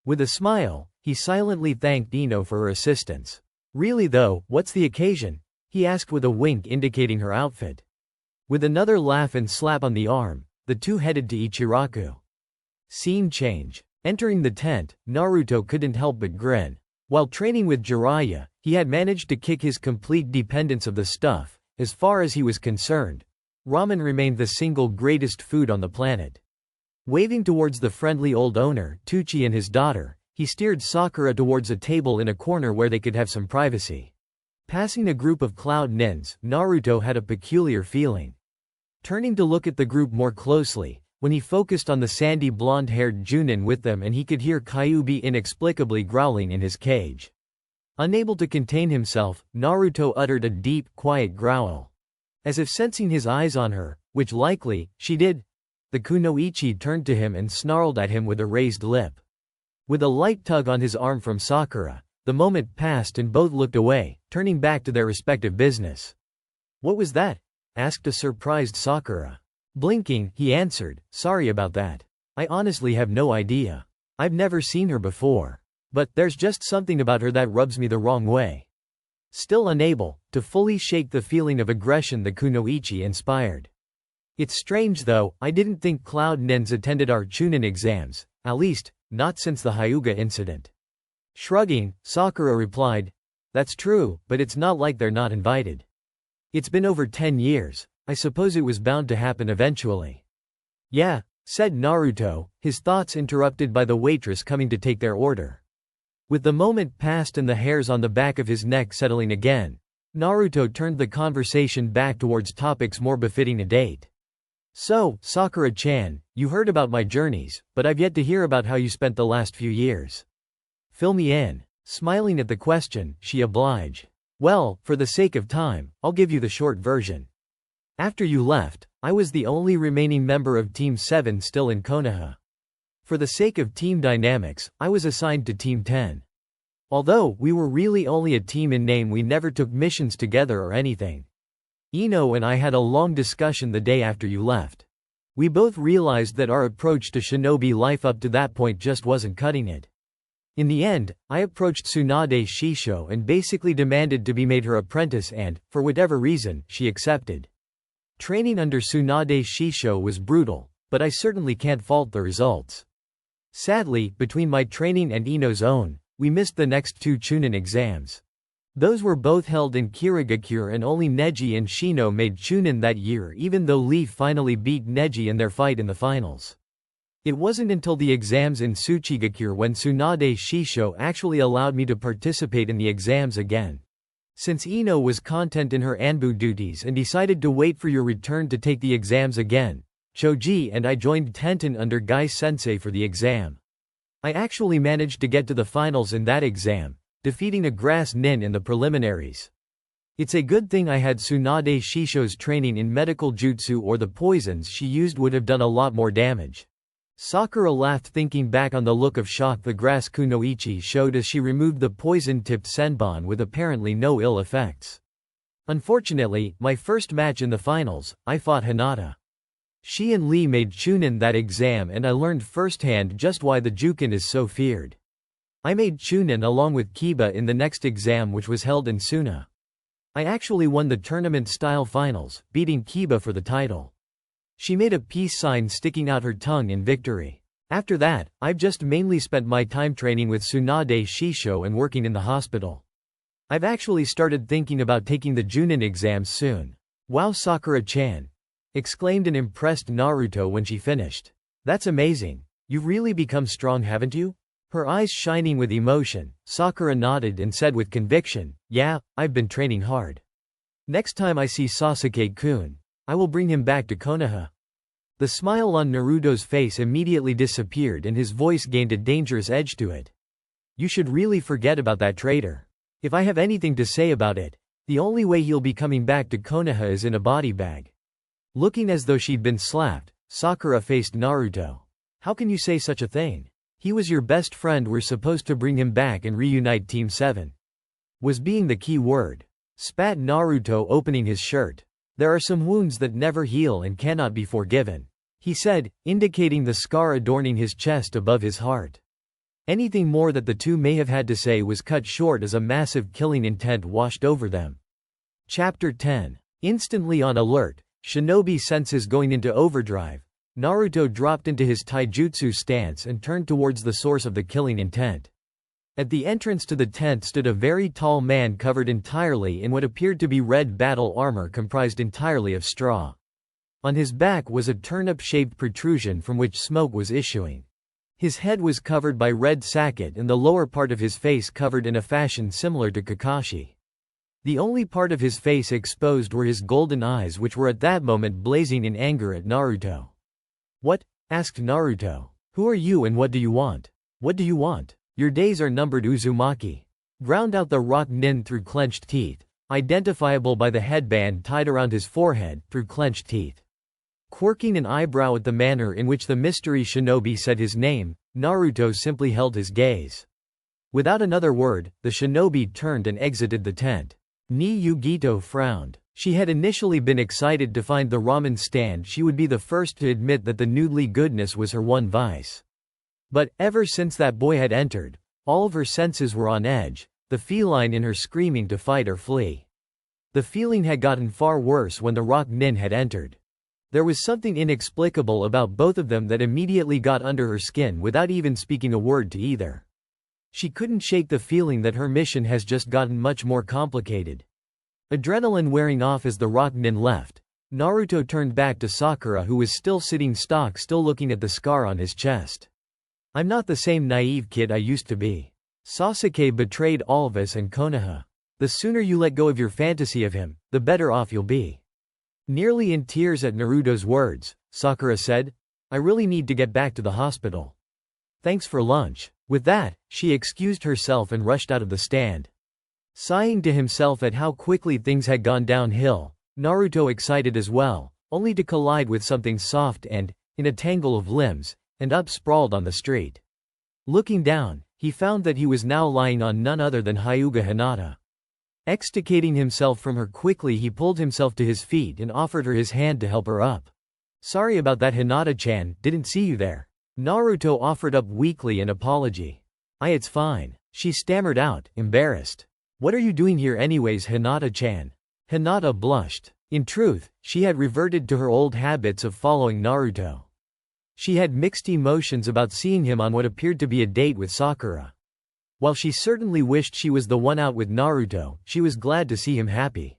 With a smile, he silently thanked Ino for her assistance. "Really though, what's the occasion?" he asked with a wink indicating her outfit. With another laugh and slap on the arm, the two headed to Ichiraku. Scene change. Entering the tent, Naruto couldn't help but grin. While training with Jiraiya, he had managed to kick his complete dependence of the stuff. As far as he was concerned, ramen remained the single greatest food on the planet. Waving towards the friendly old owner, Tucci, and his daughter, he steered Sakura towards a table in a corner where they could have some privacy. Passing a group of cloud nins, Naruto had a peculiar feeling. Turning to look at the group more closely, when he focused on the sandy blonde-haired Chunin with them, and he could hear Kyuubi inexplicably growling in his cage. Unable to contain himself, Naruto uttered a deep, quiet growl. As if sensing his eyes on her, which likely, she did, the kunoichi turned to him and snarled at him with a raised lip. With a light tug on his arm from Sakura, the moment passed and both looked away, turning back to their respective business. "What was that?" asked a surprised Sakura. Blinking, he answered, "Sorry about that. I honestly have no idea. I've never seen her before. But there's just something about her that rubs me the wrong way." Still unable to fully shake the feeling of aggression the kunoichi inspired. "It's strange though, I didn't think Cloud Nins attended our Chunin exams, at least, not since the Hyuga incident." Shrugging, Sakura replied, "That's true, but it's not like they're not invited. It's been over 10 years, I suppose it was bound to happen eventually." "Yeah," said Naruto, his thoughts interrupted by the waitress coming to take their order. With the moment passed and the hairs on the back of his neck settling again, Naruto turned the conversation back towards topics more befitting a date. "So, Sakura-chan, you heard about my journeys, but I've yet to hear about how you spent the last few years. Fill me in." Smiling at the question, she obliged. "Well, for the sake of time, I'll give you the short version. After you left, I was the only remaining member of Team 7 still in Konoha. For the sake of team dynamics, I was assigned to Team 10. Although we were really only a team in name, we never took missions together or anything. Ino and I had a long discussion the day after you left. We both realized that our approach to shinobi life up to that point just wasn't cutting it. In the end, I approached Tsunade Shisho and basically demanded to be made her apprentice and, for whatever reason, she accepted. Training under Tsunade Shisho was brutal, but I certainly can't fault the results. Sadly, between my training and Ino's own, we missed the next 2 Chunin exams. Those were both held in Kirigakure and only Neji and Shino made Chunin that year, even though Lee finally beat Neji in their fight in the finals. It wasn't until the exams in Tsuchigakure when Tsunade Shisho actually allowed me to participate in the exams again. Since Ino was content in her Anbu duties and decided to wait for your return to take the exams again, Choji and I joined Tenten under Gai-sensei for the exam. I actually managed to get to the finals in that exam, defeating a grass nin in the preliminaries. It's a good thing I had Tsunade Shisho's training in medical jutsu, or the poisons she used would have done a lot more damage." Sakura laughed, thinking back on the look of shock the grass kunoichi showed as she removed the poison-tipped senbon with apparently no ill effects. "Unfortunately, my first match in the finals, I fought Hinata. She and Lee made Chunin that exam and I learned firsthand just why the Jukin is so feared. I made Chunin along with Kiba in the next exam, which was held in Suna. I actually won the tournament-style finals, beating Kiba for the title. She made a peace sign, sticking out her tongue in victory. After that, I've just mainly spent my time training with Tsunade Shisho and working in the hospital. I've actually started thinking about taking the Chunin exams soon. Wow, Sakura-chan! Exclaimed an impressed Naruto when she finished. That's amazing. You've really become strong, haven't you? Her eyes shining with emotion, Sakura nodded and said with conviction, yeah, I've been training hard. Next time I see Sasuke-kun, I will bring him back to Konoha. The smile on Naruto's face immediately disappeared and his voice gained a dangerous edge to it. You should really forget about that traitor. If I have anything to say about it, the only way he'll be coming back to Konoha is in a body bag. Looking as though she'd been slapped, Sakura faced Naruto. How can you say such a thing? He was your best friend. We're supposed to bring him back and reunite Team 7. Was being the key word. Spat Naruto, opening his shirt. There are some wounds that never heal and cannot be forgiven, he said, indicating the scar adorning his chest above his heart. Anything more that the two may have had to say was cut short as a massive killing intent washed over them. Chapter 10. Instantly on alert, shinobi senses going into overdrive, Naruto dropped into his taijutsu stance and turned towards the source of the killing intent. At the entrance to the tent stood a very tall man covered entirely in what appeared to be red battle armor comprised entirely of straw. On his back was a turnip-shaped protrusion from which smoke was issuing. His head was covered by red sacket and the lower part of his face covered in a fashion similar to Kakashi. The only part of his face exposed were his golden eyes, which were at that moment blazing in anger at Naruto. What? Asked Naruto. Who are you and what do you want? What do you want? Your days are numbered, Uzumaki. Ground out the rock nin through clenched teeth, identifiable by the headband tied around his forehead, through clenched teeth. Quirking an eyebrow at the manner in which the mystery shinobi said his name, Naruto simply held his gaze. Without another word, the shinobi turned and exited the tent. Ni Yugito frowned. She had initially been excited to find the ramen stand. She would be the first to admit that the noodly goodness was her one vice. But, ever since that boy had entered, all of her senses were on edge, the feline in her screaming to fight or flee. The feeling had gotten far worse when the rock nin had entered. There was something inexplicable about both of them that immediately got under her skin without even speaking a word to either. She couldn't shake the feeling that her mission has just gotten much more complicated. Adrenaline wearing off as the rock nin left, Naruto turned back to Sakura, who was still sitting stock still looking at the scar on his chest. I'm not the same naive kid I used to be. Sasuke betrayed all of us and Konoha. The sooner you let go of your fantasy of him, the better off you'll be. Nearly in tears at Naruto's words, Sakura said, I really need to get back to the hospital. Thanks for lunch. With that, she excused herself and rushed out of the stand. Sighing to himself at how quickly things had gone downhill, Naruto excited as well, only to collide with something soft and, in a tangle of limbs, and up sprawled on the street. Looking down, he found that he was now lying on none other than Hyuga Hinata. Extricating himself from her quickly, he pulled himself to his feet and offered her his hand to help her up. Sorry about that, Hinata-chan, didn't see you there. Naruto offered up weakly an apology. It's fine. She stammered out, embarrassed. What are you doing here anyways, Hinata-chan? Hinata blushed. In truth, she had reverted to her old habits of following Naruto. She had mixed emotions about seeing him on what appeared to be a date with Sakura. While she certainly wished she was the one out with Naruto, she was glad to see him happy.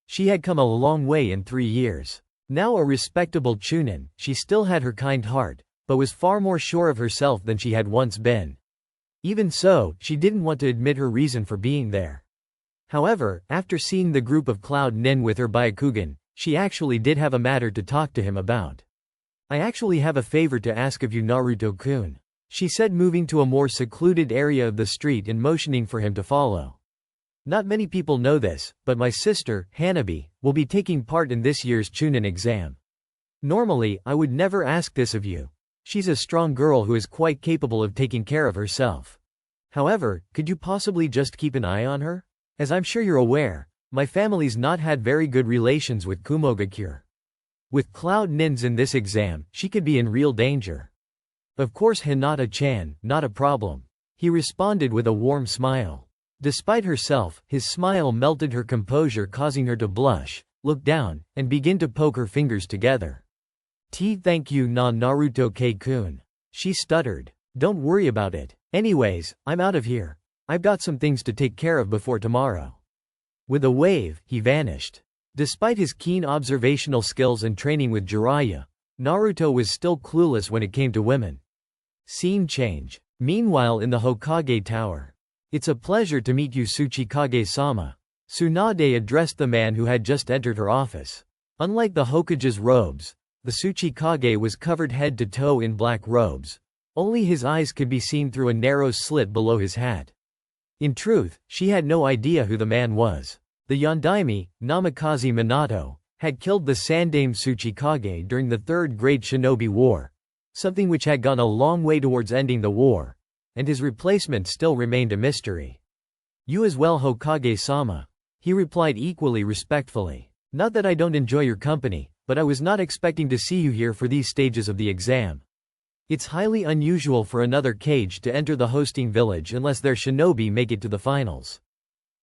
She had come a long way in 3 years. Now a respectable Chunin, she still had her kind heart, but was far more sure of herself than she had once been. Even so, she didn't want to admit her reason for being there. However, after seeing the group of Cloud Nin with her Byakugan, she actually did have a matter to talk to him about. I actually have a favor to ask of you, Naruto-kun, she said, moving to a more secluded area of the street and motioning for him to follow. Not many people know this, but my sister, Hanabi, will be taking part in this year's Chunin exam. Normally, I would never ask this of you. She's a strong girl who is quite capable of taking care of herself. However, could you possibly just keep an eye on her? As I'm sure you're aware, my family's not had very good relations with Kumogakure. With Cloud Nins in this exam, she could be in real danger. Of course, Hinata-chan, not a problem, he responded with a warm smile. Despite herself, his smile melted her composure, causing her to blush, look down, and begin to poke her fingers together. Thank you na Naruto K-kun. She stuttered. Don't worry about it. Anyways, I'm out of here. I've got some things to take care of before tomorrow. With a wave, he vanished. Despite his keen observational skills and training with Jiraiya, Naruto was still clueless when it came to women. Scene change. Meanwhile in the Hokage Tower. It's a pleasure to meet you Tsuchikage-sama. Tsunade addressed the man who had just entered her office. Unlike the Hokage's robes, the Tsuchikage was covered head to toe in black robes. Only his eyes could be seen through a narrow slit below his hat. In truth, she had no idea who the man was. The Yondaime, Namikaze Minato, had killed the Sandaime Tsuchikage during the Third Great Shinobi War, something which had gone a long way towards ending the war, and his replacement still remained a mystery. You as well Hokage-sama, he replied equally respectfully. Not that I don't enjoy your company, but I was not expecting to see you here for these stages of the exam. It's highly unusual for another Kage to enter the hosting village unless their shinobi make it to the finals.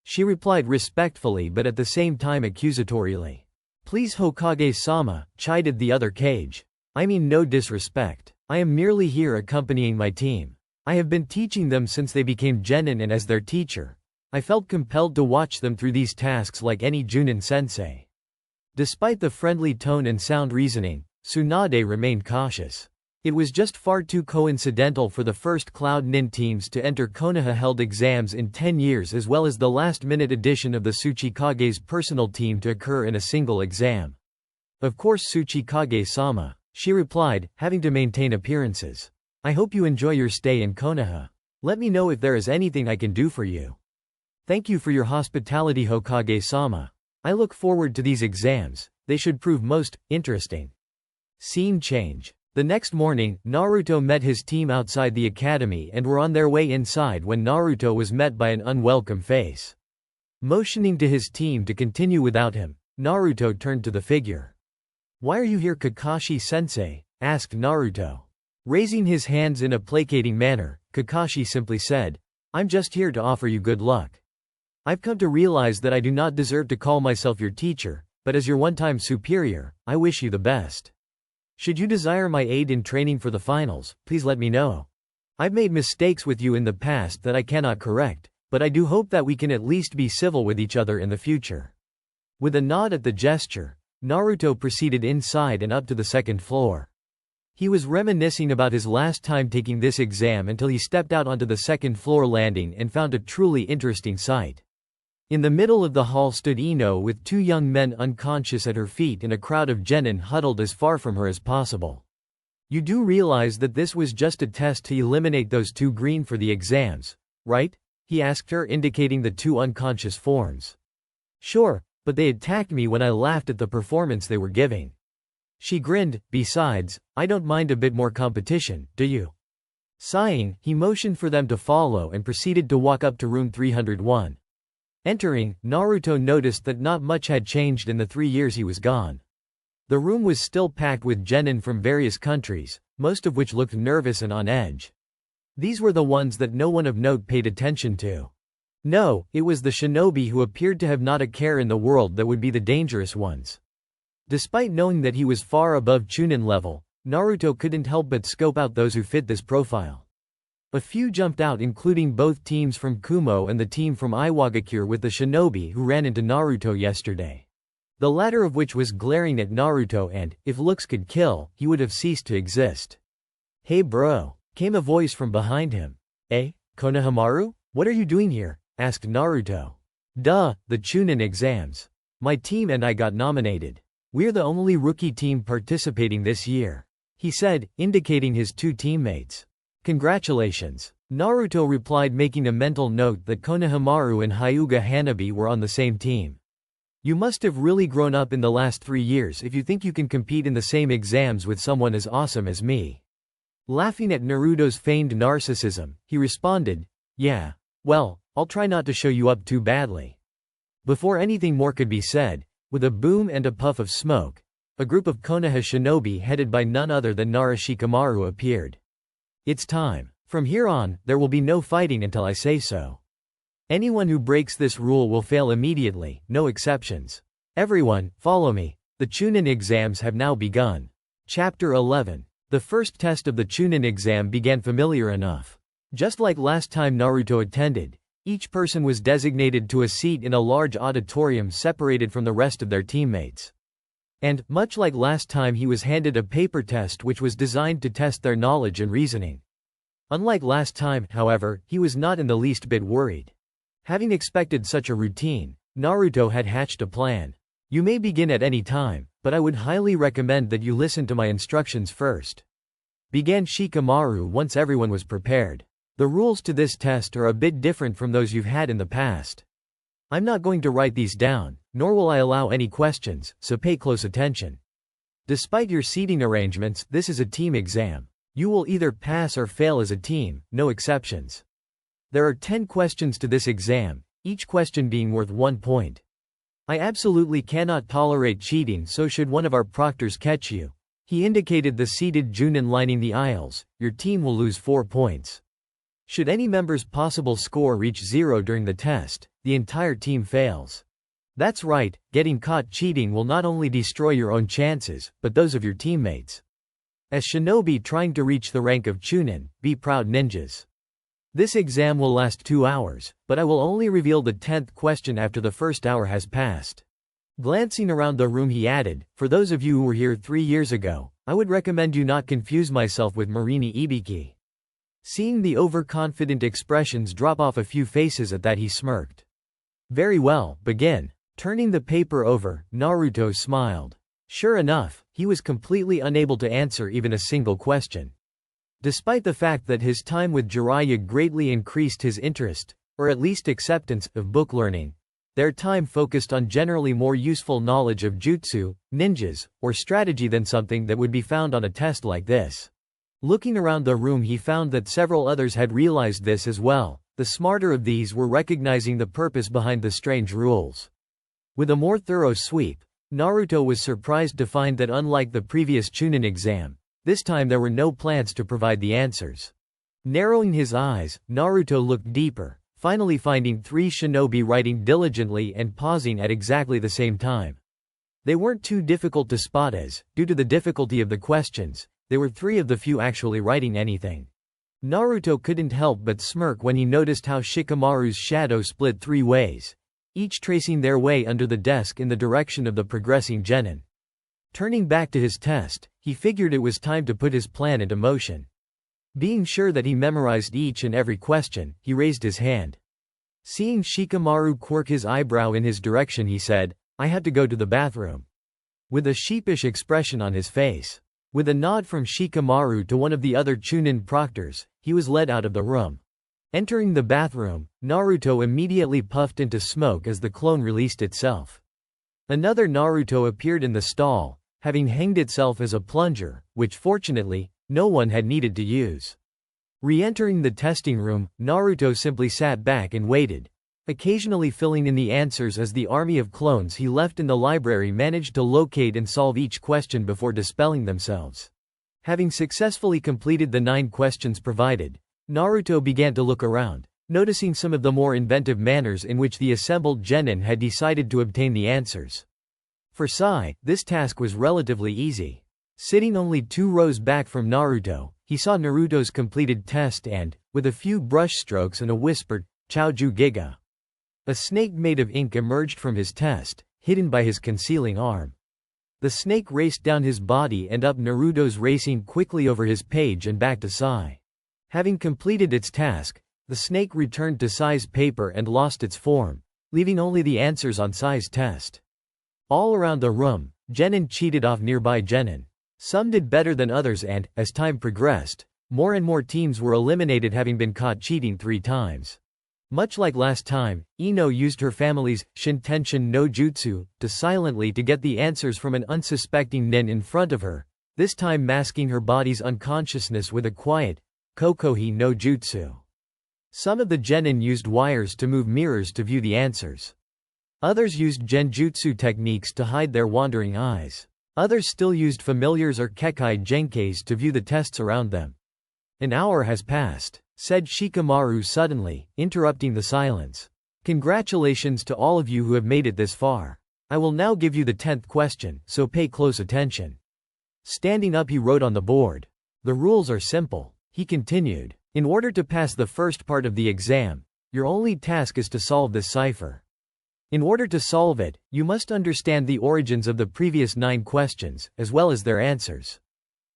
She replied respectfully but at the same time accusatorily. Please Hokage-sama, chided the other Kage. I mean no disrespect. I am merely here accompanying my team. I have been teaching them since they became genin, and as their teacher, I felt compelled to watch them through these tasks like any Junin sensei. Despite the friendly tone and sound reasoning, Tsunade remained cautious. It was just far too coincidental for the first Cloud Nin teams to enter Konoha-held exams in 10 years as well as the last-minute addition of the Tsuchikage's personal team to occur in a single exam. Of course Tsuchikage-sama, she replied, having to maintain appearances. I hope you enjoy your stay in Konoha. Let me know if there is anything I can do for you. Thank you for your hospitality Hokage-sama. I look forward to these exams, they should prove most interesting. Scene change. The next morning, Naruto met his team outside the academy and were on their way inside when Naruto was met by an unwelcome face. Motioning to his team to continue without him, Naruto turned to the figure. Why are you here Kakashi-sensei? Asked Naruto. Raising his hands in a placating manner, Kakashi simply said, I'm just here to offer you good luck. I've come to realize that I do not deserve to call myself your teacher, but as your one-time superior, I wish you the best. Should you desire my aid in training for the finals, please let me know. I've made mistakes with you in the past that I cannot correct, but I do hope that we can at least be civil with each other in the future. With a nod at the gesture, Naruto proceeded inside and up to the second floor. He was reminiscing about his last time taking this exam until he stepped out onto the second floor landing and found a truly interesting sight. In the middle of the hall stood Ino with two young men unconscious at her feet and a crowd of genin huddled as far from her as possible. You do realize that this was just a test to eliminate those two green for the exams, right? He asked her, indicating the two unconscious forms. Sure, but they attacked me when I laughed at the performance they were giving. She grinned. Besides, I don't mind a bit more competition, do you? Sighing, he motioned for them to follow and proceeded to walk up to room 301. Entering, Naruto noticed that not much had changed in the 3 years he was gone. The room was still packed with genin from various countries, most of which looked nervous and on edge. These were the ones that no one of note paid attention to. No, it was the shinobi who appeared to have not a care in the world that would be the dangerous ones. Despite knowing that he was far above Chunin level, Naruto couldn't help but scope out those who fit this profile. A few jumped out, including both teams from Kumo and the team from Iwagakure with the shinobi who ran into Naruto yesterday. The latter of which was glaring at Naruto and, if looks could kill, he would have ceased to exist. Hey bro, came a voice from behind him. Konohamaru? What are you doing here? Asked Naruto. Duh, the Chunin exams. My team and I got nominated. We're the only rookie team participating this year, he said, indicating his two teammates. Congratulations. Naruto replied, making a mental note that Konohamaru and Hyuga Hanabi were on the same team. You must have really grown up in the last 3 years if you think you can compete in the same exams with someone as awesome as me. Laughing at Naruto's feigned narcissism, he responded, yeah, well, I'll try not to show you up too badly. Before anything more could be said, with a boom and a puff of smoke, a group of Konoha shinobi headed by none other than Narashikamaru appeared. It's time. From here on, there will be no fighting until I say so. Anyone who breaks this rule will fail immediately, no exceptions. Everyone, follow me. The Chunin exams have now begun. Chapter 11. The first test of the Chunin exam began familiar enough. Just like last time Naruto attended, each person was designated to a seat in a large auditorium separated from the rest of their teammates. And, much like last time, he was handed a paper test which was designed to test their knowledge and reasoning. Unlike last time, however, he was not in the least bit worried. Having expected such a routine, Naruto had hatched a plan. You may begin at any time, but I would highly recommend that you listen to my instructions first. Began Shikamaru once everyone was prepared. The rules to this test are a bit different from those you've had in the past. I'm not going to write these down, nor will I allow any questions, so pay close attention. Despite your seating arrangements, this is a team exam. You will either pass or fail as a team, no exceptions. There are 10 questions to this exam, each question being worth 1 point. I absolutely cannot tolerate cheating, so should one of our proctors catch you, he indicated the seated Chunin lining the aisles, your team will lose 4 points. Should any member's possible score reach 0 during the test, the entire team fails. That's right, getting caught cheating will not only destroy your own chances, but those of your teammates. As shinobi trying to reach the rank of Chunin, be proud ninjas. This exam will last 2 hours, but I will only reveal the 10th question after the first hour has passed. Glancing around the room he added, for those of you who were here 3 years ago, I would recommend you not confuse myself with Marini Ibiki. Seeing the overconfident expressions drop off a few faces at that, he smirked. Very well, begin. Turning the paper over, Naruto smiled. Sure enough, he was completely unable to answer even a single question. Despite the fact that his time with Jiraiya greatly increased his interest, or at least acceptance, of book learning, their time focused on generally more useful knowledge of jutsu, ninjas, or strategy than something that would be found on a test like this. Looking around the room, he found that several others had realized this as well. The smarter of these were recognizing the purpose behind the strange rules. With a more thorough sweep, Naruto was surprised to find that unlike the previous Chunin exam, this time there were no plans to provide the answers. Narrowing his eyes, Naruto looked deeper, finally finding 3 shinobi writing diligently and pausing at exactly the same time. They weren't too difficult to spot as, due to the difficulty of the questions, they were 3 of the few actually writing anything. Naruto couldn't help but smirk when he noticed how Shikamaru's shadow split 3 ways, each tracing their way under the desk in the direction of the progressing genin. Turning back to his test, he figured it was time to put his plan into motion. Being sure that he memorized each and every question, he raised his hand. Seeing Shikamaru quirk his eyebrow in his direction, he said, I have to go to the bathroom. With a sheepish expression on his face. With a nod from Shikamaru to one of the other Chunin proctors, he was led out of the room. Entering the bathroom, Naruto immediately puffed into smoke as the clone released itself. Another Naruto appeared in the stall, having hanged itself as a plunger, which fortunately, no one had needed to use. Re-entering the testing room, Naruto simply sat back and waited, occasionally filling in the answers as the army of clones he left in the library managed to locate and solve each question before dispelling themselves. Having successfully completed the 9 questions provided, Naruto began to look around, noticing some of the more inventive manners in which the assembled genin had decided to obtain the answers. For Sai, this task was relatively easy. Sitting only 2 rows back from Naruto, he saw Naruto's completed test and, with a few brushstrokes and a whispered, "Chaoju Giga." A snake made of ink emerged from his test, hidden by his concealing arm. The snake raced down his body and up Naruto's, racing quickly over his page and back to Sai. Having completed its task, the snake returned to Sai's paper and lost its form, leaving only the answers on Sai's test. All around the room, genin cheated off nearby genin. Some did better than others and, as time progressed, more and more teams were eliminated, having been caught cheating 3 times. Much like last time, Ino used her family's Shintenshin no Jutsu to get the answers from an unsuspecting nin in front of her, this time masking her body's unconsciousness with a quiet Kokohi no Jutsu. Some of the genin used wires to move mirrors to view the answers. Others used genjutsu techniques to hide their wandering eyes. Others still used familiars or kekai genkais to view the tests around them. An hour has passed, said Shikamaru suddenly, interrupting the silence. Congratulations to all of you who have made it this far. I will now give you the 10th question, so pay close attention. Standing up, he wrote on the board. The rules are simple, he continued. In order to pass the first part of the exam, your only task is to solve this cipher. In order to solve it, you must understand the origins of the previous 9 questions, as well as their answers.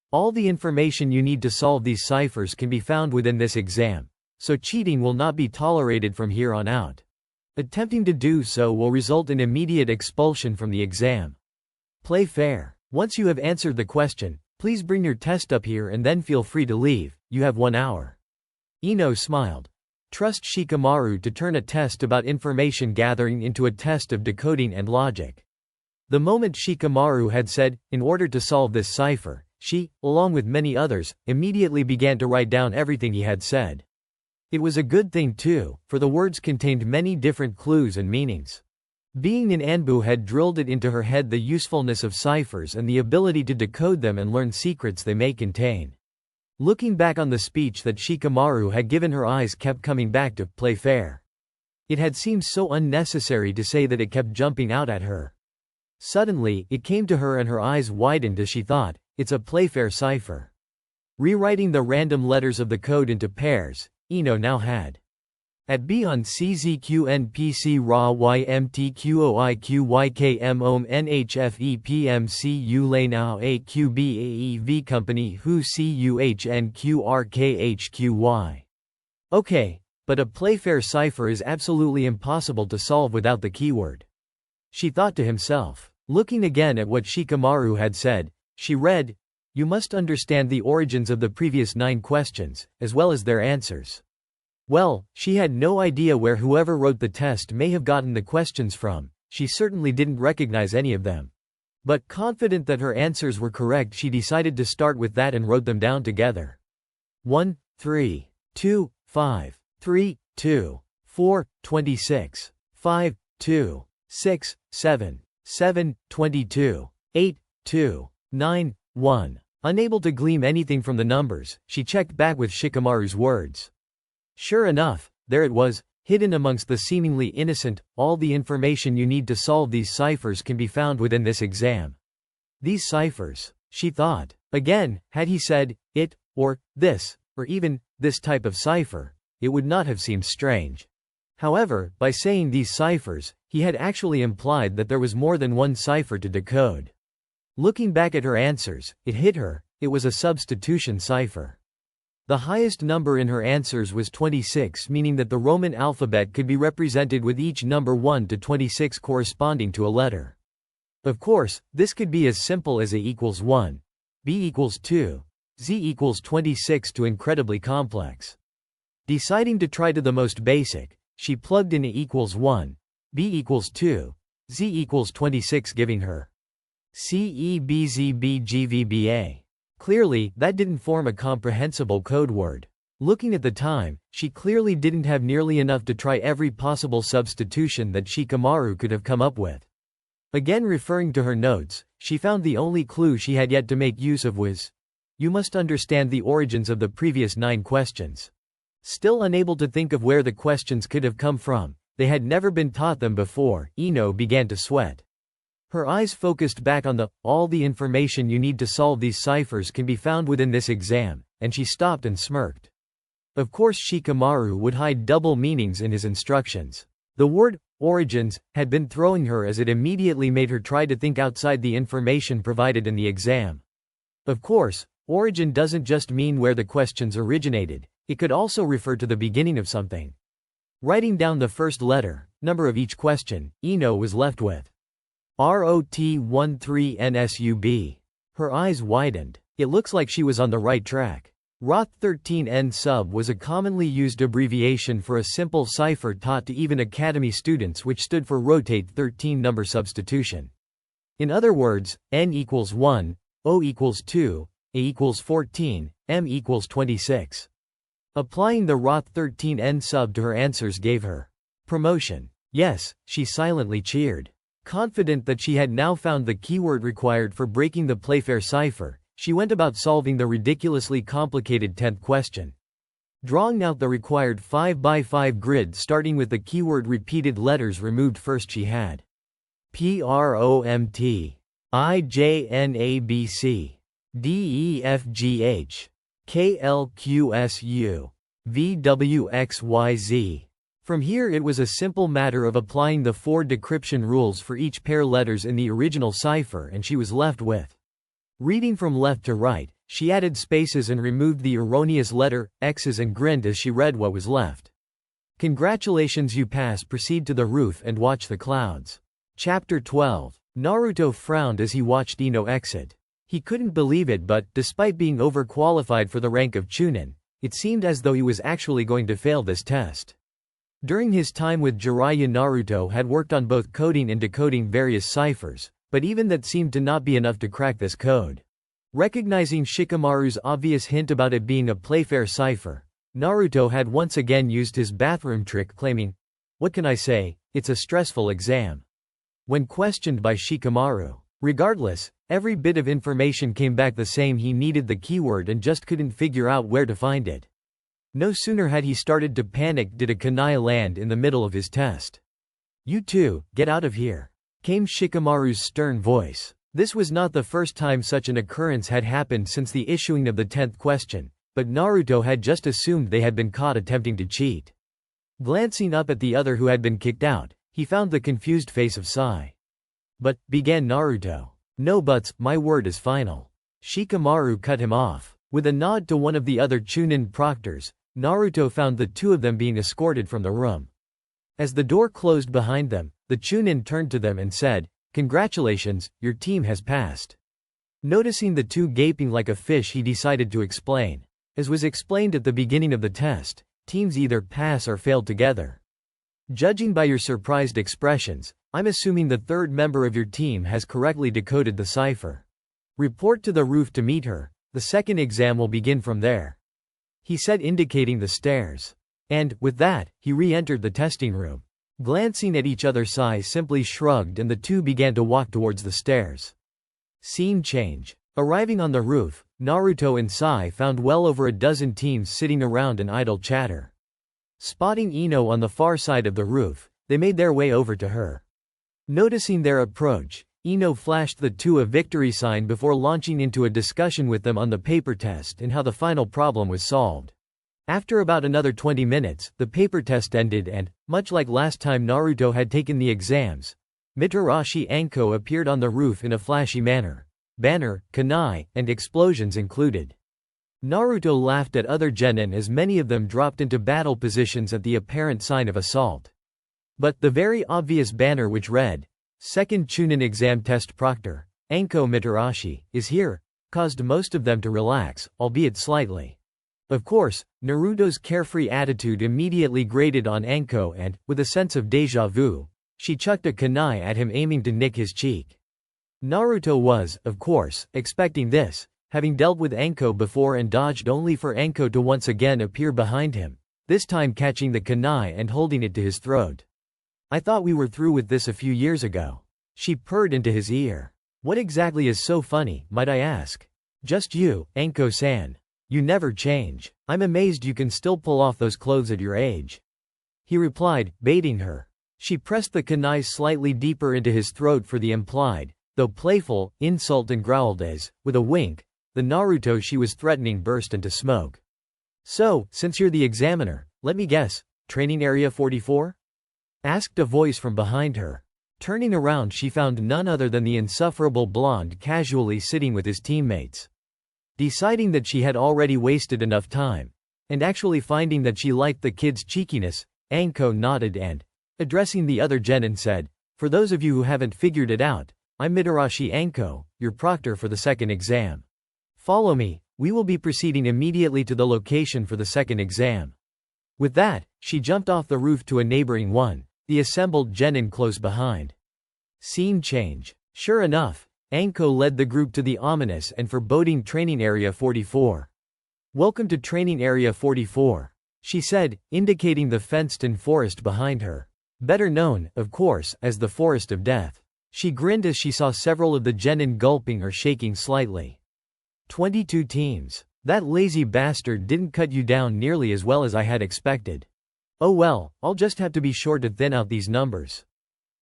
All the information you need to solve these ciphers can be found within this exam, so cheating will not be tolerated from here on out. Attempting to do so will result in immediate expulsion from the exam. Play fair. Once you have answered the question, please bring your test up here and then feel free to leave. You have 1 hour. Ino smiled. Trust Shikamaru to turn a test about information gathering into a test of decoding and logic. The moment Shikamaru had said, in order to solve this cipher, she, along with many others, immediately began to write down everything he had said. It was a good thing too, for the words contained many different clues and meanings. Being in Anbu had drilled it into her head the usefulness of ciphers and the ability to decode them and learn secrets they may contain. Looking back on the speech that Shikamaru had given, her eyes kept coming back to play fair. It had seemed so unnecessary to say that it kept jumping out at her. Suddenly, it came to her and her eyes widened as she thought, it's a play fair cipher. Rewriting the random letters of the code into pairs, Ino now had. At B on CZQNPC RA YMTQOIQYKM OM NHFEPMCU LANOW AQBAEV Company WHO CUHNQRKHQY. Okay, but a playfair cipher is absolutely impossible to solve without the keyword. She thought to himself. Looking again at what Shikamaru had said, she read, you must understand the origins of the previous 9 questions, as well as their answers. Well, she had no idea where whoever wrote the test may have gotten the questions from, she certainly didn't recognize any of them. But confident that her answers were correct, she decided to start with that and wrote them down together. 1, 3, 2, 5, 3, 2, 4, 26, 5, 2, 6, 7, 7, 22, 8, 2, 9, 1. Unable to glean anything from the numbers, she checked back with Shikamaru's words. Sure enough, there it was, hidden amongst the seemingly innocent. All the information you need to solve these ciphers can be found within this exam. These ciphers, she thought. Again, had he said, it, or this, or even, this type of cipher, it would not have seemed strange. However, by saying these ciphers, he had actually implied that there was more than one cipher to decode. Looking back at her answers, it hit her, it was a substitution cipher. The highest number in her answers was 26, meaning that the Roman alphabet could be represented with each number 1 to 26 corresponding to a letter. Of course, this could be as simple as A equals 1, B equals 2, Z equals 26 to incredibly complex. Deciding to try to the most basic, she plugged in A equals 1, B equals 2, Z equals 26, giving her CEBZBGVBA. Clearly, that didn't form a comprehensible code word. Looking at the time, she clearly didn't have nearly enough to try every possible substitution that Shikamaru could have come up with. Again referring to her notes, she found the only clue she had yet to make use of was, you must understand the origins of the previous 9 questions. Still unable to think of where the questions could have come from, they had never been taught them before, Ino began to sweat. Her eyes focused back on all the information you need to solve these ciphers can be found within this exam, and she stopped and smirked. Of course Shikamaru would hide double meanings in his instructions. The word, origins, had been throwing her as it immediately made her try to think outside the information provided in the exam. Of course, origin doesn't just mean where the questions originated, it could also refer to the beginning of something. Writing down the first letter, number of each question, Ino was left with ROT13NSUB. Her eyes widened. It looks like she was on the right track. ROT13N sub was a commonly used abbreviation for a simple cipher taught to even academy students, which stood for rotate 13 number substitution. In other words, N equals 1, O equals 2, A equals 14, M equals 26. Applying the ROT13N sub to her answers gave her promotion. Yes, she silently cheered. Confident that she had now found the keyword required for breaking the playfair cipher, she went about solving the ridiculously complicated 10th question. Drawing out the required 5x5 grid starting with the keyword repeated letters removed first, she had PROMT IJNABC DEFGH KLQSU VWXYZ. From here it was a simple matter of applying the 4 decryption rules for each pair letters in the original cipher, and she was left with. Reading from left to right, she added spaces and removed the erroneous letter X's and grinned as she read what was left. Congratulations, you pass. Proceed to the roof and watch the clouds. Chapter 12. Naruto frowned as he watched Ino exit. He couldn't believe it, but, despite being overqualified for the rank of Chunin, it seemed as though he was actually going to fail this test. During his time with Jiraiya, Naruto had worked on both coding and decoding various ciphers, but even that seemed to not be enough to crack this code. Recognizing Shikamaru's obvious hint about it being a Playfair cipher, Naruto had once again used his bathroom trick, claiming, "What can I say, it's a stressful exam." When questioned by Shikamaru, regardless, every bit of information came back the same: he needed the keyword and just couldn't figure out where to find it. No sooner had he started to panic did a kunai land in the middle of his test. "You two, get out of here," came Shikamaru's stern voice. This was not the first time such an occurrence had happened since the issuing of the 10th question, but Naruto had just assumed they had been caught attempting to cheat. Glancing up at the other who had been kicked out, he found the confused face of Sai. "But," began Naruto. "No buts, my word is final." Shikamaru cut him off. With a nod to one of the other Chunin proctors, Naruto found the two of them being escorted from the room. As the door closed behind them, the Chunin turned to them and said, "Congratulations, your team has passed." Noticing the two gaping like a fish, he decided to explain. As was explained at the beginning of the test, teams either pass or fail together. Judging by your surprised expressions, I'm assuming the third member of your team has correctly decoded the cipher. Report to the roof to meet her. The second exam will begin from there," he said, indicating the stairs. And, with that, he re-entered the testing room. Glancing at each other, Sai simply shrugged and the two began to walk towards the stairs. Scene change. Arriving on the roof, Naruto and Sai found well over a dozen teams sitting around in idle chatter. Spotting Ino on the far side of the roof, they made their way over to her. Noticing their approach, Ino flashed the two a victory sign before launching into a discussion with them on the paper test and how the final problem was solved. After about another 20 minutes, the paper test ended and, much like last time Naruto had taken the exams, Mitarashi Anko appeared on the roof in a flashy manner. Banner, kunai, and explosions included. Naruto laughed at other genin as many of them dropped into battle positions at the apparent sign of assault. But the very obvious banner which read, "Second Chunin Exam Test Proctor, Anko Mitarashi, is here," caused most of them to relax, albeit slightly. Of course, Naruto's carefree attitude immediately grated on Anko and, with a sense of déjà vu, she chucked a kunai at him, aiming to nick his cheek. Naruto was, of course, expecting this, having dealt with Anko before and dodged only for Anko to once again appear behind him, this time catching the kunai and holding it to his throat. "I thought we were through with this a few years ago," she purred into his ear. "What exactly is so funny, might I ask?" "Just you, Anko-san. You never change. I'm amazed you can still pull off those clothes at your age," he replied, baiting her. She pressed the kunai slightly deeper into his throat for the implied, though playful, insult and growled as, with a wink, the Naruto she was threatening burst into smoke. "So, since you're the examiner, let me guess, training area 44? Asked a voice from behind her. Turning around, she found none other than the insufferable blonde casually sitting with his teammates. Deciding that she had already wasted enough time, and actually finding that she liked the kid's cheekiness, Anko nodded and, addressing the other genin, said, "For those of you who haven't figured it out, I'm Mitarashi Anko, your proctor for the second exam. Follow me, we will be proceeding immediately to the location for the second exam." With that, she jumped off the roof to a neighboring one, the assembled genin close behind. Scene change. Sure enough, Anko led the group to the ominous and foreboding training area 44. "Welcome to training area 44, she said, indicating the fenced-in forest behind her. Better known, of course, as the Forest of Death. She grinned as she saw several of the genin gulping or shaking slightly. 22 teams. That lazy bastard didn't cut you down nearly as well as I had expected. Oh well, I'll just have to be sure to thin out these numbers.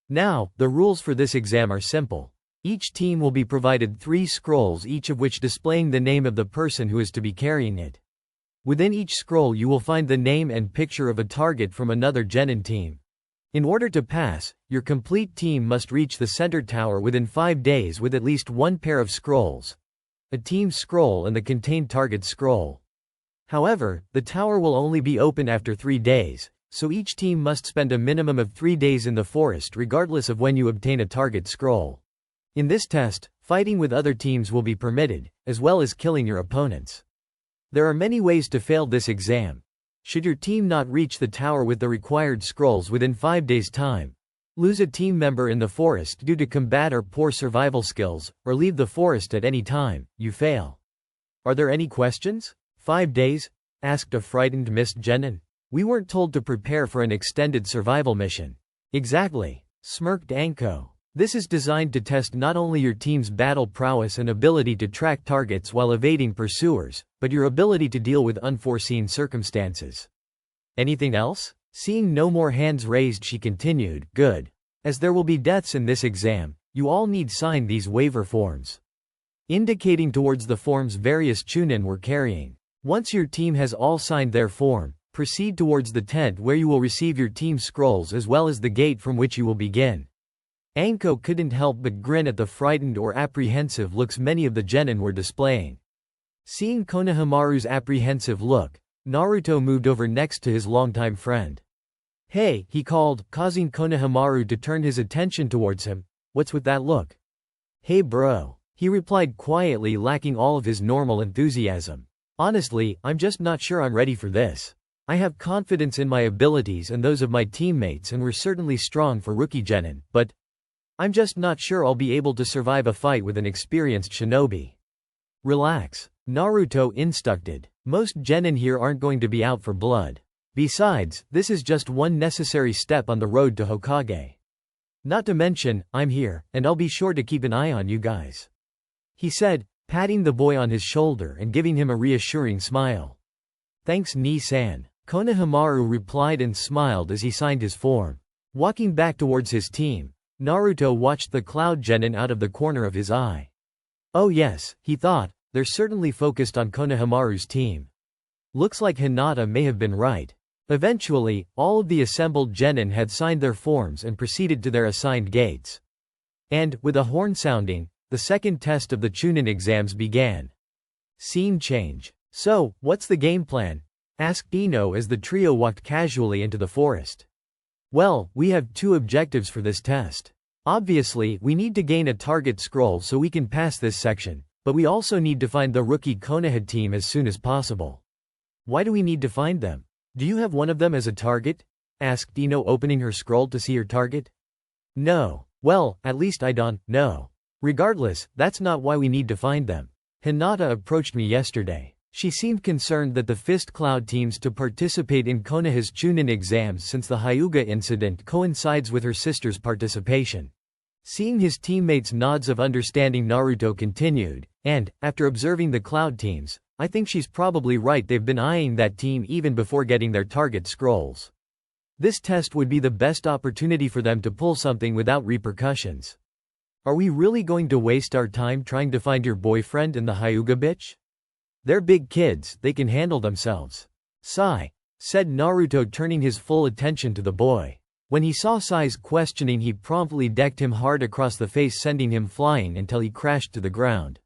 Now, the rules for this exam are simple. Each team will be provided 3 scrolls, each of which displaying the name of the person who is to be carrying it. Within each scroll you will find the name and picture of a target from another genin team. In order to pass, your complete team must reach the center tower within 5 days with at least 1 pair of scrolls, a team scroll and the contained target scroll. However, the tower will only be open after 3 days, so each team must spend a minimum of 3 days in the forest regardless of when you obtain a target scroll. In this test, fighting with other teams will be permitted, as well as killing your opponents. There are many ways to fail this exam. Should your team not reach the tower with the required scrolls within 5 days' time, lose a team member in the forest due to combat or poor survival skills, or leave the forest at any time, you fail. Are there any questions? 5 days? Asked a frightened Miss Genin. We weren't told to prepare for an extended survival mission. Exactly, smirked Anko. This is designed to test not only your team's battle prowess and ability to track targets while evading pursuers, but your ability to deal with unforeseen circumstances. Anything else? Seeing no more hands raised, she continued, good. As there will be deaths in this exam, you all need sign these waiver forms. Indicating towards the forms various Chunin were carrying. Once your team has all signed their form, proceed towards the tent where you will receive your team scrolls as well as the gate from which you will begin. Anko couldn't help but grin at the frightened or apprehensive looks many of the genin were displaying. Seeing Konohamaru's apprehensive look, Naruto moved over next to his longtime friend. Hey, he called, causing Konohamaru to turn his attention towards him. What's with that look? Hey bro, he replied quietly, lacking all of his normal enthusiasm. Honestly, I'm just not sure I'm ready for this. I have confidence in my abilities and those of my teammates and we're certainly strong for rookie genin, but I'm just not sure I'll be able to survive a fight with an experienced shinobi. Relax, Naruto instructed. Most genin here aren't going to be out for blood. Besides, this is just one necessary step on the road to Hokage. Not to mention, I'm here, and I'll be sure to keep an eye on you guys. He said, patting the boy on his shoulder and giving him a reassuring smile. Thanks Ni-san. Konohamaru replied and smiled as he signed his form. Walking back towards his team, Naruto watched the cloud genin out of the corner of his eye. Oh yes, he thought, they're certainly focused on Konohamaru's team. Looks like Hinata may have been right. Eventually, all of the assembled genin had signed their forms and proceeded to their assigned gates. And, with a horn sounding, the second test of the Chunin exams began. Scene change. So, what's the game plan? Asked Ino as the trio walked casually into the forest. Well, we have 2 objectives for this test. Obviously, we need to gain a target scroll so we can pass this section, but we also need to find the rookie Konoha team as soon as possible. Why do we need to find them? Do you have one of them as a target? Asked Ino, opening her scroll to see her target. No. Well, at least I don't know. Regardless, that's not why we need to find them. Hinata approached me yesterday. She seemed concerned that the Fist Cloud teams to participate in Konoha's Chunin exams since the Hyuga incident coincides with her sister's participation. Seeing his teammates' nods of understanding, Naruto continued, and, after observing the Cloud teams, I think she's probably right. They've been eyeing that team even before getting their target scrolls. This test would be the best opportunity for them to pull something without repercussions. Are we really going to waste our time trying to find your boyfriend and the Hyuga bitch? They're big kids, they can handle themselves. Sai, said Naruto, turning his full attention to the boy. When he saw Sai's questioning, he promptly decked him hard across the face, sending him flying until he crashed to the ground.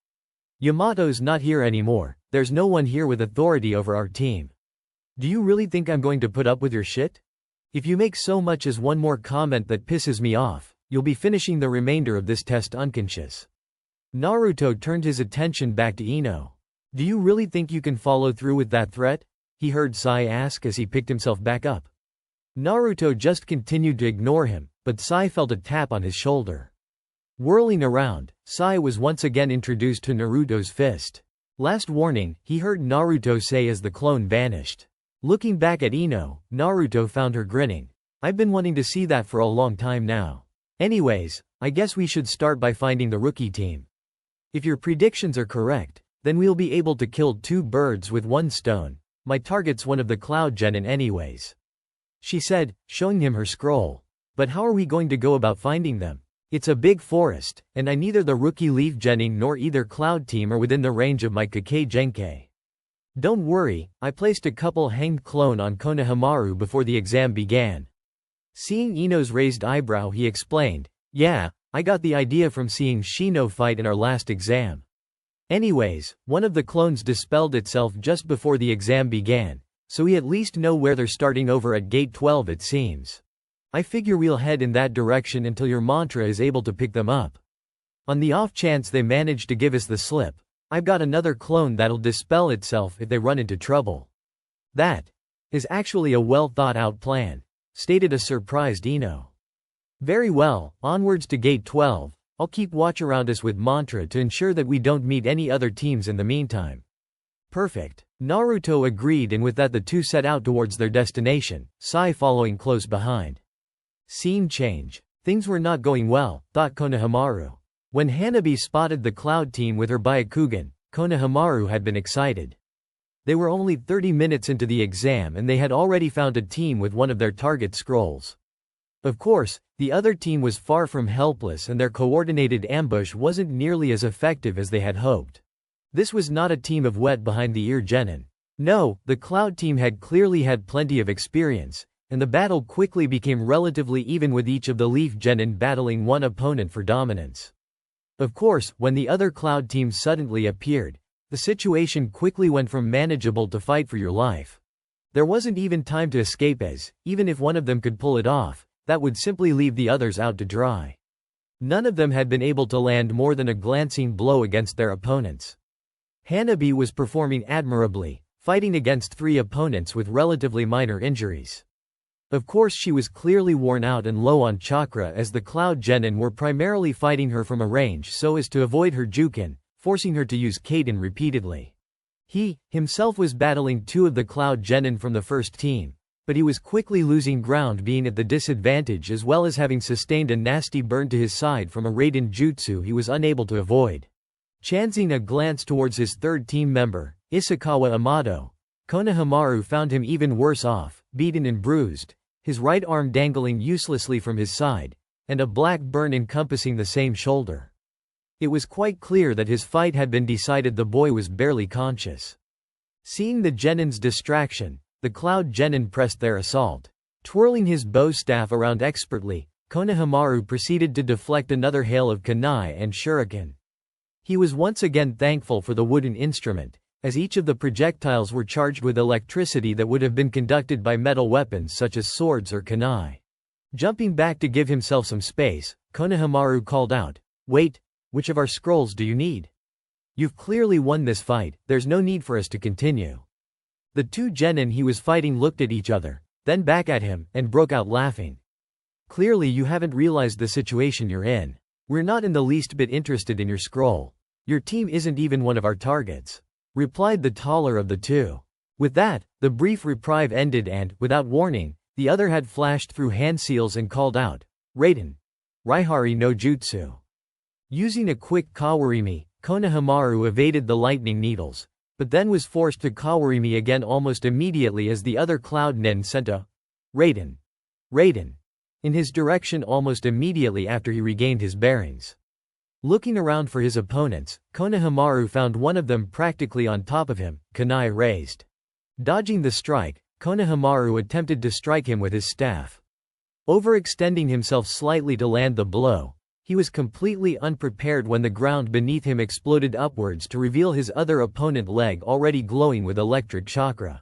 Yamato's not here anymore, there's no one here with authority over our team. Do you really think I'm going to put up with your shit? If you make so much as one more comment that pisses me off, you'll be finishing the remainder of this test unconscious. Naruto turned his attention back to Ino. Do you really think you can follow through with that threat? He heard Sai ask as he picked himself back up. Naruto just continued to ignore him, but Sai felt a tap on his shoulder. Whirling around, Sai was once again introduced to Naruto's fist. Last warning, he heard Naruto say as the clone vanished. Looking back at Ino, Naruto found her grinning. I've been wanting to see that for a long time now. Anyways, I guess we should start by finding the rookie team. If your predictions are correct, then we'll be able to kill 2 birds with 1 stone. My target's one of the Cloud genin anyways. She said, showing him her scroll. But how are we going to go about finding them? It's a big forest, and neither the rookie Leaf Genin nor either Cloud Team are within the range of my Kekkei Genkai. Don't worry, I placed a couple hanged clone on Konohamaru before the exam began. Seeing Ino's raised eyebrow, he explained, yeah, I got the idea from seeing Shino fight in our last exam. Anyways, one of the clones dispelled itself just before the exam began, so we at least know where they're starting over at gate 12 it seems. I figure we'll head in that direction until your mantra is able to pick them up. On the off chance they manage to give us the slip, I've got another clone that'll dispel itself if they run into trouble. That is actually a well thought out plan, stated a surprised Ino. Very well, onwards to gate 12, I'll keep watch around us with mantra to ensure that we don't meet any other teams in the meantime. Perfect. Naruto agreed, and with that the two set out towards their destination, Sai following close behind. Scene change. Things were not going well, thought Konohamaru. When Hanabi spotted the Cloud Team with her Byakugan, Konohamaru had been excited. They were only 30 minutes into the exam and they had already found a team with one of their target scrolls. Of course, the other team was far from helpless and their coordinated ambush wasn't nearly as effective as they had hoped. This was not a team of wet behind the ear genin. No, the Cloud Team had clearly had plenty of experience, and the battle quickly became relatively even with each of the Leaf Genin battling one opponent for dominance. Of course, when the other Cloud Team suddenly appeared, the situation quickly went from manageable to fight for your life. There wasn't even time to escape, as, even if one of them could pull it off, that would simply leave the others out to dry. None of them had been able to land more than a glancing blow against their opponents. Hanabi was performing admirably, fighting against 3 opponents with relatively minor injuries. Of course she was clearly worn out and low on chakra, as the Cloud Genin were primarily fighting her from a range so as to avoid her Jukin, forcing her to use Kaden repeatedly. He, himself was battling 2 of the Cloud Genin from the first team, but he was quickly losing ground, being at the disadvantage as well as having sustained a nasty burn to his side from a Raiden jutsu he was unable to avoid. Chancing a glance towards his third team member, Isakawa Amado, Konohamaru found him even worse off, beaten and bruised, his right arm dangling uselessly from his side, and a black burn encompassing the same shoulder. It was quite clear that his fight had been decided. The boy was barely conscious. Seeing the Genin's distraction, the Cloud Genin pressed their assault. Twirling his bow staff around expertly, Konohamaru proceeded to deflect another hail of kunai and shuriken. He was once again thankful for the wooden instrument, as each of the projectiles were charged with electricity that would have been conducted by metal weapons such as swords or kunai. Jumping back to give himself some space, Konohamaru called out, "Wait, which of our scrolls do you need? You've clearly won this fight, there's no need for us to continue." The 2 genin he was fighting looked at each other, then back at him, and broke out laughing. "Clearly you haven't realized the situation you're in. We're not in the least bit interested in your scroll. Your team isn't even one of our targets," replied the taller of the 2. With that, the brief reprieve ended and, without warning, the other had flashed through hand seals and called out, "Raiden! Raihari no Jutsu!" Using a quick Kawarimi, Konohamaru evaded the lightning needles, but then was forced to Kawarimi again almost immediately as the other Cloud Nin sent a "Raiden! Raiden!" in his direction almost immediately after he regained his bearings. Looking around for his opponents, Konohamaru found one of them practically on top of him, kunai raised. Dodging the strike, Konohamaru attempted to strike him with his staff. Overextending himself slightly to land the blow, he was completely unprepared when the ground beneath him exploded upwards to reveal his other opponent leg already glowing with electric chakra.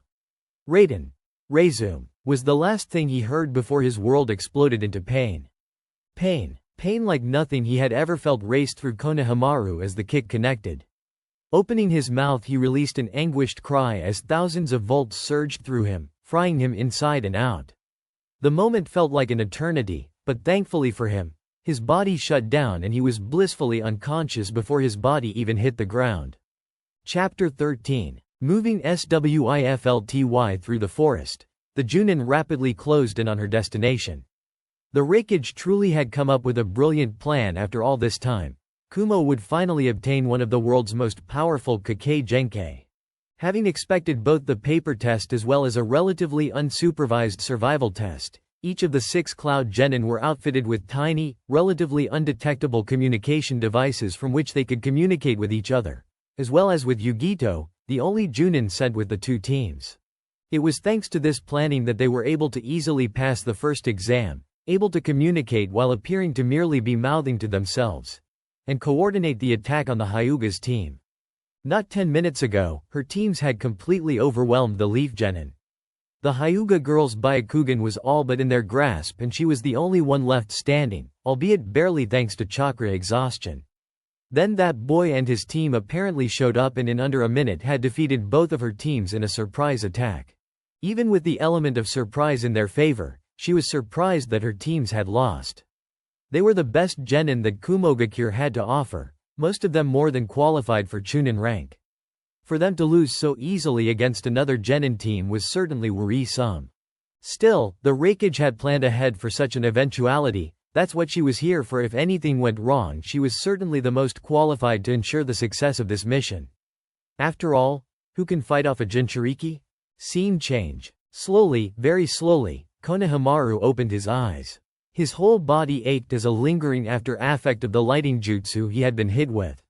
"Raiden! Resume!" was the last thing he heard before his world exploded into pain. Pain like nothing he had ever felt raced through Konohamaru as the kick connected. Opening his mouth, he released an anguished cry as thousands of volts surged through him, frying him inside and out. The moment felt like an eternity, but thankfully for him, his body shut down and he was blissfully unconscious before his body even hit the ground. Chapter 13. Moving SWIFLTY through the forest, the Chunin rapidly closed in on her destination. The Raikage truly had come up with a brilliant plan. After all this time, Kumo would finally obtain one of the world's most powerful Kekkei Genkai. Having expected both the paper test as well as a relatively unsupervised survival test, Each of the 6 Cloud Genin were outfitted with tiny, relatively undetectable communication devices from which they could communicate with each other, as well as with Yugito, the only Chunin sent with the 2 teams. It was thanks to this planning that they were able to easily pass the first exam, able to communicate while appearing to merely be mouthing to themselves, and coordinate the attack on the Hyuga's team. Not 10 minutes ago, her teams had completely overwhelmed the Leaf Genin. The Hyuga girl's Byakugan was all but in their grasp and she was the only one left standing, albeit barely thanks to chakra exhaustion. Then that boy and his team apparently showed up and in under a minute had defeated both of her teams in a surprise attack. Even with the element of surprise in their favor, she was surprised that her teams had lost. They were the best genin that Kumogakure had to offer, most of them more than qualified for Chunin rank. For them to lose so easily against another genin team was certainly worrisome. Still, the Raikage had planned ahead for such an eventuality. That's what she was here for. If anything went wrong, she was certainly the most qualified to ensure the success of this mission. After all, who can fight off a Jinchuriki? Scene change. Slowly, very slowly, Konohamaru opened his eyes. His whole body ached as a lingering after effect of the lighting jutsu he had been hit with.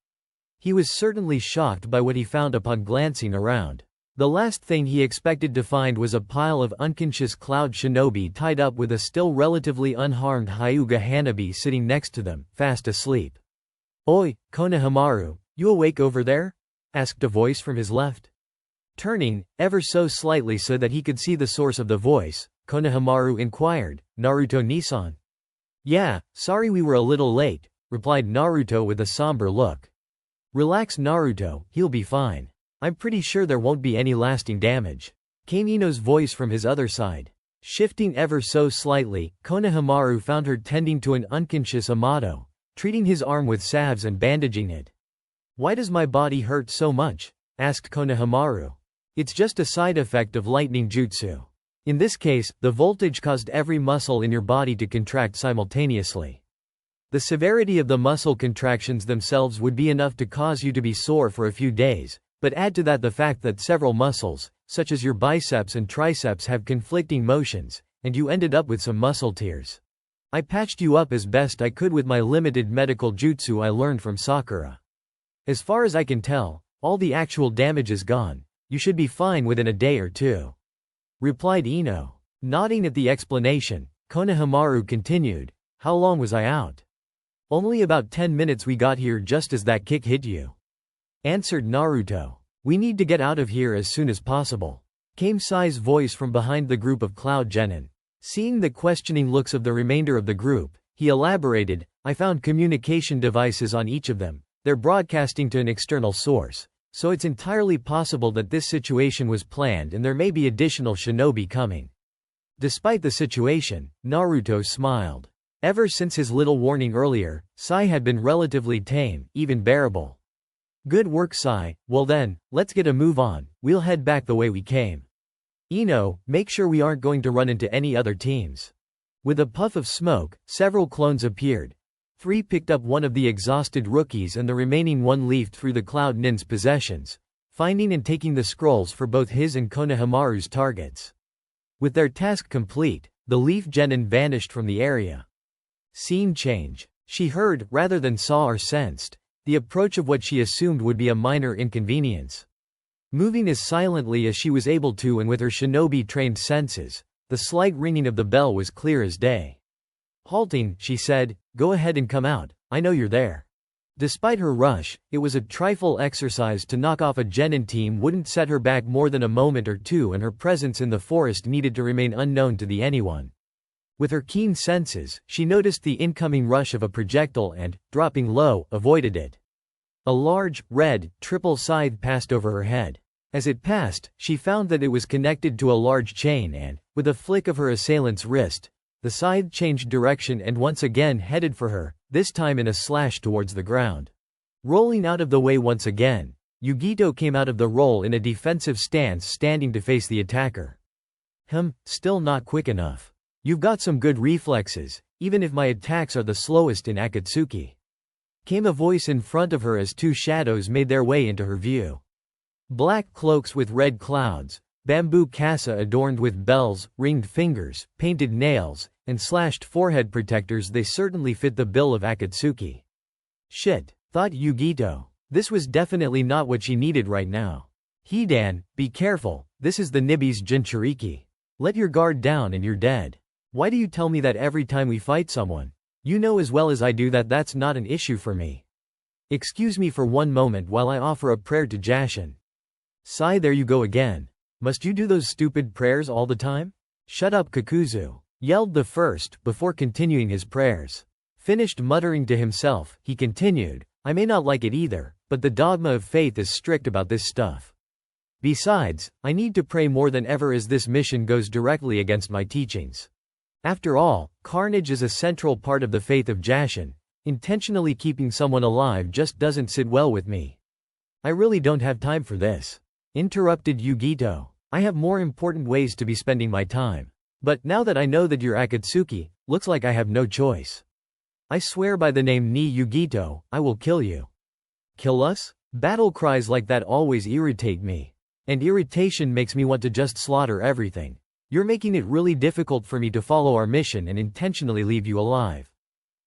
He was certainly shocked by what he found upon glancing around. The last thing he expected to find was a pile of unconscious Cloud Shinobi tied up with a still relatively unharmed Hyuga Hanabi sitting next to them, fast asleep. "Oi, Konohamaru, you awake over there?" asked a voice from his left. Turning, ever so slightly so that he could see the source of the voice, Konohamaru inquired, "Naruto Nisan?" "Yeah, sorry we were a little late," replied Naruto with a somber look. "Relax Naruto, he'll be fine. I'm pretty sure there won't be any lasting damage," came Ino's voice from his other side. Shifting ever so slightly, Konohamaru found her tending to an unconscious Amato, treating his arm with salves and bandaging it. "Why does my body hurt so much?" asked Konohamaru. "It's just a side effect of lightning jutsu. In this case, the voltage caused every muscle in your body to contract simultaneously. The severity of the muscle contractions themselves would be enough to cause you to be sore for a few days, but add to that the fact that several muscles, such as your biceps and triceps, have conflicting motions, and you ended up with some muscle tears. I patched you up as best I could with my limited medical jutsu I learned from Sakura. As far as I can tell, all the actual damage is gone. You should be fine within a day or 2. Replied Ino. Nodding at the explanation, Konohamaru continued, "How long was I out?" "Only about 10 minutes. We got here just as that kick hit you," answered Naruto. "We need to get out of here as soon as possible," came Sai's voice from behind the group of Cloud Genin. Seeing the questioning looks of the remainder of the group, he elaborated, "I found communication devices on each of them. They're broadcasting to an external source, so it's entirely possible that this situation was planned and there may be additional shinobi coming." Despite the situation, Naruto smiled. Ever since his little warning earlier, Sai had been relatively tame, even bearable. "Good work Sai, well then, let's get a move on, we'll head back the way we came. Ino, make sure we aren't going to run into any other teams." With a puff of smoke, several clones appeared. 3 picked up one of the exhausted rookies and the remaining 1 leafed through the Cloud Nin's possessions, finding and taking the scrolls for both his and Konohamaru's targets. With their task complete, the Leaf Genin vanished from the area. Scene change. She heard, rather than saw or sensed, the approach of what she assumed would be a minor inconvenience. Moving as silently as she was able to and with her shinobi-trained senses, the slight ringing of the bell was clear as day. Halting, she said, "Go ahead and come out, I know you're there." Despite her rush, it was a trifle exercise to knock off a genin team wouldn't set her back more than a moment or 2 and her presence in the forest needed to remain unknown to anyone. With her keen senses, she noticed the incoming rush of a projectile and, dropping low, avoided it. A large, red, triple scythe passed over her head. As it passed, she found that it was connected to a large chain and, with a flick of her assailant's wrist, the scythe changed direction and once again headed for her, this time in a slash towards the ground. Rolling out of the way once again, Yugito came out of the roll in a defensive stance standing to face the attacker. Still not quick enough. You've got some good reflexes, even if my attacks are the slowest in Akatsuki. Came a voice in front of her as 2 shadows made their way into her view. Black cloaks with red clouds, bamboo casa adorned with bells, ringed fingers, painted nails, and slashed forehead protectors. They certainly fit the bill of Akatsuki. Shit, thought Yugito. This was definitely not what she needed right now. Hidan, be careful, this is the Nibi's Jinchuriki. Let your guard down and you're dead. Why do you tell me that every time we fight someone? You know as well as I do that that's not an issue for me. Excuse me for one moment while I offer a prayer to Jashin. Sigh, there you go again. Must you do those stupid prayers all the time? Shut up, Kakuzu, yelled the first, before continuing his prayers. Finished muttering to himself, he continued, I may not like it either, but the dogma of faith is strict about this stuff. Besides, I need to pray more than ever as this mission goes directly against my teachings. After all, carnage is a central part of the faith of Jashin. Intentionally keeping someone alive just doesn't sit well with me. I really don't have time for this. Interrupted Yugito. I have more important ways to be spending my time. But now that I know that you're Akatsuki, looks like I have no choice. I swear by the name Ni Yugito, I will kill you. Kill us? Battle cries like that always irritate me. And irritation makes me want to just slaughter everything. You're making it really difficult for me to follow our mission and intentionally leave you alive.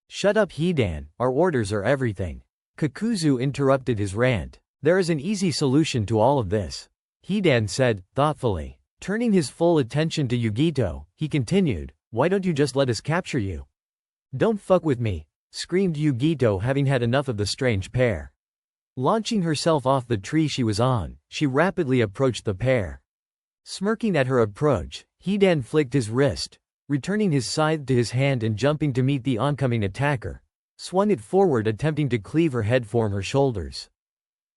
Shut up, Hidan, our orders are everything. Kakuzu interrupted his rant. There is an easy solution to all of this. Hidan said, thoughtfully. Turning his full attention to Yugito, he continued, why don't you just let us capture you? Don't fuck with me, screamed Yugito, having had enough of the strange pair. Launching herself off the tree she was on, she rapidly approached the pair. Smirking at her approach, Hidan flicked his wrist, returning his scythe to his hand and jumping to meet the oncoming attacker, swung it forward attempting to cleave her head from her shoulders.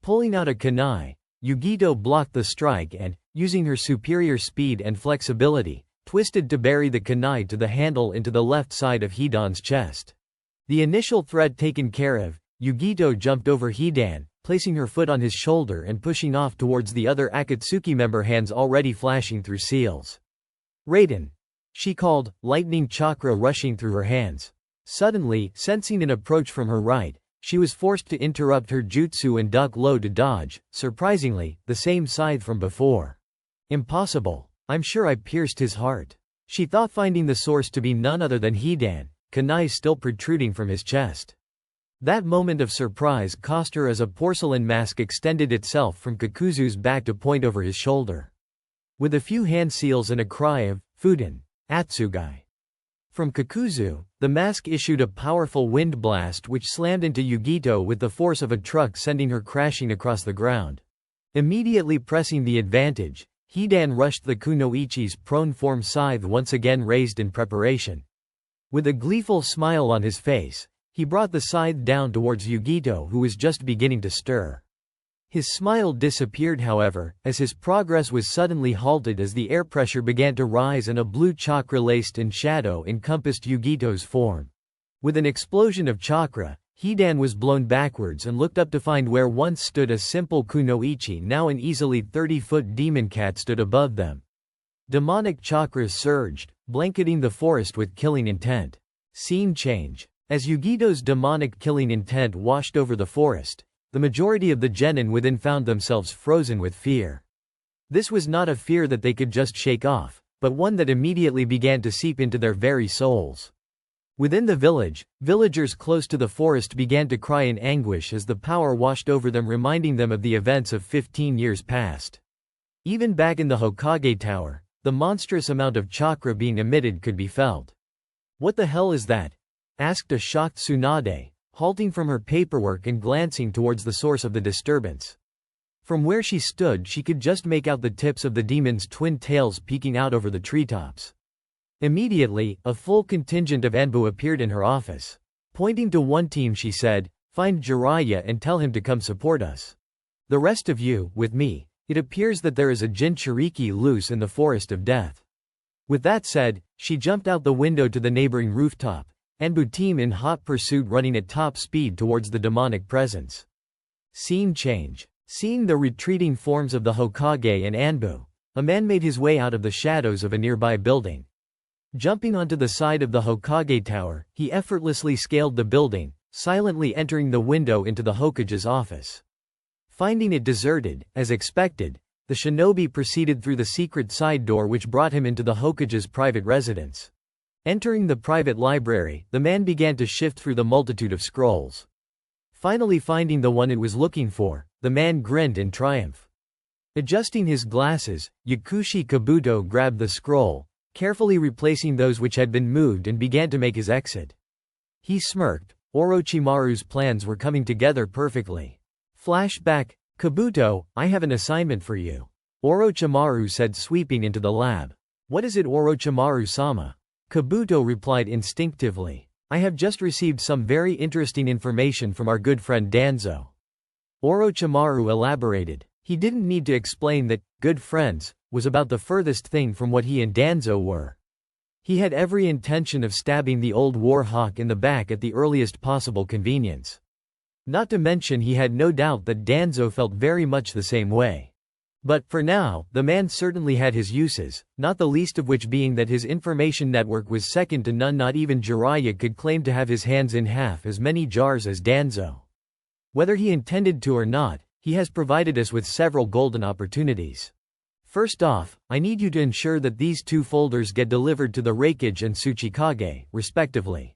Pulling out a kunai, Yugito blocked the strike and, using her superior speed and flexibility, twisted to bury the kunai to the handle into the left side of Hidan's chest. The initial threat taken care of, Yugito jumped over Hidan, placing her foot on his shoulder and pushing off towards the other Akatsuki member, hands already flashing through seals. Raiden, she called, lightning chakra rushing through her hands. Suddenly, sensing an approach from her right, she was forced to interrupt her jutsu and duck low to dodge, surprisingly, the same scythe from before. Impossible. I'm sure I pierced his heart. She thought, finding the source to be none other than Hidan, kunai still protruding from his chest. That moment of surprise cost her as a porcelain mask extended itself from Kakuzu's back to point over his shoulder. With a few hand seals and a cry of, Fuden, Atsugai. From Kakuzu, the mask issued a powerful wind blast which slammed into Yugito with the force of a truck, sending her crashing across the ground. Immediately pressing the advantage, Hidan rushed the kunoichi's prone form, scythe once again raised in preparation. With a gleeful smile on his face, he brought the scythe down towards Yugito, who was just beginning to stir. His smile disappeared, however, as his progress was suddenly halted as the air pressure began to rise and a blue chakra laced in shadow encompassed Yugito's form. With an explosion of chakra, Hidan was blown backwards and looked up to find where once stood a simple kunoichi, now an easily 30-foot demon cat, stood above them. Demonic chakras surged, blanketing the forest with killing intent. Scene change. As Yugito's demonic killing intent washed over the forest, the majority of the genin within found themselves frozen with fear. This was not a fear that they could just shake off, but one that immediately began to seep into their very souls. Within the village, villagers close to the forest began to cry in anguish as the power washed over them, reminding them of the events of 15 years past. Even back in the Hokage Tower, the monstrous amount of chakra being emitted could be felt. What the hell is that? Asked a shocked Tsunade, halting from her paperwork and glancing towards the source of the disturbance. From where she stood, she could just make out the tips of the demon's twin tails peeking out over the treetops. Immediately, a full contingent of Anbu appeared in her office. Pointing to one team, she said, "Find Jiraiya and tell him to come support us. The rest of you, with me. It appears that there is a Jinchuriki loose in the Forest of Death." With that said, she jumped out the window to the neighboring rooftop, Anbu team in hot pursuit running at top speed towards the demonic presence. Scene change. Seeing the retreating forms of the Hokage and Anbu, a man made his way out of the shadows of a nearby building. Jumping onto the side of the Hokage Tower, he effortlessly scaled the building, silently entering the window into the Hokage's office. Finding it deserted, as expected, The shinobi proceeded through the secret side door which brought him into the Hokage's private residence. Entering the private library, the man began to shift through the multitude of scrolls. Finally finding the one it was looking for, the man grinned in triumph. Adjusting his glasses, Yakushi Kabuto grabbed the scroll, carefully replacing those which had been moved, and began to make his exit. He smirked. Orochimaru's plans were coming together perfectly. Flashback, Kabuto, I have an assignment for you. Orochimaru said, sweeping into the lab. What is it, Orochimaru-sama? Kabuto replied instinctively. I have just received some very interesting information from our good friend Danzo. Orochimaru elaborated. He didn't need to explain that good friends was about the furthest thing from what he and Danzo were. He had every intention of stabbing the old war hawk in the back at the earliest possible convenience. Not to mention he had no doubt that Danzo felt very much the same way. But, for now, the man certainly had his uses, not the least of which being that his information network was second to none. Not even Jiraiya could claim to have his hands in half as many jars as Danzo. Whether he intended to or not, he has provided us with several golden opportunities. First off, I need you to ensure that these two folders get delivered to the Raikage and Tsuchikage, respectively.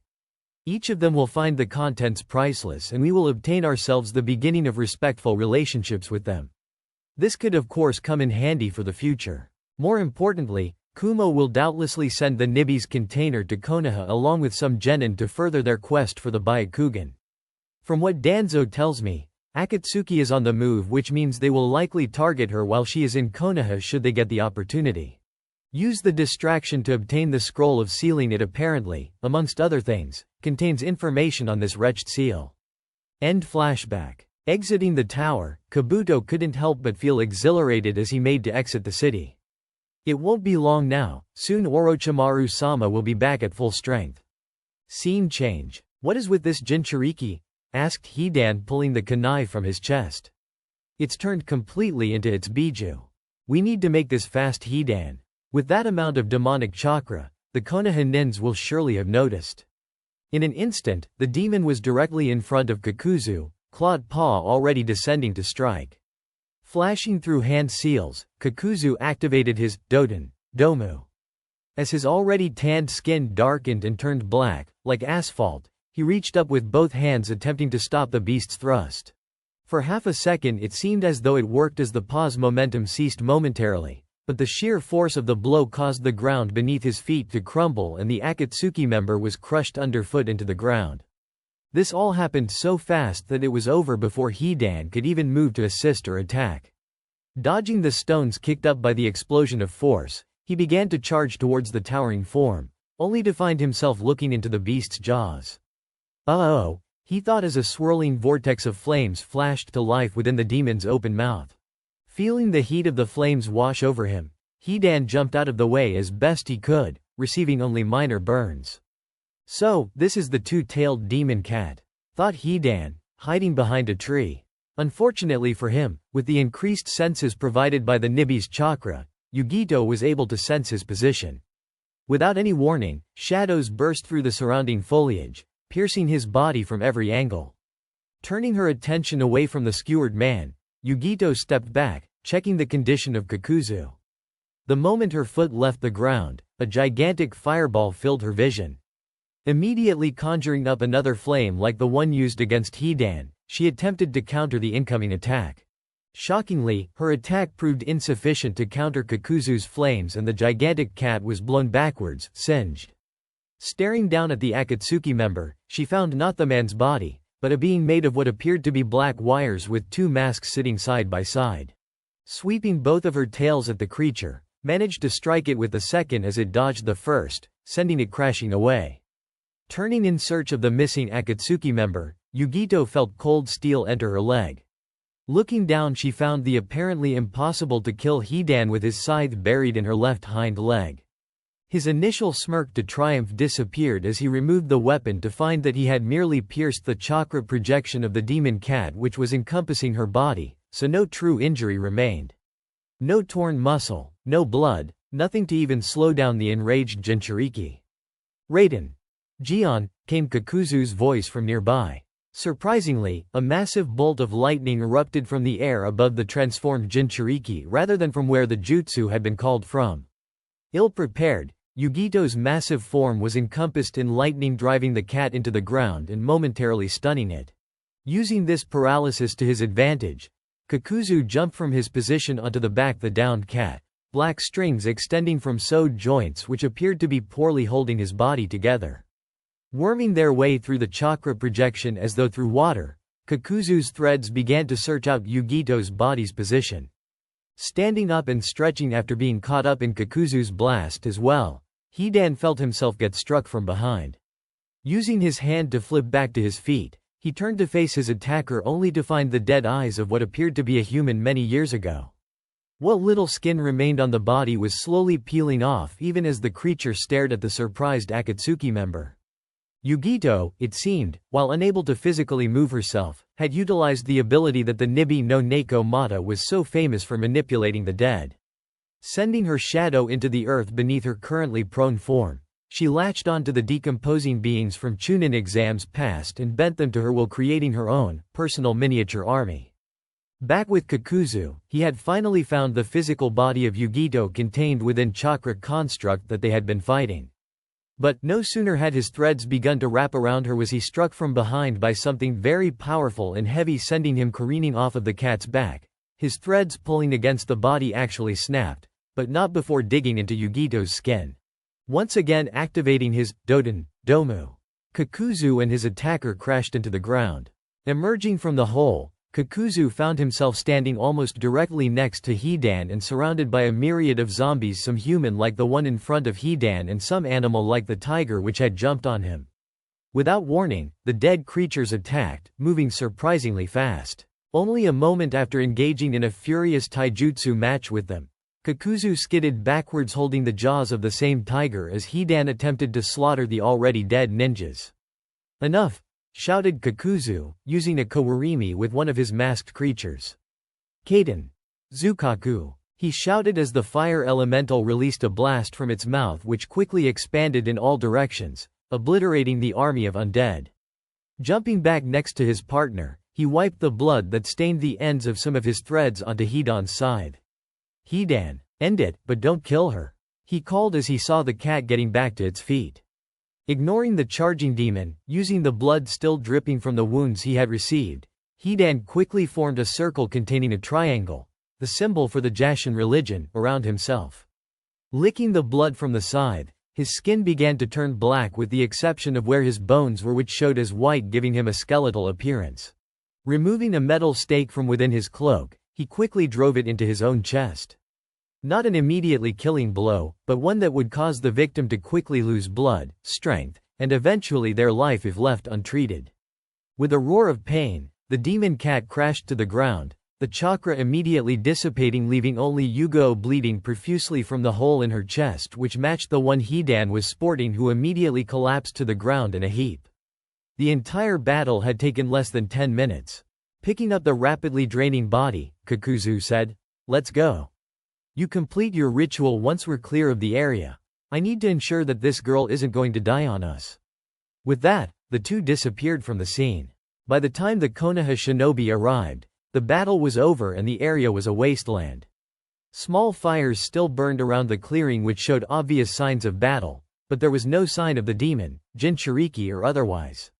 Each of them will find the contents priceless, and we will obtain ourselves the beginning of respectful relationships with them. This could of course come in handy for the future. More importantly, Kumo will doubtlessly send the Nibi's container to Konoha along with some genin to further their quest for the Byakugan. From what Danzo tells me, Akatsuki is on the move, which means they will likely target her while she is in Konoha should they get the opportunity. Use the distraction to obtain the scroll of sealing. It apparently, amongst other things, contains information on this wretched seal. End flashback. Exiting the tower, Kabuto couldn't help but feel exhilarated as he made to exit the city. It won't be long now, soon Orochimaru-sama will be back at full strength. Scene change. What is with this Jinchuriki? Asked Hidan, pulling the kunai from his chest. It's turned completely into its biju. We need to make this fast, Hidan. With that amount of demonic chakra, the Konoha nins will surely have noticed. In an instant, the demon was directly in front of Kakuzu, clawed paw already descending to strike. Flashing through hand seals, Kakuzu activated his Doden, Domu. As his already tanned skin darkened and turned black, like asphalt, he reached up with both hands attempting to stop the beast's thrust. For half a second it seemed as though it worked as the paw's momentum ceased momentarily, but the sheer force of the blow caused the ground beneath his feet to crumble and the Akatsuki member was crushed underfoot into the ground. This all happened so fast that it was over before Hidan could even move to assist or attack. Dodging the stones kicked up by the explosion of force, he began to charge towards the towering form, only to find himself looking into the beast's jaws. Uh-oh, he thought as a swirling vortex of flames flashed to life within the demon's open mouth. Feeling the heat of the flames wash over him, Hidan jumped out of the way as best he could, receiving only minor burns. So, this is the two-tailed demon cat, thought Hidan, hiding behind a tree. Unfortunately for him, with the increased senses provided by the Nibi's chakra, Yugito was able to sense his position. Without any warning, shadows burst through the surrounding foliage, piercing his body from every angle. Turning her attention away from the skewered man, Yugito stepped back, checking the condition of Kakuzu. The moment her foot left the ground, a gigantic fireball filled her vision. Immediately conjuring up another flame like the one used against Hidan, she attempted to counter the incoming attack. Shockingly, her attack proved insufficient to counter Kakuzu's flames and the gigantic cat was blown backwards, singed. Staring down at the Akatsuki member, she found not the man's body, but a being made of what appeared to be black wires with two masks sitting side by side. Sweeping both of her tails at the creature, managed to strike it with the second as it dodged the first, sending it crashing away. Turning in search of the missing Akatsuki member, Yugito felt cold steel enter her leg. Looking down, she found the apparently impossible to kill Hidan with his scythe buried in her left hind leg. His initial smirk to triumph disappeared as he removed the weapon to find that he had merely pierced the chakra projection of the demon cat which was encompassing her body, so no true injury remained. No torn muscle, no blood, nothing to even slow down the enraged Jinchuriki. Raiden. Jian, came Kakuzu's voice from nearby. Surprisingly, a massive bolt of lightning erupted from the air above the transformed Jinchuriki rather than from where the jutsu had been called from. Ill-prepared, Yugito's massive form was encompassed in lightning, driving the cat into the ground and momentarily stunning it. Using this paralysis to his advantage, Kakuzu jumped from his position onto the back of the downed cat, black strings extending from sewed joints which appeared to be poorly holding his body together. Worming their way through the chakra projection as though through water, Kakuzu's threads began to search out Yugito's body's position. Standing up and stretching after being caught up in Kakuzu's blast as well, Hidan felt himself get struck from behind. Using his hand to flip back to his feet, he turned to face his attacker only to find the dead eyes of what appeared to be a human many years ago. What little skin remained on the body was slowly peeling off even as the creature stared at the surprised Akatsuki member. Yugito, it seemed, while unable to physically move herself, had utilized the ability that the Nibi no Neko Mata was so famous for manipulating the dead. Sending her shadow into the earth beneath her currently prone form, she latched onto the decomposing beings from Chunin exams past and bent them to her while creating her own, personal miniature army. Back with Kakuzu, he had finally found the physical body of Yugito contained within chakra construct that they had been fighting. But no sooner had his threads begun to wrap around her was he struck from behind by something very powerful and heavy, sending him careening off of the cat's back. His threads pulling against the body actually snapped, but not before digging into Yugito's skin. Once again activating his Doden, Domu. Kakuzu and his attacker crashed into the ground. Emerging from the hole, Kakuzu found himself standing almost directly next to Hidan and surrounded by a myriad of zombies, some human like the one in front of Hidan and some animal like the tiger which had jumped on him. Without warning, the dead creatures attacked, moving surprisingly fast. Only a moment after engaging in a furious taijutsu match with them, Kakuzu skidded backwards holding the jaws of the same tiger as Hidan attempted to slaughter the already dead ninjas. "Enough!" shouted Kakuzu, using a kawarimi with one of his masked creatures. "Kaden! Zukaku!" he shouted as the fire elemental released a blast from its mouth which quickly expanded in all directions, obliterating the army of undead. Jumping back next to his partner, he wiped the blood that stained the ends of some of his threads onto Hidan's side. "Hidan, end it, but don't kill her," he called as he saw the cat getting back to its feet. Ignoring the charging demon, using the blood still dripping from the wounds he had received, Hidan quickly formed a circle containing a triangle, the symbol for the Jashin religion, around himself. Licking the blood from the side, his skin began to turn black with the exception of where his bones were, which showed as white, giving him a skeletal appearance. Removing a metal stake from within his cloak, he quickly drove it into his own chest. Not an immediately killing blow, but one that would cause the victim to quickly lose blood, strength, and eventually their life if left untreated. With a roar of pain, the demon cat crashed to the ground, the chakra immediately dissipating, leaving only Yugo bleeding profusely from the hole in her chest which matched the one Hidan was sporting, who immediately collapsed to the ground in a heap. The entire battle had taken less than 10 minutes. Picking up the rapidly draining body, Kakuzu said, "Let's go. You complete your ritual once we're clear of the area. I need to ensure that this girl isn't going to die on us." With that, the two disappeared from the scene. By the time the Konoha shinobi arrived, the battle was over and the area was a wasteland. Small fires still burned around the clearing which showed obvious signs of battle, but there was no sign of the demon, Jinchuriki or otherwise.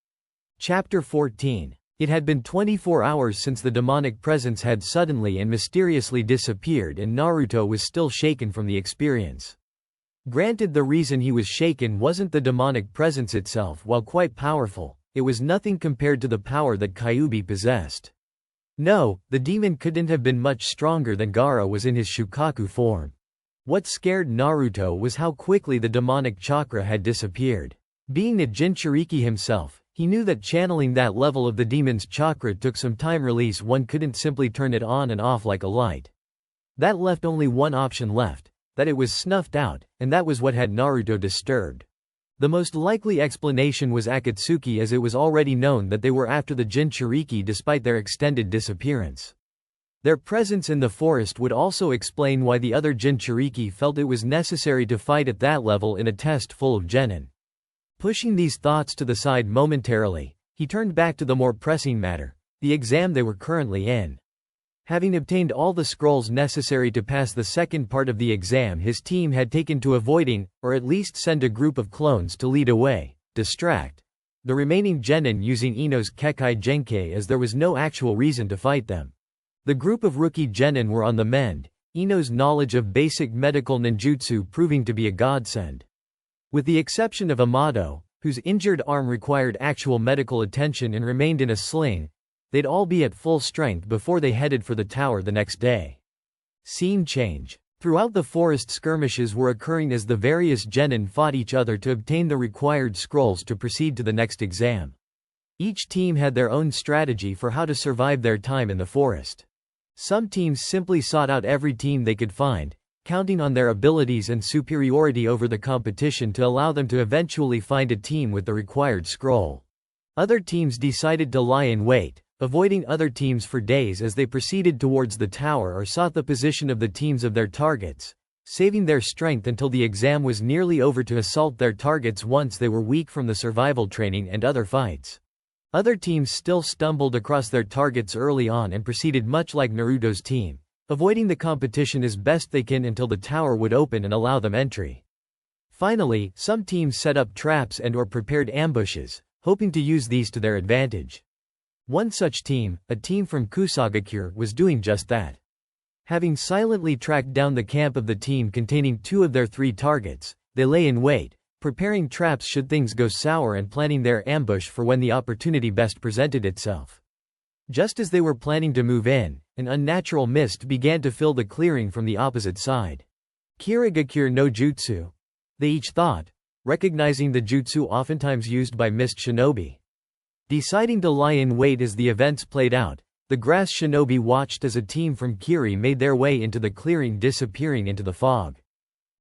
Chapter 14. It had been 24 hours since the demonic presence had suddenly and mysteriously disappeared, and Naruto was still shaken from the experience. Granted, the reason he was shaken wasn't the demonic presence itself. While quite powerful, it was nothing compared to the power that Kyuubi possessed. No, the demon couldn't have been much stronger than Gaara was in his Shukaku form. What scared Naruto was how quickly the demonic chakra had disappeared. Being a Jinchuriki himself, he knew that channeling that level of the demon's chakra took some time. Release one couldn't simply turn it on and off like a light. That left only one option left, that it was snuffed out, and that was what had Naruto disturbed. The most likely explanation was Akatsuki, as it was already known that they were after the Jinchuriki despite their extended disappearance. Their presence in the forest would also explain why the other Jinchuriki felt it was necessary to fight at that level in a test full of genin. Pushing these thoughts to the side momentarily, He turned back to the more pressing matter, the exam they were currently in. Having obtained all the scrolls necessary to pass the second part of the exam, his team had taken to avoiding, or at least send a group of clones to lead away, distract the remaining genin using Ino's Kekai Genkai, as there was no actual reason to fight them. The group of rookie genin were on the mend, Ino's knowledge of basic medical ninjutsu proving to be a godsend. With the exception of Amato, whose injured arm required actual medical attention and remained in a sling, they'd all be at full strength before they headed for the tower the next day. Scene change. Throughout the forest, skirmishes were occurring as the various genin fought each other to obtain the required scrolls to proceed to the next exam. Each team had their own strategy for how to survive their time in the forest. Some teams simply sought out every team they could find, counting on their abilities and superiority over the competition to allow them to eventually find a team with the required scroll. Other teams decided to lie in wait, avoiding other teams for days as they proceeded towards the tower or sought the position of the teams of their targets, saving their strength until the exam was nearly over to assault their targets once they were weak from the survival training and other fights. Other teams still stumbled across their targets early on and proceeded much like Naruto's team, avoiding the competition as best they can until the tower would open and allow them entry. Finally, some teams set up traps and/or prepared ambushes, hoping to use these to their advantage. One such team, a team from Kusagakure, was doing just that. Having silently tracked down the camp of the team containing 2 of their 3 targets, they lay in wait, preparing traps should things go sour and planning their ambush for when the opportunity best presented itself. Just as they were planning to move in, an unnatural mist began to fill the clearing from the opposite side. Kirigakure no jutsu, they each thought, recognizing the jutsu oftentimes used by mist shinobi. Deciding to lie in wait as the events played out, the grass shinobi watched as a team from Kiri made their way into the clearing, disappearing into the fog.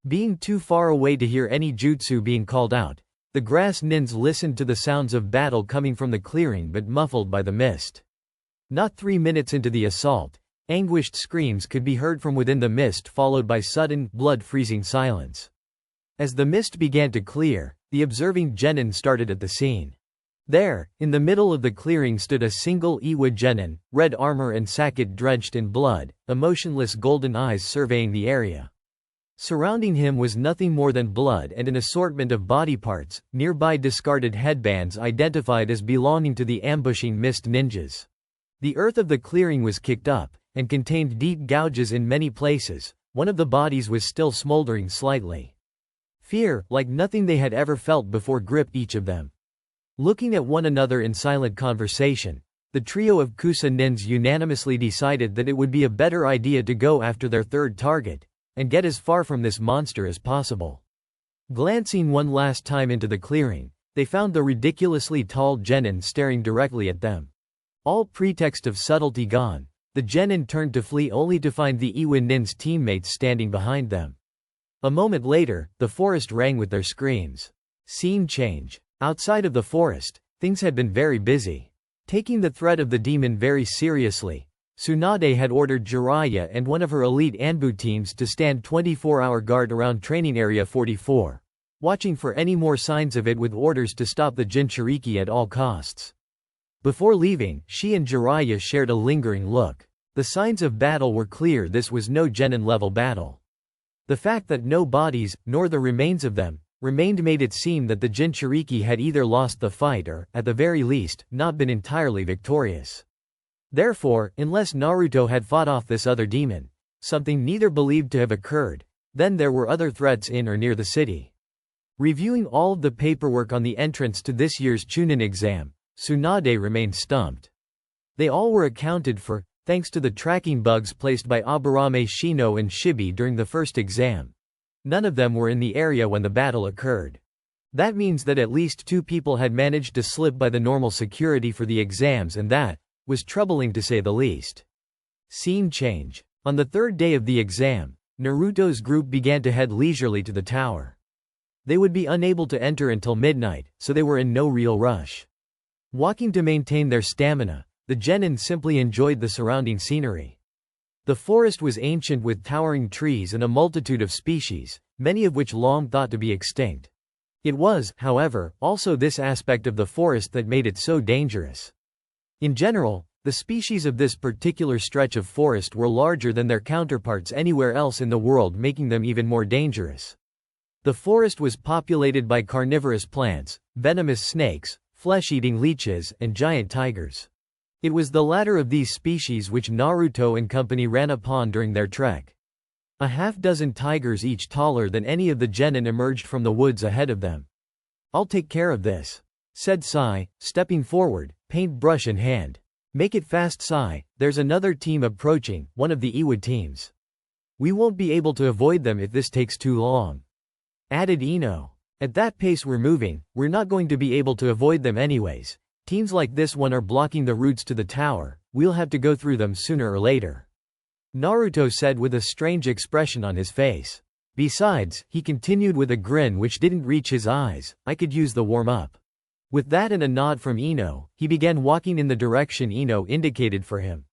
Being too far away to hear any jutsu being called out, the grass nins listened to the sounds of battle coming from the clearing but muffled by the mist. Not 3 minutes into the assault, anguished screams could be heard from within the mist, followed by sudden, blood-freezing silence. As the mist began to clear, the observing genin started at the scene. There, in the middle of the clearing stood a single Iwa genin, red armor and sacket drenched in blood, emotionless golden eyes surveying the area. Surrounding him was nothing more than blood and an assortment of body parts, nearby discarded headbands identified as belonging to the ambushing mist ninjas. The earth of the clearing was kicked up, and contained deep gouges in many places. One of the bodies was still smoldering slightly. Fear, like nothing they had ever felt before, gripped each of them. Looking at one another in silent conversation, the trio of Kusa nins unanimously decided that it would be a better idea to go after their third target, and get as far from this monster as possible. Glancing one last time into the clearing, they found the ridiculously tall genin staring directly at them. All pretext of subtlety gone, the genin turned to flee only to find the Iwa nin's teammates standing behind them. A moment later, the forest rang with their screams. Scene change. Outside of the forest, things had been very busy. Taking the threat of the demon very seriously, Tsunade had ordered Jiraiya and one of her elite Anbu teams to stand 24-hour guard around Training Area 44, watching for any more signs of it with orders to stop the Jinchuriki at all costs. Before leaving, she and Jiraiya shared a lingering look. The signs of battle were clear. This was no genin-level battle. The fact that no bodies, nor the remains of them, remained made it seem that the Jinchuriki had either lost the fight or, at the very least, not been entirely victorious. Therefore, unless Naruto had fought off this other demon, something neither believed to have occurred, then there were other threats in or near the city. Reviewing all of the paperwork on the entrance to this year's Chunin exam, Tsunade remained stumped. They all were accounted for, thanks to the tracking bugs placed by Aburame Shino and Shibi during the first exam. None of them were in the area when the battle occurred. That means that at least 2 people had managed to slip by the normal security for the exams, and that was troubling to say the least. Scene change. On the 3rd day of the exam, Naruto's group began to head leisurely to the tower. They would be unable to enter until midnight, so they were in no real rush. Walking to maintain their stamina, the genin simply enjoyed the surrounding scenery. The forest was ancient with towering trees and a multitude of species, many of which long thought to be extinct. It was, however, also this aspect of the forest that made it so dangerous. In general, the species of this particular stretch of forest were larger than their counterparts anywhere else in the world, making them even more dangerous. The forest was populated by carnivorous plants, venomous snakes, flesh-eating leeches, and giant tigers. It was the latter of these species which Naruto and company ran upon during their trek. A half-dozen tigers, each taller than any of the genin, emerged from the woods ahead of them. "I'll take care of this," said Sai, stepping forward, paintbrush in hand. "Make it fast, Sai, there's another team approaching, one of the Iwa teams. We won't be able to avoid them if this takes too long," added Ino. "At that pace we're moving, we're not going to be able to avoid them anyways. Teams like this one are blocking the routes to the tower, we'll have to go through them sooner or later," Naruto said with a strange expression on his face. "Besides," he continued with a grin which didn't reach his eyes, "I could use the warm-up." With that and a nod from Ino, he began walking in the direction Ino indicated for him.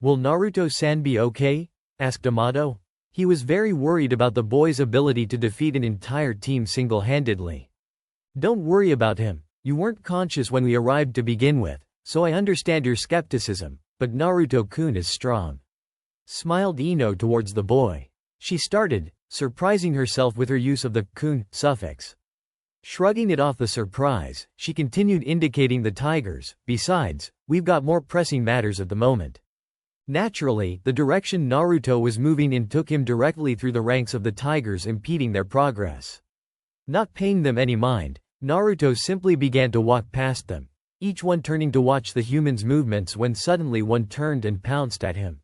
"Will Naruto-san be okay?" asked Amato. He was very worried about the boy's ability to defeat an entire team single-handedly. "Don't worry about him. You weren't conscious when we arrived to begin with, so I understand your skepticism, but Naruto-kun is strong," smiled Ino towards the boy. She started, surprising herself with her use of the kun suffix. Shrugging it off the surprise, she continued, indicating the tigers. "Besides, we've got more pressing matters at the moment." Naturally, the direction Naruto was moving in took him directly through the ranks of the tigers, impeding their progress. Not paying them any mind, Naruto simply began to walk past them, each one turning to watch the human's movements, when suddenly one turned and pounced at him.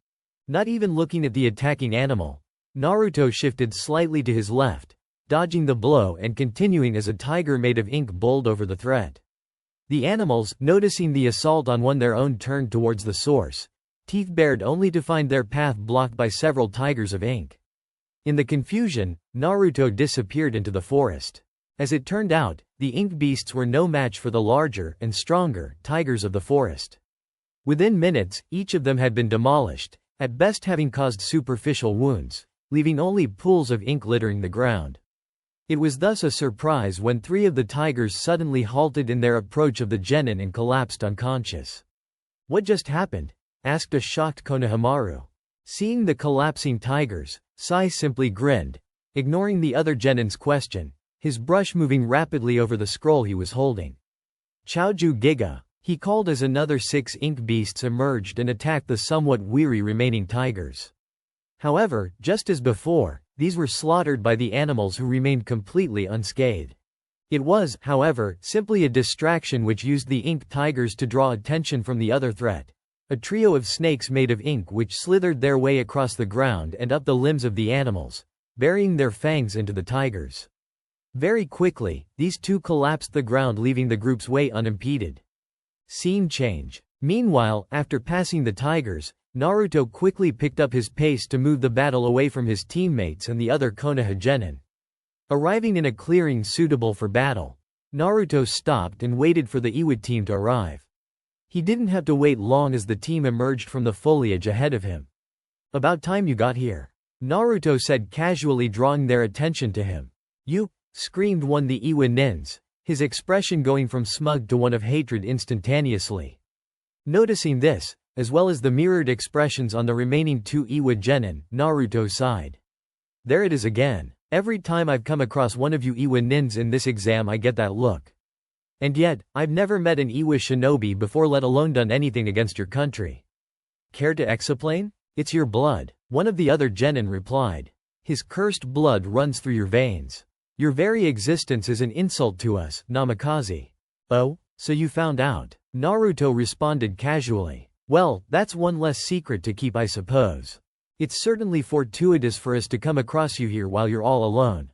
Not even looking at the attacking animal, Naruto shifted slightly to his left, dodging the blow and continuing as a tiger made of ink bowled over the threat. The animals, noticing the assault on one their own, turned towards the source, teeth bared only to find their path blocked by several tigers of ink. In the confusion, Naruto disappeared into the forest. As it turned out, the ink beasts were no match for the larger and stronger tigers of the forest. Within minutes, each of them had been demolished, at best having caused superficial wounds, leaving only pools of ink littering the ground. It was thus a surprise when 3 of the tigers suddenly halted in their approach of the genin and collapsed unconscious. "What just happened?" asked a shocked Konohamaru. Seeing the collapsing tigers, Sai simply grinned, ignoring the other genin's question, his brush moving rapidly over the scroll he was holding. "Chaoju Giga," he called as another 6 ink beasts emerged and attacked the somewhat weary remaining tigers. However, just as before, these were slaughtered by the animals, who remained completely unscathed. It was, however, simply a distraction which used the ink tigers to draw attention from the other threat, a trio of snakes made of ink which slithered their way across the ground and up the limbs of the animals, burying their fangs into the tigers. Very quickly, these two collapsed the ground, leaving the group's way unimpeded. Scene change. Meanwhile, after passing the tigers, Naruto quickly picked up his pace to move the battle away from his teammates and the other Konoha genin. Arriving in a clearing suitable for battle, Naruto stopped and waited for the Iwa team to arrive. He didn't have to wait long as the team emerged from the foliage ahead of him. "About time you got here," Naruto said casually, drawing their attention to him. "You!" screamed one the Iwa nins, his expression going from smug to one of hatred instantaneously. Noticing this, as well as the mirrored expressions on the remaining 2 Iwa genin, Naruto sighed. "There it is again. Every time I've come across one of you Iwa nins in this exam I get that look. And yet, I've never met an Iwa shinobi before, let alone done anything against your country." "Care to explain?" "It's your blood," one of the other genin replied. "His cursed blood runs through your veins. Your very existence is an insult to us, Namikaze." "Oh, so you found out," Naruto responded casually. "Well, that's one less secret to keep, I suppose. It's certainly fortuitous for us to come across you here while you're all alone.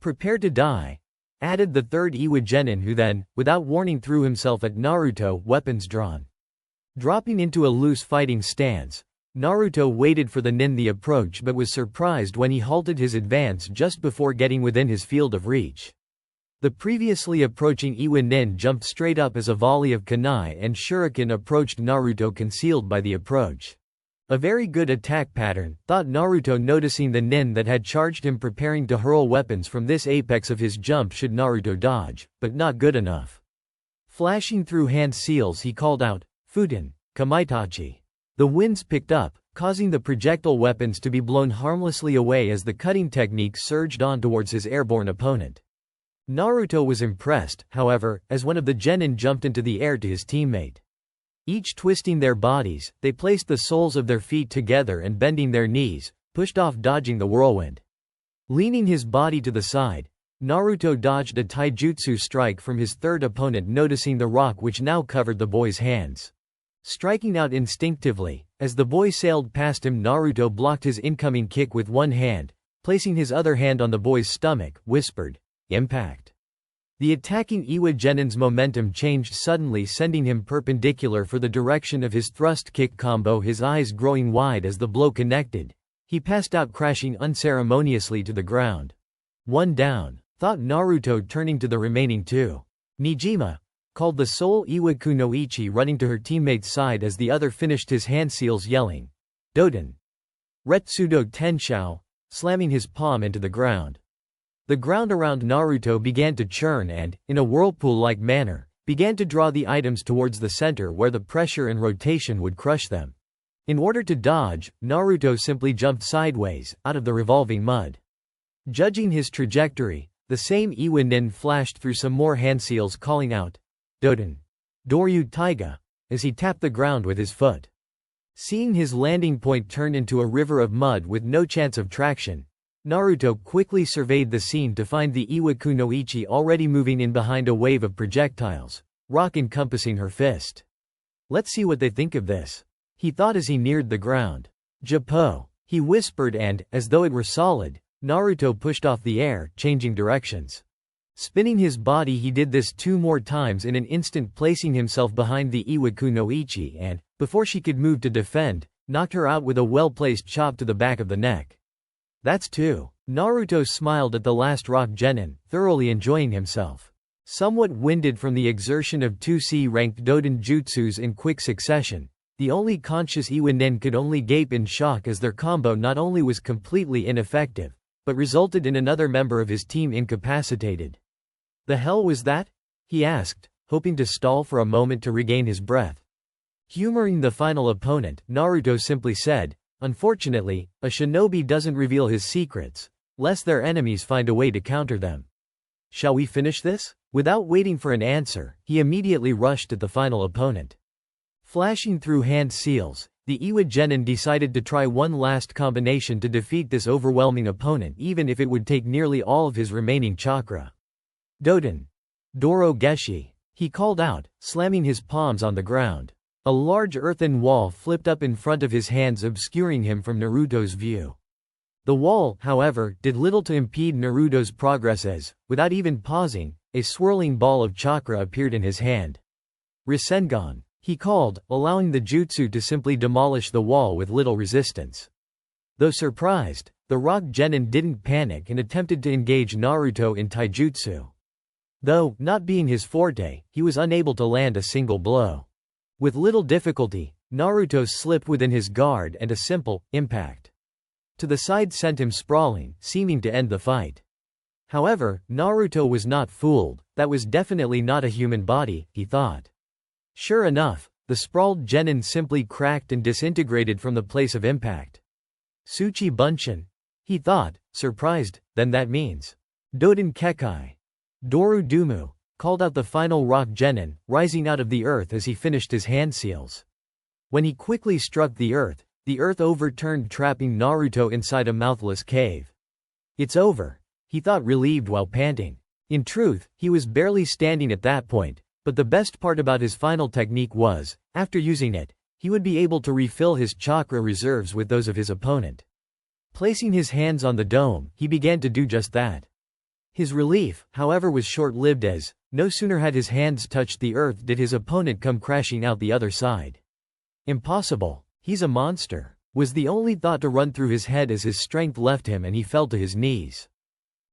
Prepare to die," added the 3rd Iwa genin, who then, without warning, threw himself at Naruto, weapons drawn. Dropping into a loose fighting stance, Naruto waited for the nin the approach, but was surprised when he halted his advance just before getting within his field of reach. The previously approaching Iwa nin jumped straight up as a volley of kunai and shuriken approached Naruto, concealed by the approach. A very good attack pattern, thought Naruto, noticing the nin that had charged him, preparing to hurl weapons from this apex of his jump should Naruto dodge, but not good enough. Flashing through hand seals, he called out, "Futen, Kamaitachi." The winds picked up, causing the projectile weapons to be blown harmlessly away as the cutting technique surged on towards his airborne opponent. Naruto was impressed, however, as one of the genin jumped into the air to his teammate. Each twisting their bodies, they placed the soles of their feet together and bending their knees, pushed off, dodging the whirlwind. Leaning his body to the side, Naruto dodged a taijutsu strike from his third opponent, noticing the rock which now covered the boy's hands. Striking out instinctively, as the boy sailed past him, Naruto blocked his incoming kick with one hand, placing his other hand on the boy's stomach, whispered, "Impact." The attacking Iwa genin's momentum changed suddenly, sending him perpendicular for the direction of his thrust kick combo, his eyes growing wide as the blow connected. He passed out, crashing unceremoniously to the ground. One down, thought Naruto, turning to the remaining two. "Nijima," called the sole Iwa Kunoichi, running to her teammate's side as the other finished his hand seals, yelling, "Doden!" Retsudo Tenshou, slamming his palm into the ground. The ground around Naruto began to churn and, in a whirlpool-like manner, began to draw the items towards the center where the pressure and rotation would crush them. In order to dodge, Naruto simply jumped sideways, out of the revolving mud. Judging his trajectory, the same Iwa nin flashed through some more hand seals, calling out, "Doden! Doryu Taiga!" as he tapped the ground with his foot. Seeing his landing point turn into a river of mud with no chance of traction, Naruto quickly surveyed the scene to find the Iwa Kunoichi already moving in behind a wave of projectiles, rock encompassing her fist. "Let's see what they think of this," he thought as he neared the ground. "Jappo," he whispered, and, as though it were solid, Naruto pushed off the air, changing directions. Spinning his body, he did this 2 more times in an instant, placing himself behind the Iwa Kunoichi and, before she could move to defend, knocked her out with a well-placed chop to the back of the neck. "That's 2. Naruto smiled at the last rock genin, thoroughly enjoying himself. Somewhat winded from the exertion of 2 C-ranked Doden jutsus in quick succession, the only conscious Iwa nin could only gape in shock as their combo not only was completely ineffective, but resulted in another member of his team incapacitated. "The hell was that?" he asked, hoping to stall for a moment to regain his breath. Humoring the final opponent, Naruto simply said, "Unfortunately, a shinobi doesn't reveal his secrets, lest their enemies find a way to counter them. Shall we finish this?" Without waiting for an answer, he immediately rushed at the final opponent. Flashing through hand seals, the Iwa genin decided to try one last combination to defeat this overwhelming opponent, even if it would take nearly all of his remaining chakra. "Doden! Doro Geshi!" he called out, slamming his palms on the ground. A large earthen wall flipped up in front of his hands, obscuring him from Naruto's view. The wall, however, did little to impede Naruto's progress as, without even pausing, a swirling ball of chakra appeared in his hand. "Rasengan!" he called, allowing the jutsu to simply demolish the wall with little resistance. Though surprised, the rock genin didn't panic and attempted to engage Naruto in taijutsu. Though, not being his forte, he was unable to land a single blow. With little difficulty, Naruto slipped within his guard and a simple impact to the side sent him sprawling, seeming to end the fight. However, Naruto was not fooled. That was definitely not a human body, he thought. Sure enough, the sprawled genin simply cracked and disintegrated from the place of impact. "Tsuchi Bunshin," he thought, surprised, "then that means Doden Kekai. Doru Dumu," called out the final rock genin, rising out of the earth as he finished his hand seals. When he quickly struck the earth overturned, trapping Naruto inside a mouthless cave. "It's over," he thought, relieved while panting. In truth, he was barely standing at that point, but the best part about his final technique was, after using it, he would be able to refill his chakra reserves with those of his opponent. Placing his hands on the dome, he began to do just that. His relief, however, was short-lived as, no sooner had his hands touched the earth did his opponent come crashing out the other side. "Impossible. He's a monster," was the only thought to run through his head as his strength left him and he fell to his knees.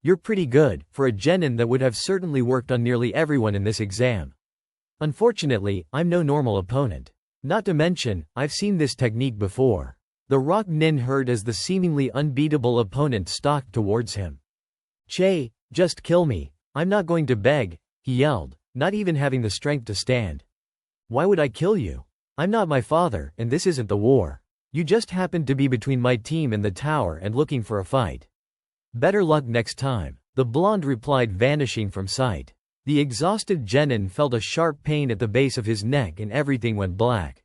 "You're pretty good, for a genin that would have certainly worked on nearly everyone in this exam. Unfortunately, I'm no normal opponent. Not to mention, I've seen this technique before." The rock Nin heard as the seemingly unbeatable opponent stalked towards him. "Che, just kill me, I'm not going to beg," he yelled, not even having the strength to stand. "Why would I kill you? I'm not my father, and this isn't the war. You just happened to be between my team and the tower and looking for a fight. Better luck next time," the blonde replied, vanishing from sight. The exhausted genin felt a sharp pain at the base of his neck and everything went black.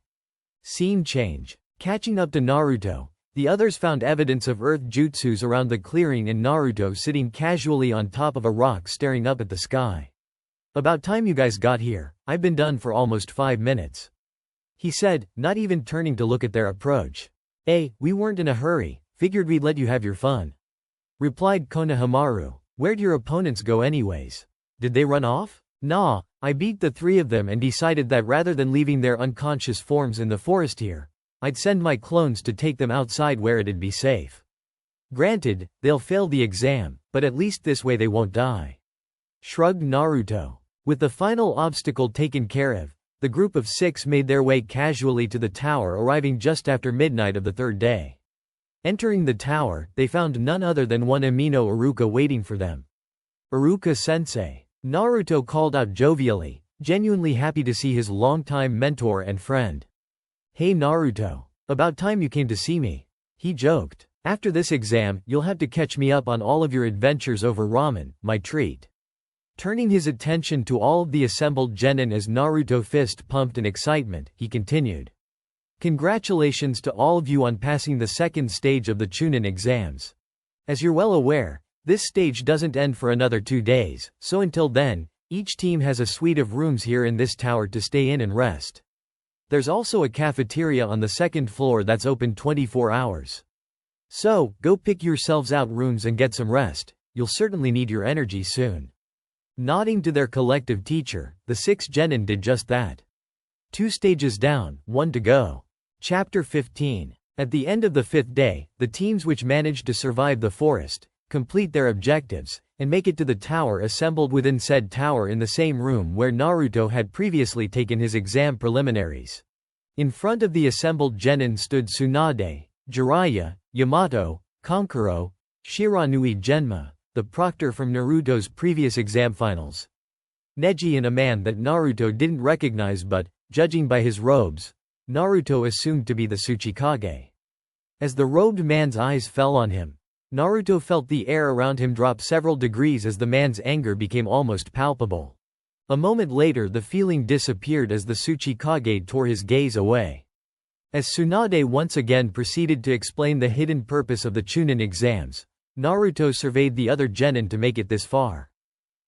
Scene change. Catching up to Naruto, the others found evidence of earth jutsus around the clearing and Naruto sitting casually on top of a rock staring up at the sky. "About time you guys got here, I've been done for almost 5 minutes," he said, not even turning to look at their approach. We weren't in a hurry, figured we'd let you have your fun," replied Konohamaru. "Where'd your opponents go anyways? Did they run off?" "Nah, I beat the 3 of them and decided that rather than leaving their unconscious forms in the forest here, I'd send my clones to take them outside where it'd be safe. Granted, they'll fail the exam, but at least this way they won't die," shrugged Naruto. With the final obstacle taken care of, the group of 6 made their way casually to the tower, arriving just after midnight of the 3rd day. Entering the tower, they found none other than one Amino Iruka waiting for them. "Iruka-sensei," Naruto called out jovially, genuinely happy to see his longtime mentor and friend. "Hey Naruto, about time you came to see me," he joked. "After this exam, you'll have to catch me up on all of your adventures over ramen, my treat." Turning his attention to all of the assembled genin as Naruto fist pumped in excitement, he continued. "Congratulations to all of you on passing the 2nd stage of the Chunin exams. As you're well aware, this stage doesn't end for another 2 days, so until then, each team has a suite of rooms here in this tower to stay in and rest. There's also a cafeteria on the 2nd floor that's open 24 hours. So, go pick yourselves out rooms and get some rest, you'll certainly need your energy soon." Nodding to their collective teacher, the 6 genin did just that. 2 stages down, 1 to go. Chapter 15. At the end of the 5th day, the teams which managed to survive the forest, complete their objectives, and make it to the tower assembled within said tower in the same room where Naruto had previously taken his exam preliminaries. In front of the assembled genin stood Tsunade, Jiraiya, Yamato, Kankuro, Shiranui Genma, the proctor from Naruto's previous exam finals. Neji and a man that Naruto didn't recognize but, judging by his robes, Naruto assumed to be the Tsuchikage. As the robed man's eyes fell on him, Naruto felt the air around him drop several degrees as the man's anger became almost palpable. A moment later the feeling disappeared as the Tsuchikage tore his gaze away. As Tsunade once again proceeded to explain the hidden purpose of the Chunin exams, Naruto surveyed the other genin to make it this far.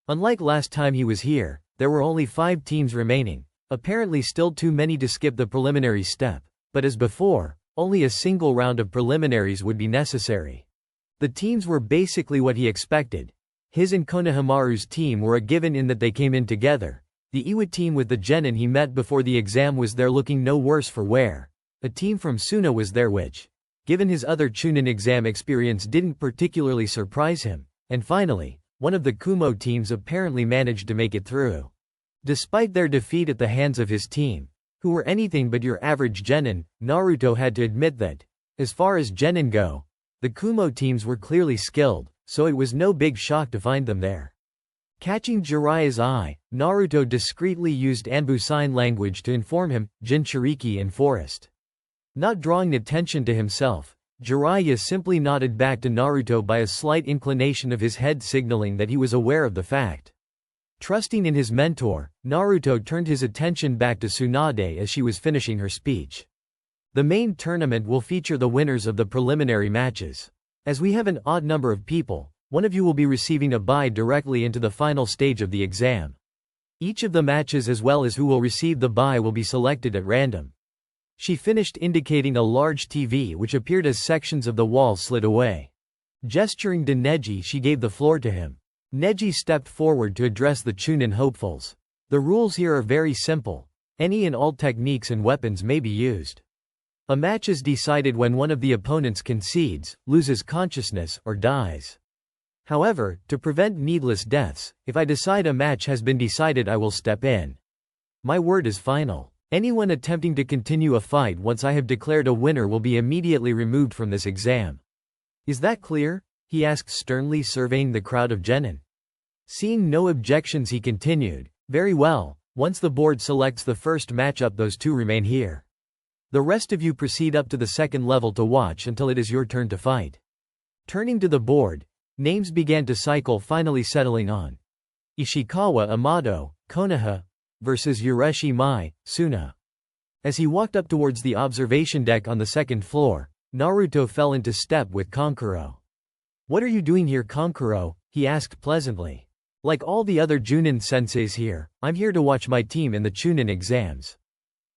Unlike last time he was here, there were only 5 teams remaining, apparently still too many to skip the preliminary step, but as before, only a single round of preliminaries would be necessary. The teams were basically what he expected. His and Konohamaru's team were a given in that they came in together. The Iwa team with the genin he met before the exam was there looking no worse for wear. A team from Suna was there which, given his other Chunin exam experience, didn't particularly surprise him. And finally, one of the Kumo teams apparently managed to make it through. Despite their defeat at the hands of his team, who were anything but your average genin, Naruto had to admit that, as far as genin go, the Kumo teams were clearly skilled, so it was no big shock to find them there. Catching Jiraiya's eye, Naruto discreetly used Anbu sign language to inform him, Jinchuriki in forest. Not drawing attention to himself, Jiraiya simply nodded back to Naruto by a slight inclination of his head, signaling that he was aware of the fact. Trusting in his mentor, Naruto turned his attention back to Tsunade as she was finishing her speech. The main tournament will feature the winners of the preliminary matches. As we have an odd number of people, one of you will be receiving a bye directly into the final stage of the exam. Each of the matches as well as who will receive the bye will be selected at random. She finished, indicating a large TV which appeared as sections of the wall slid away. Gesturing to Neji, she gave the floor to him. Neji stepped forward to address the Chunin hopefuls. The rules here are very simple. Any and all techniques and weapons may be used. A match is decided when one of the opponents concedes, loses consciousness, or dies. However, to prevent needless deaths, if I decide a match has been decided, I will step in. My word is final. Anyone attempting to continue a fight once I have declared a winner will be immediately removed from this exam. Is that clear? He asked sternly, surveying the crowd of genin. Seeing no objections, he continued, very well, once the board selects the first matchup, those two remain here. The rest of you proceed up to the second level to watch until it is your turn to fight. Turning to the board, names began to cycle, finally settling on Ishikawa Amado, Konoha, versus Ureshi Mai, Suna. As he walked up towards the observation deck on the second floor, Naruto fell into step with Kankuro. What are you doing here, Kankuro? He asked pleasantly. Like all the other Junin senseis here, I'm here to watch my team in the Chunin exams.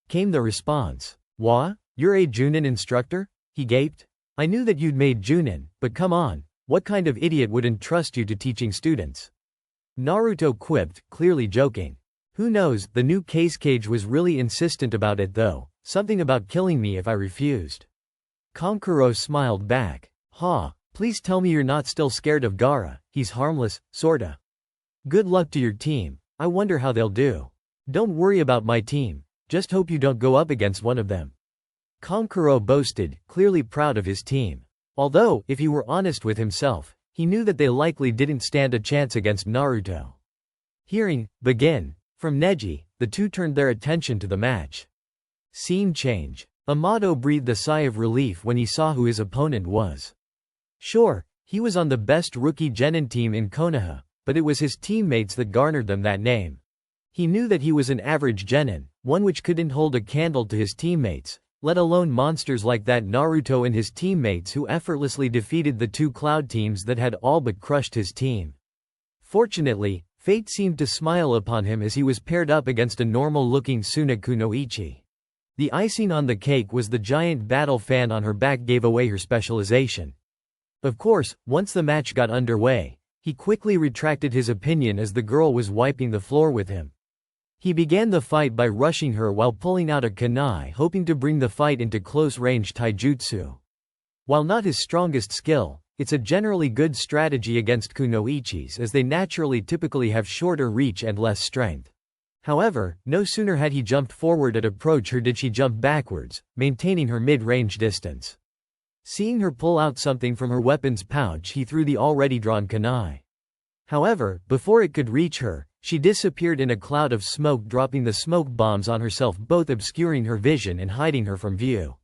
Came the response. What? You're a Junin instructor? He gaped. I knew that you'd made Junin, but come on, what kind of idiot would entrust you to teaching students? Naruto quipped, clearly joking. Who knows, the new case cage was really insistent about it though, something about killing me if I refused. Kankuro smiled back. Ha, please tell me you're not still scared of Gaara, he's harmless, sorta. Good luck to your team, I wonder how they'll do. Don't worry about my team, just hope you don't go up against one of them. Kankuro boasted, clearly proud of his team. Although, if he were honest with himself, he knew that they likely didn't stand a chance against Naruto. Hearing, begin, from Neji, the two turned their attention to the match. Scene change. Amado breathed a sigh of relief when he saw who his opponent was. Sure, he was on the best rookie genin team in Konoha, but it was his teammates that garnered them that name. He knew that he was an average genin, one which couldn't hold a candle to his teammates, let alone monsters like that Naruto and his teammates who effortlessly defeated the two cloud teams that had all but crushed his team. Fortunately, fate seemed to smile upon him as he was paired up against a normal-looking Suna Kunoichi. The icing on the cake was the giant battle fan on her back gave away her specialization. Of course, once the match got underway, he quickly retracted his opinion as the girl was wiping the floor with him. He began the fight by rushing her while pulling out a kunai, hoping to bring the fight into close-range taijutsu. While not his strongest skill, it's a generally good strategy against kunoichis as they naturally typically have shorter reach and less strength. However, no sooner had he jumped forward to approach her did she jump backwards, maintaining her mid-range distance. Seeing her pull out something from her weapon's pouch, he threw the already drawn kunai. However, before it could reach her, she disappeared in a cloud of smoke, dropping the smoke bombs on herself, both obscuring her vision and hiding her from view.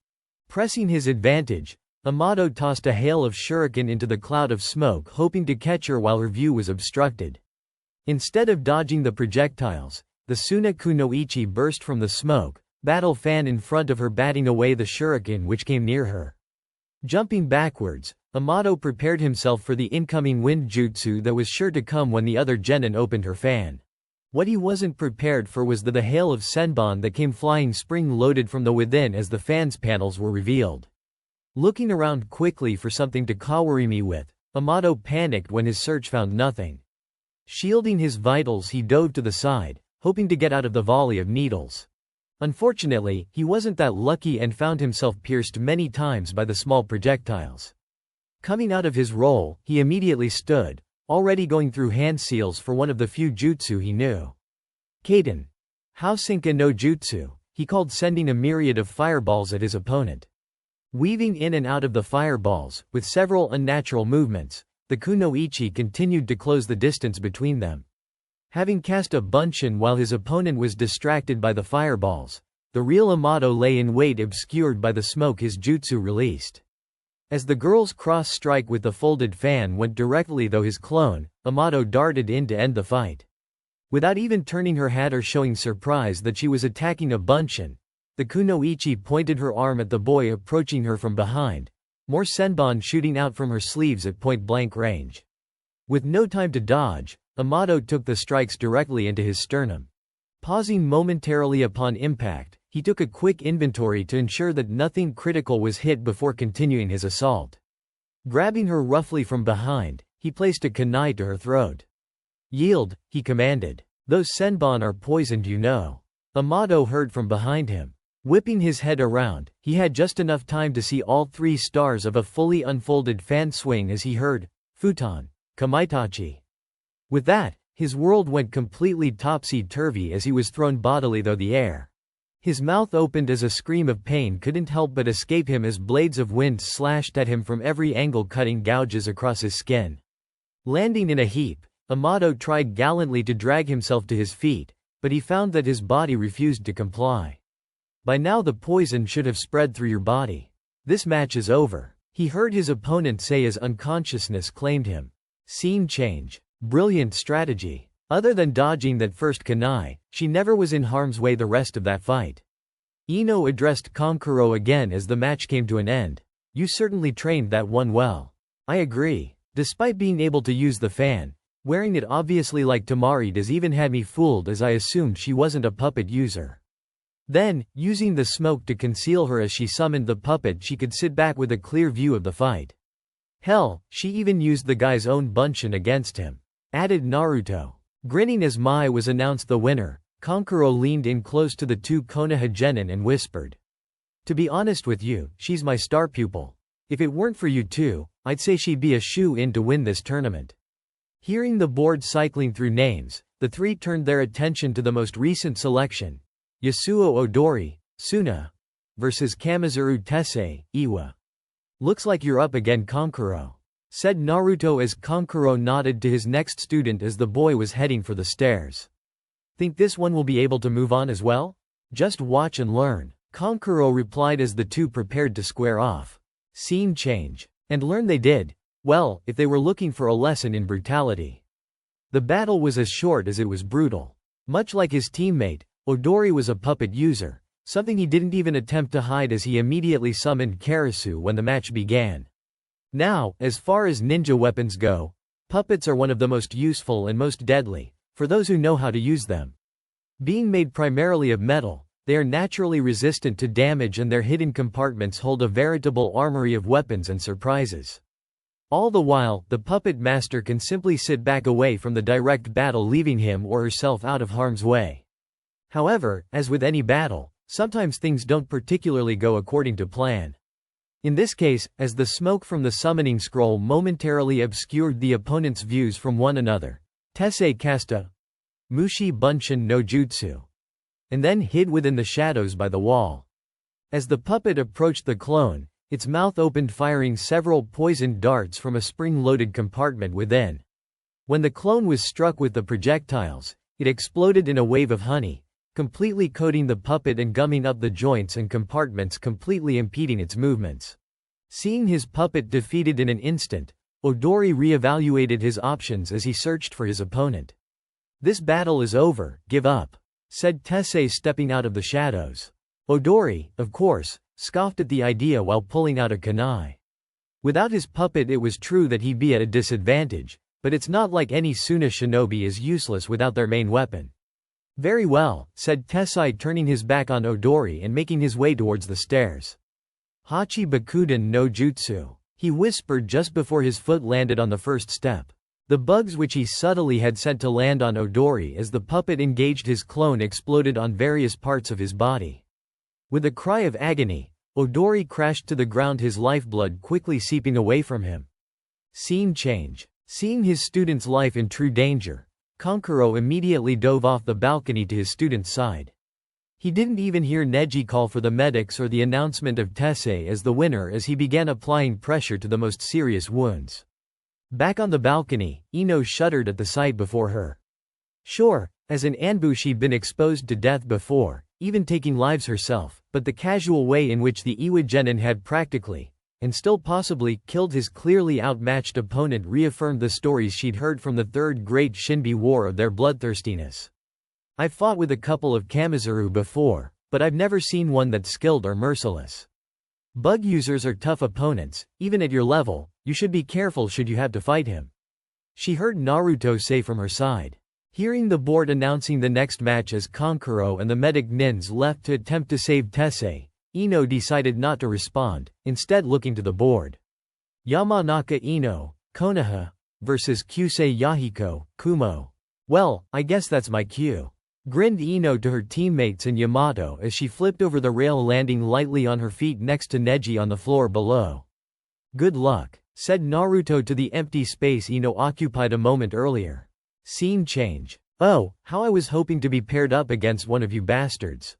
Pressing his advantage, Amado tossed a hail of shuriken into the cloud of smoke, hoping to catch her while her view was obstructed. Instead of dodging the projectiles, the Suna Kunoichi burst from the smoke, battle fan in front of her, batting away the shuriken which came near her. Jumping backwards, Amado prepared himself for the incoming wind jutsu that was sure to come when the other genin opened her fan. What he wasn't prepared for was the hail of senbon that came flying spring-loaded from the within as the fan's panels were revealed. Looking around quickly for something to kawarimi with, Amado panicked when his search found nothing. Shielding his vitals, he dove to the side, hoping to get out of the volley of needles. Unfortunately, he wasn't that lucky and found himself pierced many times by the small projectiles. Coming out of his role, he immediately stood, already going through hand seals for one of the few jutsu he knew. Kaden. Housenka no Jutsu, he called, sending a myriad of fireballs at his opponent. Weaving in and out of the fireballs, with several unnatural movements, the kunoichi continued to close the distance between them. Having cast a bunshin while his opponent was distracted by the fireballs, the real Amado lay in wait, obscured by the smoke his jutsu released. As the girl's cross-strike with the folded fan went directly through his clone, Amado darted in to end the fight. Without even turning her head or showing surprise that she was attacking a bunshin, the kunoichi pointed her arm at the boy approaching her from behind, more senbon shooting out from her sleeves at point-blank range. With no time to dodge, Amado took the strikes directly into his sternum. Pausing momentarily upon impact, he took a quick inventory to ensure that nothing critical was hit before continuing his assault. Grabbing her roughly from behind, he placed a kunai to her throat. Yield, he commanded. Those senbon are poisoned, you know. Amado heard from behind him. Whipping his head around, he had just enough time to see all three stars of a fully unfolded fan swing as he heard, Futon, Kamaitachi. With that, his world went completely topsy-turvy as he was thrown bodily through the air. His mouth opened as a scream of pain couldn't help but escape him as blades of wind slashed at him from every angle, cutting gouges across his skin. Landing in a heap, Amato tried gallantly to drag himself to his feet, but he found that his body refused to comply. By now the poison should have spread through your body. This match is over, he heard his opponent say as unconsciousness claimed him. Scene change. Brilliant strategy. Other than dodging that first kunai, she never was in harm's way the rest of that fight. Ino addressed Kankuro again as the match came to an end. You certainly trained that one well. I agree. Despite being able to use the fan, wearing it obviously like Tamari does even had me fooled as I assumed she wasn't a puppet user. Then, using the smoke to conceal her as she summoned the puppet, she could sit back with a clear view of the fight. Hell, she even used the guy's own bunshin against him. Added Naruto. Grinning as Mai was announced the winner, Kankuro leaned in close to the two Konoha genin and whispered. To be honest with you, she's my star pupil. If it weren't for you two, I'd say she'd be a shoe-in to win this tournament. Hearing the board cycling through names, the three turned their attention to the most recent selection. Yasuo Odori, Suna, versus Kamizuru Tessei, Iwa. Looks like you're up again, Kankuro, said Naruto as Kankuro nodded to his next student as the boy was heading for the stairs. Think this one will be able to move on as well? Just watch and learn, Kankuro replied as the two prepared to square off. Scene change. And learn they did. Well, if they were looking for a lesson in brutality. The battle was as short as it was brutal. Much like his teammate, Odori was a puppet user, something he didn't even attempt to hide as he immediately summoned Karasu when the match began. Now, as far as ninja weapons go, puppets are one of the most useful and most deadly, for those who know how to use them. Being made primarily of metal, they are naturally resistant to damage and their hidden compartments hold a veritable armory of weapons and surprises. All the while, the puppet master can simply sit back away from the direct battle, leaving him or herself out of harm's way. However, as with any battle, sometimes things don't particularly go according to plan. In this case, as the smoke from the summoning scroll momentarily obscured the opponent's views from one another, Tessei cast a Mushi Bunshin no Jutsu, and then hid within the shadows by the wall. As the puppet approached the clone, its mouth opened, firing several poisoned darts from a spring-loaded compartment within. When the clone was struck with the projectiles, it exploded in a wave of honey, completely coating the puppet and gumming up the joints and compartments, completely impeding its movements. Seeing his puppet defeated in an instant, Odori re-evaluated his options as he searched for his opponent. This battle is over, give up, said Tessei, stepping out of the shadows. Odori, of course, scoffed at the idea while pulling out a kunai. Without his puppet it was true that he'd be at a disadvantage, but it's not like any Suna shinobi is useless without their main weapon. Very well, said Tessei, turning his back on Odori and making his way towards the stairs. Hachi Bakuden no Jutsu, he whispered just before his foot landed on the first step. The bugs which he subtly had sent to land on Odori as the puppet engaged his clone exploded on various parts of his body. With a cry of agony, Odori crashed to the ground, his lifeblood quickly seeping away from him. Scene change. Seeing his student's life in true danger, Kankuro immediately dove off the balcony to his student's side. He didn't even hear Neji call for the medics or the announcement of Tessei as the winner as he began applying pressure to the most serious wounds. Back on the balcony, Ino shuddered at the sight before her. Sure, as an Anbu she'd been exposed to death before, even taking lives herself, but the casual way in which the Iwa genin had practically, and still possibly, killed his clearly outmatched opponent reaffirmed the stories she'd heard from the Third Great Shinbi War of their bloodthirstiness. I've fought with a couple of Kamizuru before, but I've never seen one that's skilled or merciless. Bug users are tough opponents, even at your level, you should be careful should you have to fight him. She heard Naruto say from her side. Hearing the board announcing the next match as Kankuro and the medic Nins left to attempt to save Tessei, Ino decided not to respond, instead looking to the board. Yamanaka Ino, Konoha, versus Kyusei Yahiko, Kumo. Well, I guess that's my cue. Grinned Ino to her teammates and Yamato as she flipped over the rail, landing lightly on her feet next to Neji on the floor below. Good luck, said Naruto to the empty space Ino occupied a moment earlier. Scene change. Oh, how I was hoping to be paired up against one of you bastards.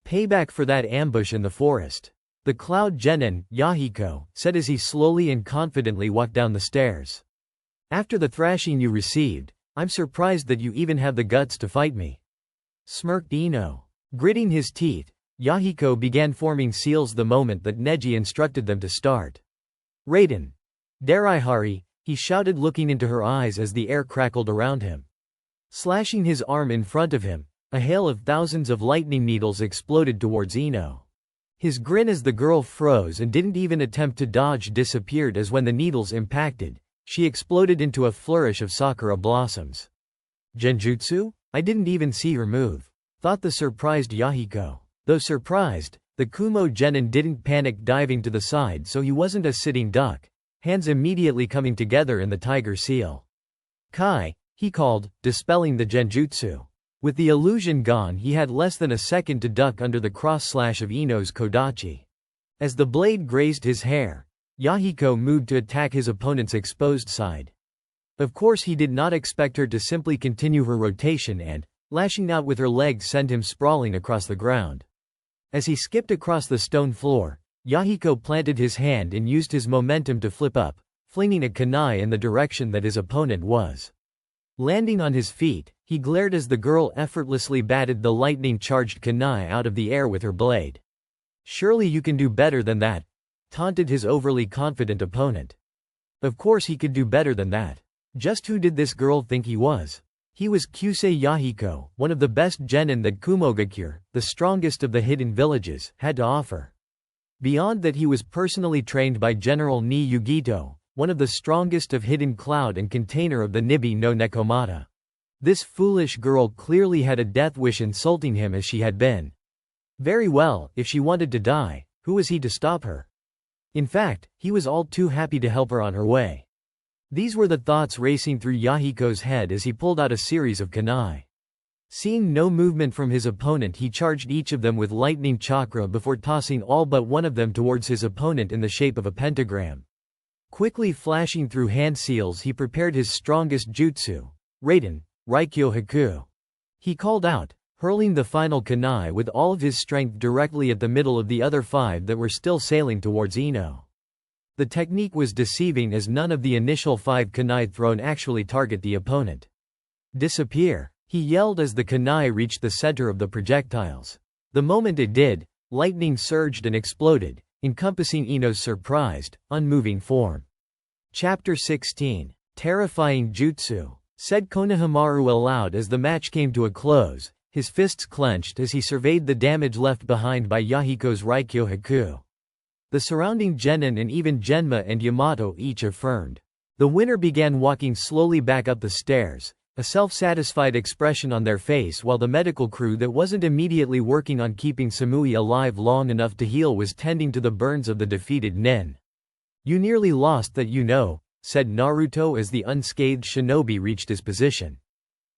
Payback for that ambush in the forest. The Cloud Genin, Yahiko, said as he slowly and confidently walked down the stairs. After the thrashing you received, I'm surprised that you even have the guts to fight me. Smirked Ino. Gritting his teeth, Yahiko began forming seals the moment that Neji instructed them to start. Raiden. Dare I hurry? He shouted, looking into her eyes as the air crackled around him. Slashing his arm in front of him, a hail of thousands of lightning needles exploded towards Ino. His grin as the girl froze and didn't even attempt to dodge disappeared as when the needles impacted, she exploded into a flourish of sakura blossoms. Genjutsu? I didn't even see her move, thought the surprised Yahiko. Though surprised, the Kumo Genin didn't panic, diving to the side so he wasn't a sitting duck, hands immediately coming together in the tiger seal. Kai, he called, dispelling the genjutsu. With the illusion gone, he had less than a second to duck under the cross-slash of Ino's kodachi. As the blade grazed his hair, Yahiko moved to attack his opponent's exposed side. Of course, he did not expect her to simply continue her rotation and, lashing out with her legs, send him sprawling across the ground. As he skipped across the stone floor, Yahiko planted his hand and used his momentum to flip up, flinging a kunai in the direction that his opponent was. Landing on his feet, he glared as the girl effortlessly batted the lightning-charged kunai out of the air with her blade. Surely you can do better than that, taunted his overly confident opponent. Of course he could do better than that. Just who did this girl think he was? He was Kyusei Yahiko, one of the best genin that Kumogakure, the strongest of the hidden villages, had to offer. Beyond that, he was personally trained by General Ni Yugito, one of the strongest of hidden cloud and container of the Nibi no Nekomata. This foolish girl clearly had a death wish, insulting him as she had been. Very well, if she wanted to die, who was he to stop her? In fact, he was all too happy to help her on her way. These were the thoughts racing through Yahiko's head as he pulled out a series of kunai. Seeing no movement from his opponent, he charged each of them with lightning chakra before tossing all but one of them towards his opponent in the shape of a pentagram. Quickly flashing through hand seals, he prepared his strongest jutsu, Raiden, Raikyo Haku. He called out, hurling the final kunai with all of his strength directly at the middle of the other 5 that were still sailing towards Ino. The technique was deceiving as none of the initial 5 kunai thrown actually target the opponent. Disappear, he yelled as the kunai reached the center of the projectiles. The moment it did, lightning surged and exploded, encompassing Ino's surprised, unmoving form. Chapter 16. Terrifying Jutsu, said Konohamaru aloud as the match came to a close, his fists clenched as he surveyed the damage left behind by Yahiko's Raikyo Haku. The surrounding genin and even Genma and Yamato each affirmed. The winner began walking slowly back up the stairs, a self-satisfied expression on their face, while the medical crew that wasn't immediately working on keeping Samui alive long enough to heal was tending to the burns of the defeated nin. You nearly lost that, you know, said Naruto as the unscathed shinobi reached his position.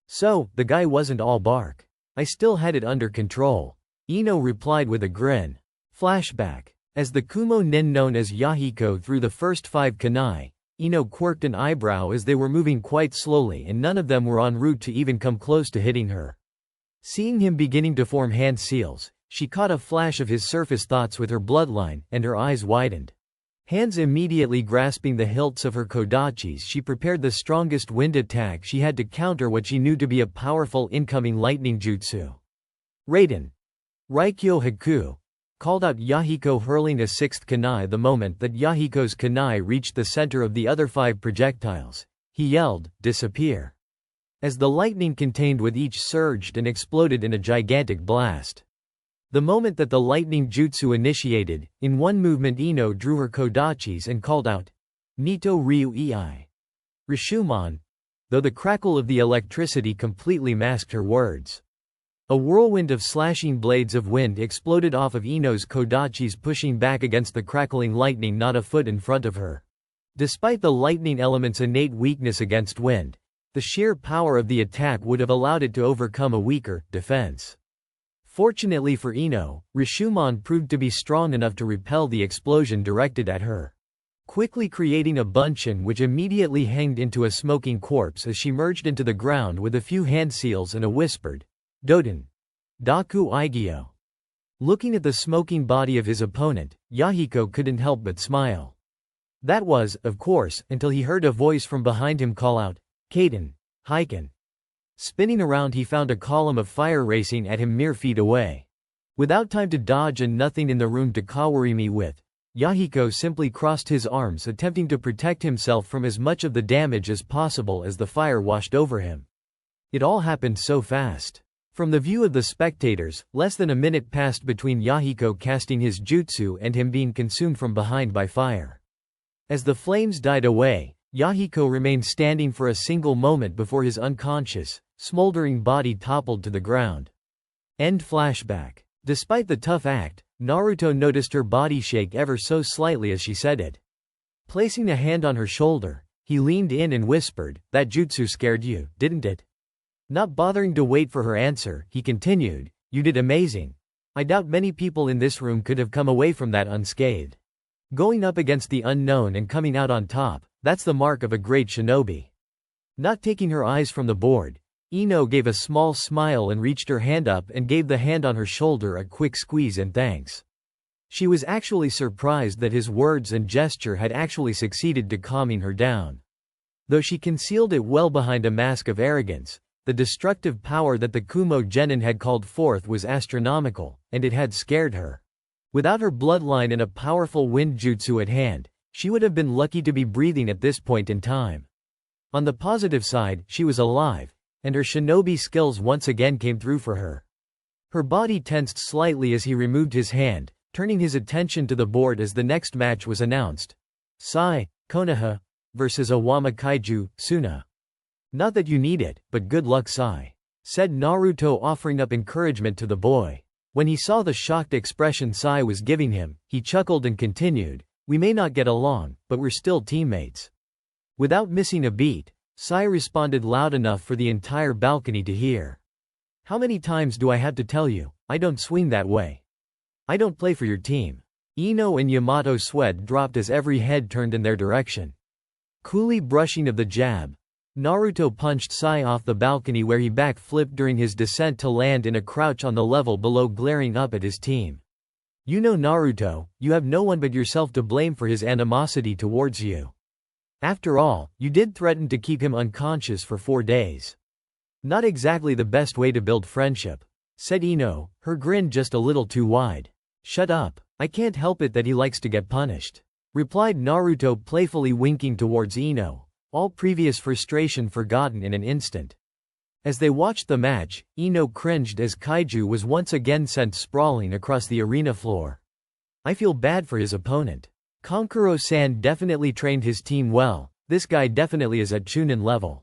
So, the guy wasn't all bark. I still had it under control, Ino replied with a grin. Flashback. As the Kumo nin known as Yahiko threw the first 5 kunai, Ino quirked an eyebrow as they were moving quite slowly and none of them were en route to even come close to hitting her. Seeing him beginning to form hand seals, she caught a flash of his surface thoughts with her bloodline, and her eyes widened. Hands immediately grasping the hilts of her kodachis, she prepared the strongest wind attack she had to counter what she knew to be a powerful incoming lightning jutsu. Raiden. Raikyo Haku, called out Yahiko, hurling a 6th kunai the moment that Yahiko's kunai reached the center of the other 5 projectiles. He yelled, disappear. As the lightning contained with each surged and exploded in a gigantic blast. The moment that the lightning jutsu initiated, in one movement Ino drew her kodachis and called out, Nito Ryu Ei. Rishumon, though the crackle of the electricity completely masked her words. A whirlwind of slashing blades of wind exploded off of Ino's kodachis, pushing back against the crackling lightning not a foot in front of her. Despite the lightning element's innate weakness against wind, the sheer power of the attack would have allowed it to overcome a weaker defense. Fortunately for Ino, Rishumon proved to be strong enough to repel the explosion directed at her, quickly creating a bunchin which immediately hanged into a smoking corpse as she merged into the ground with a few hand seals and a whispered, Doden. Daku Igyo. Looking at the smoking body of his opponent, Yahiko couldn't help but smile. That was, of course, until he heard a voice from behind him call out, "Kaden, Hiken." Spinning around, he found a column of fire racing at him mere feet away. Without time to dodge and nothing in the room to kawarimi with, Yahiko simply crossed his arms, attempting to protect himself from as much of the damage as possible as the fire washed over him. It all happened so fast. From the view of the spectators, less than a minute passed between Yahiko casting his jutsu and him being consumed from behind by fire. As the flames died away, Yahiko remained standing for a single moment before his unconscious, smoldering body toppled to the ground. End flashback. Despite the tough act, Naruto noticed her body shake ever so slightly as she said it. Placing a hand on her shoulder, he leaned in and whispered, "That jutsu scared you, didn't it?" Not bothering to wait for her answer, he continued, "You did amazing. I doubt many people in this room could have come away from that unscathed. Going up against the unknown and coming out on top, that's the mark of a great shinobi." Not taking her eyes from the board, Ino gave a small smile and reached her hand up and gave the hand on her shoulder a quick squeeze and thanks. She was actually surprised that his words and gesture had actually succeeded to calming her down. Though she concealed it well behind a mask of arrogance, the destructive power that the Kumo genin had called forth was astronomical, and it had scared her. Without her bloodline and a powerful wind jutsu at hand, she would have been lucky to be breathing at this point in time. On the positive side, she was alive, and her shinobi skills once again came through for her. Her body tensed slightly as he removed his hand, turning his attention to the board as the next match was announced. Sai, Konoha, versus Owama Kaiju, Suna. "Not that you need it, but good luck, Sai," said Naruto, offering up encouragement to the boy. When he saw the shocked expression Sai was giving him, he chuckled and continued, "We may not get along, but we're still teammates." Without missing a beat, Sai responded loud enough for the entire balcony to hear. "How many times do I have to tell you, I don't swing that way. I don't play for your team." Ino and Yamato's sweat dropped as every head turned in their direction. Coolly brushing of the jab, Naruto punched Sai off the balcony, where he backflipped during his descent to land in a crouch on the level below, glaring up at his team. "You know, Naruto, you have no one but yourself to blame for his animosity towards you. After all, you did threaten to keep him unconscious for 4 days. Not exactly the best way to build friendship," said Ino, her grin just a little too wide. "Shut up, I can't help it that he likes to get punished," replied Naruto, playfully winking towards Ino, all previous frustration forgotten in an instant. As they watched the match, Ino cringed as Kaiju was once again sent sprawling across the arena floor. I feel bad for his opponent. Kankuro-san definitely trained his team well, this guy definitely is at Chunin level.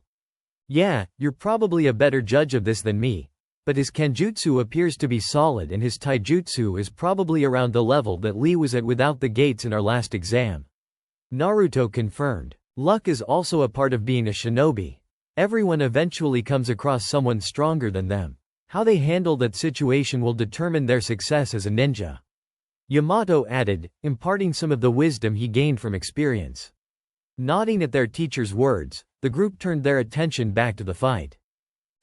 Yeah, you're probably a better judge of this than me, but his Kenjutsu appears to be solid and his Taijutsu is probably around the level that Lee was at without the gates in our last exam. Naruto confirmed. Luck is also a part of being a shinobi. Everyone eventually comes across someone stronger than them. How they handle that situation will determine their success as a ninja. Yamato added, imparting some of the wisdom he gained from experience. Nodding at their teacher's words, the group turned their attention back to the fight.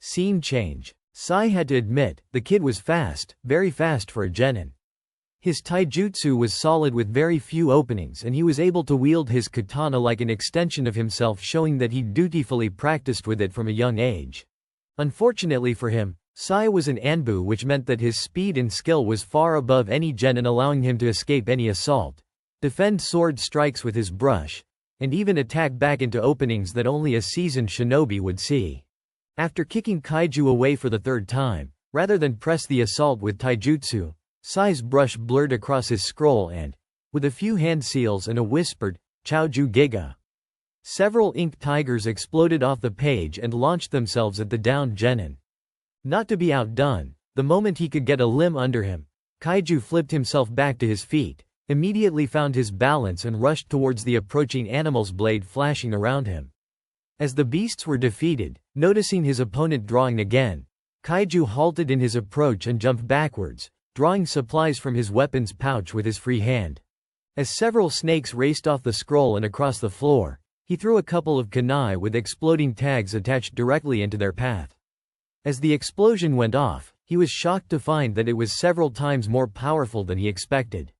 Scene change. Sai had to admit, the kid was fast, very fast for a genin. His taijutsu was solid with very few openings, and he was able to wield his katana like an extension of himself, showing that he dutifully practiced with it from a young age. Unfortunately for him, Sai was an Anbu, which meant that his speed and skill was far above any genin, allowing him to escape any assault, defend sword strikes with his brush, and even attack back into openings that only a seasoned shinobi would see. After kicking Kaiju away for the 3rd time, rather than press the assault with taijutsu, Sai's brush blurred across his scroll and, with a few hand seals and a whispered, "Chaoju Giga," several ink tigers exploded off the page and launched themselves at the downed genin. Not to be outdone, the moment he could get a limb under him, Kaiju flipped himself back to his feet, immediately found his balance and rushed towards the approaching animal's blade flashing around him. As the beasts were defeated, noticing his opponent drawing again, Kaiju halted in his approach and jumped backwards, drawing supplies from his weapon's pouch with his free hand. As several snakes raced off the scroll and across the floor, he threw a couple of kunai with exploding tags attached directly into their path. As the explosion went off, he was shocked to find that it was several times more powerful than he expected.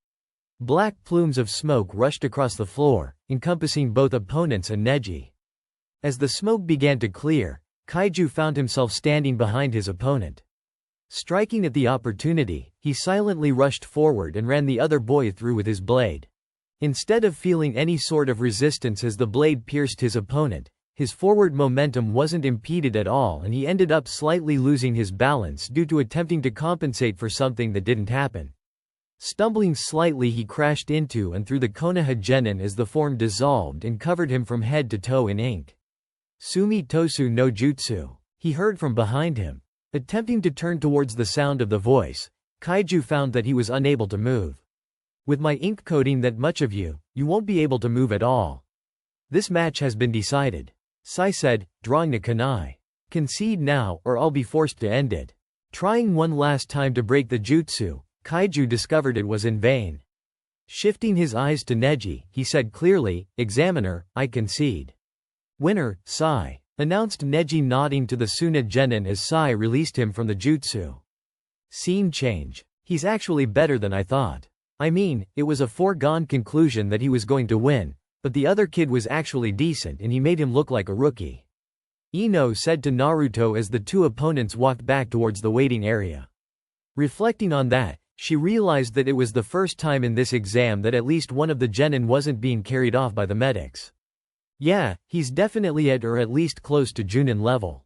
Black plumes of smoke rushed across the floor, encompassing both opponents and Neji. As the smoke began to clear, Kaiju found himself standing behind his opponent. Striking at the opportunity, he silently rushed forward and ran the other boy through with his blade. Instead of feeling any sort of resistance as the blade pierced his opponent, his forward momentum wasn't impeded at all and he ended up slightly losing his balance due to attempting to compensate for something that didn't happen. Stumbling slightly, he crashed into and through the Konoha Genin as the form dissolved and covered him from head to toe in ink. Sumi Tosu no Jutsu, he heard from behind him. Attempting to turn towards the sound of the voice, Kaiju found that he was unable to move. With my ink coating that much of you won't be able to move at all. This match has been decided, Sai said, drawing a kunai. Concede now or I'll be forced to end it. Trying one last time to break the jutsu, Kaiju discovered it was in vain. Shifting his eyes to Neji, he said clearly, Examiner, I concede. Winner, Sai, announced Neji, nodding to the Suna Genin as Sai released him from the jutsu. Scene change. He's actually better than I thought. I mean, it was a foregone conclusion that he was going to win, but the other kid was actually decent and he made him look like a rookie. Ino said to Naruto as the two opponents walked back towards the waiting area. Reflecting on that, she realized that it was the first time in this exam that at least one of the genin wasn't being carried off by the medics. Yeah, he's definitely at or at least close to Chunin level.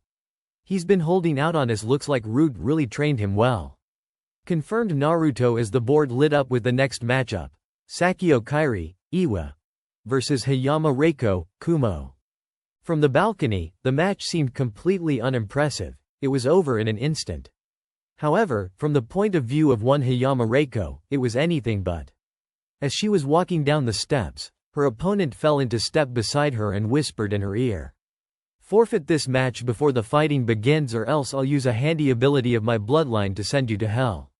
He's been holding out on us. Looks like Root really trained him well. Confirmed Naruto as the board lit up with the next matchup. Sakio Kairi, Iwa versus Hayama Reiko, Kumo. From the balcony, the match seemed completely unimpressive. It was over in an instant. However, from the point of view of one Hayama Reiko, it was anything but. As she was walking down the steps, her opponent fell into step beside her and whispered in her ear. Forfeit this match before the fighting begins or else I'll use a handy ability of my bloodline to send you to hell.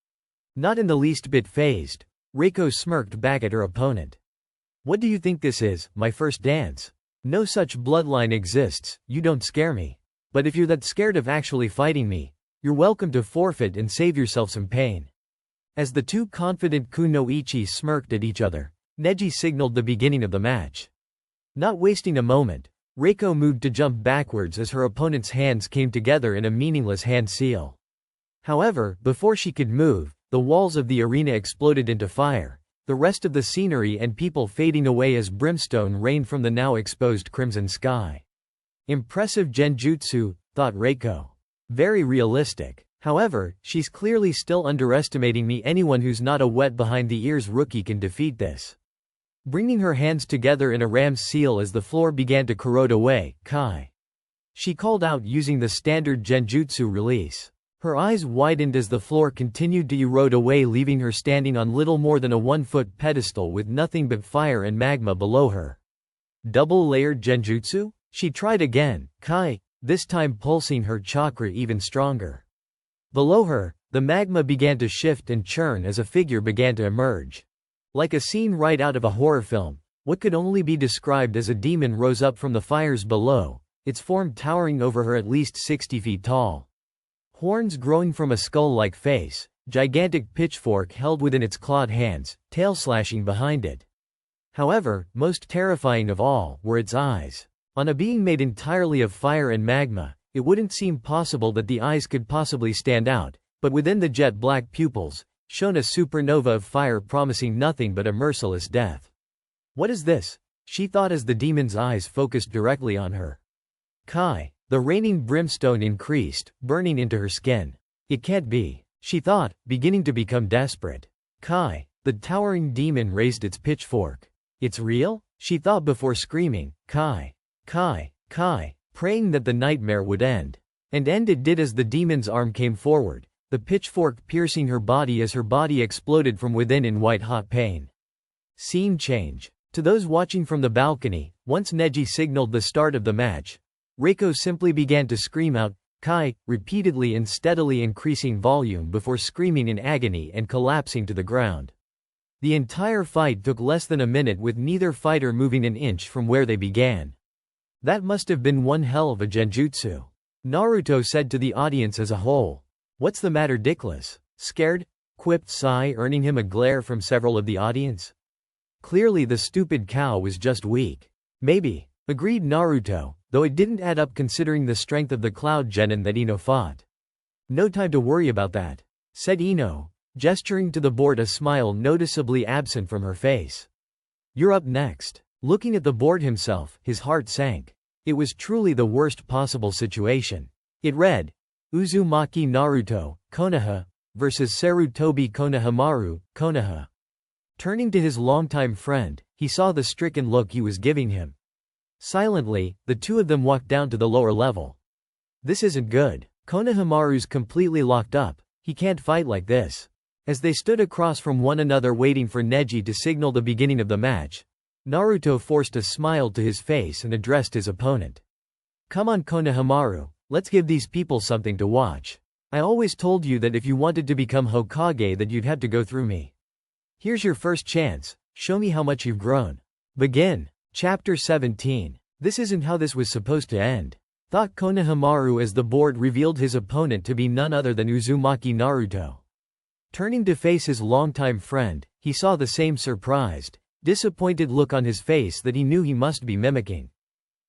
Not in the least bit fazed, Reiko smirked back at her opponent. What do you think this is, my first dance? No such bloodline exists, you don't scare me. But if you're that scared of actually fighting me, you're welcome to forfeit and save yourself some pain. As the two confident kunoichi smirked at each other, Neji signaled the beginning of the match. Not wasting a moment, Reiko moved to jump backwards as her opponent's hands came together in a meaningless hand seal. However, before she could move, the walls of the arena exploded into fire, the rest of the scenery and people fading away as brimstone rained from the now exposed crimson sky. Impressive genjutsu, thought Reiko. Very realistic. However, she's clearly still underestimating me. Anyone who's not a wet behind the ears rookie can defeat this. Bringing her hands together in a ram's seal as the floor began to corrode away, Kai. She called out using the standard genjutsu release. Her eyes widened as the floor continued to erode away, leaving her standing on little more than a 1-foot pedestal with nothing but fire and magma below her. Double-layered genjutsu? She tried again, Kai, this time pulsing her chakra even stronger. Below her, the magma began to shift and churn as a figure began to emerge. Like a scene right out of a horror film, what could only be described as a demon rose up from the fires below, its form towering over her at least 60 feet tall. Horns growing from a skull-like face, gigantic pitchfork held within its clawed hands, tail slashing behind it. However, most terrifying of all were its eyes. On a being made entirely of fire and magma, it wouldn't seem possible that the eyes could possibly stand out, but within the jet-black pupils, shone a supernova of fire promising nothing but a merciless death. What is this? She thought as the demon's eyes focused directly on her. Kai. The raining brimstone increased, burning into her skin. It can't be, she thought, beginning to become desperate. Kai. The towering demon raised its pitchfork. It's real? She thought before screaming, Kai. Kai. Kai. Praying that the nightmare would end. And end it did as the demon's arm came forward, the pitchfork piercing her body as her body exploded from within in white-hot pain. Scene change. To those watching from the balcony, once Neji signaled the start of the match, Reiko simply began to scream out, Kai, repeatedly in steadily increasing volume before screaming in agony and collapsing to the ground. The entire fight took less than a minute with neither fighter moving an inch from where they began. That must have been one hell of a genjutsu. Naruto said to the audience as a whole. What's the matter, Dickless? Scared? Quipped Sai, earning him a glare from several of the audience. Clearly the stupid cow was just weak. Maybe, agreed Naruto, though it didn't add up considering the strength of the Cloud Genin that Ino fought. No time to worry about that, said Ino, gesturing to the board, a smile noticeably absent from her face. You're up next. Looking at the board himself, his heart sank. It was truly the worst possible situation. It read, Uzumaki Naruto, Konoha, versus Sarutobi Konohamaru, Konoha. Turning to his longtime friend, he saw the stricken look he was giving him. Silently, the two of them walked down to the lower level. This isn't good. Konohamaru's completely locked up. He can't fight like this. As they stood across from one another waiting for Neji to signal the beginning of the match, Naruto forced a smile to his face and addressed his opponent. Come on, Konohamaru, let's give these people something to watch. I always told you that if you wanted to become Hokage that you'd have to go through me. Here's your first chance, show me how much you've grown. Begin. Chapter 17. This isn't how this was supposed to end, thought Konohamaru as the board revealed his opponent to be none other than Uzumaki Naruto. Turning to face his longtime friend, he saw the same surprised, disappointed look on his face that he knew he must be mimicking.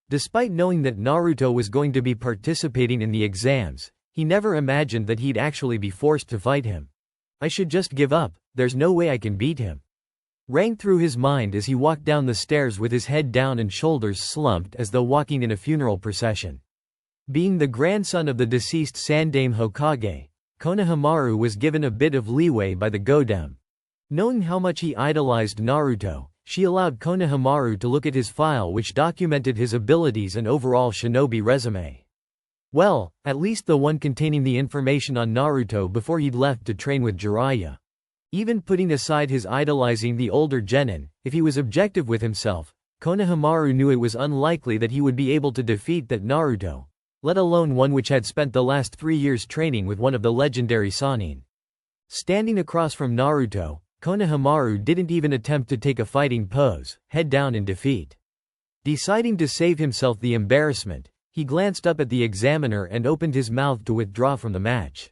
Despite knowing that Naruto was going to be participating in the exams, he never imagined that he'd actually be forced to fight him. I should just give up, there's no way I can beat him, rang through his mind as he walked down the stairs with his head down and shoulders slumped as though walking in a funeral procession. Being the grandson of the deceased Sandaime Hokage, Konohamaru was given a bit of leeway by the Godem. Knowing how much he idolized Naruto, she allowed Konohamaru to look at his file which documented his abilities and overall shinobi resume. Well, at least the one containing the information on Naruto before he'd left to train with Jiraiya. Even putting aside his idolizing the older genin, if he was objective with himself, Konohamaru knew it was unlikely that he would be able to defeat that Naruto, let alone one which had spent the last 3 years training with one of the legendary Sannin. Standing across from Naruto, Konohamaru didn't even attempt to take a fighting pose, head down in defeat. Deciding to save himself the embarrassment, he glanced up at the examiner and opened his mouth to withdraw from the match.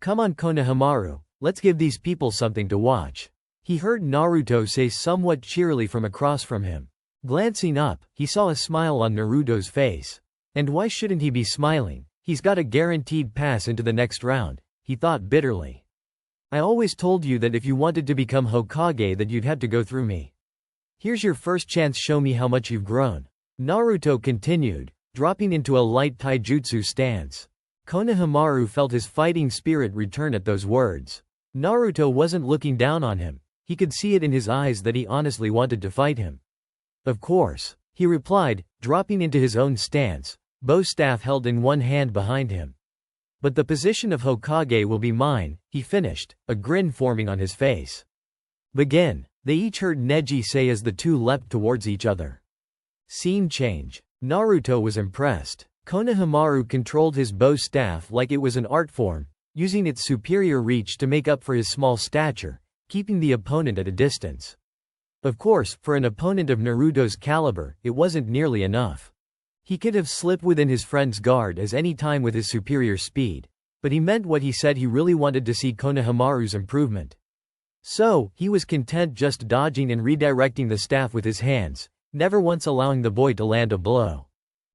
Come on, Konohamaru, let's give these people something to watch, he heard Naruto say somewhat cheerily from across from him. Glancing up, he saw a smile on Naruto's face. And why shouldn't he be smiling? He's got a guaranteed pass into the next round, he thought bitterly. I always told you that if you wanted to become Hokage that you'd have to go through me. Here's your first chance, show me how much you've grown. Naruto continued, dropping into a light taijutsu stance. Konohamaru felt his fighting spirit return at those words. Naruto wasn't looking down on him. He could see it in his eyes that he honestly wanted to fight him. Of course, he replied, dropping into his own stance, bow staff held in one hand behind him. But the position of Hokage will be mine, he finished, a grin forming on his face. Begin, they each heard Neji say as the two leapt towards each other. Scene change. Naruto was impressed. Konohamaru controlled his bow staff like it was an art form, using its superior reach to make up for his small stature, keeping the opponent at a distance. Of course, for an opponent of Naruto's caliber, it wasn't nearly enough. He could have slipped within his friend's guard as any time with his superior speed, but he meant what he said. He really wanted to see Konohamaru's improvement. So, he was content just dodging and redirecting the staff with his hands, never once allowing the boy to land a blow.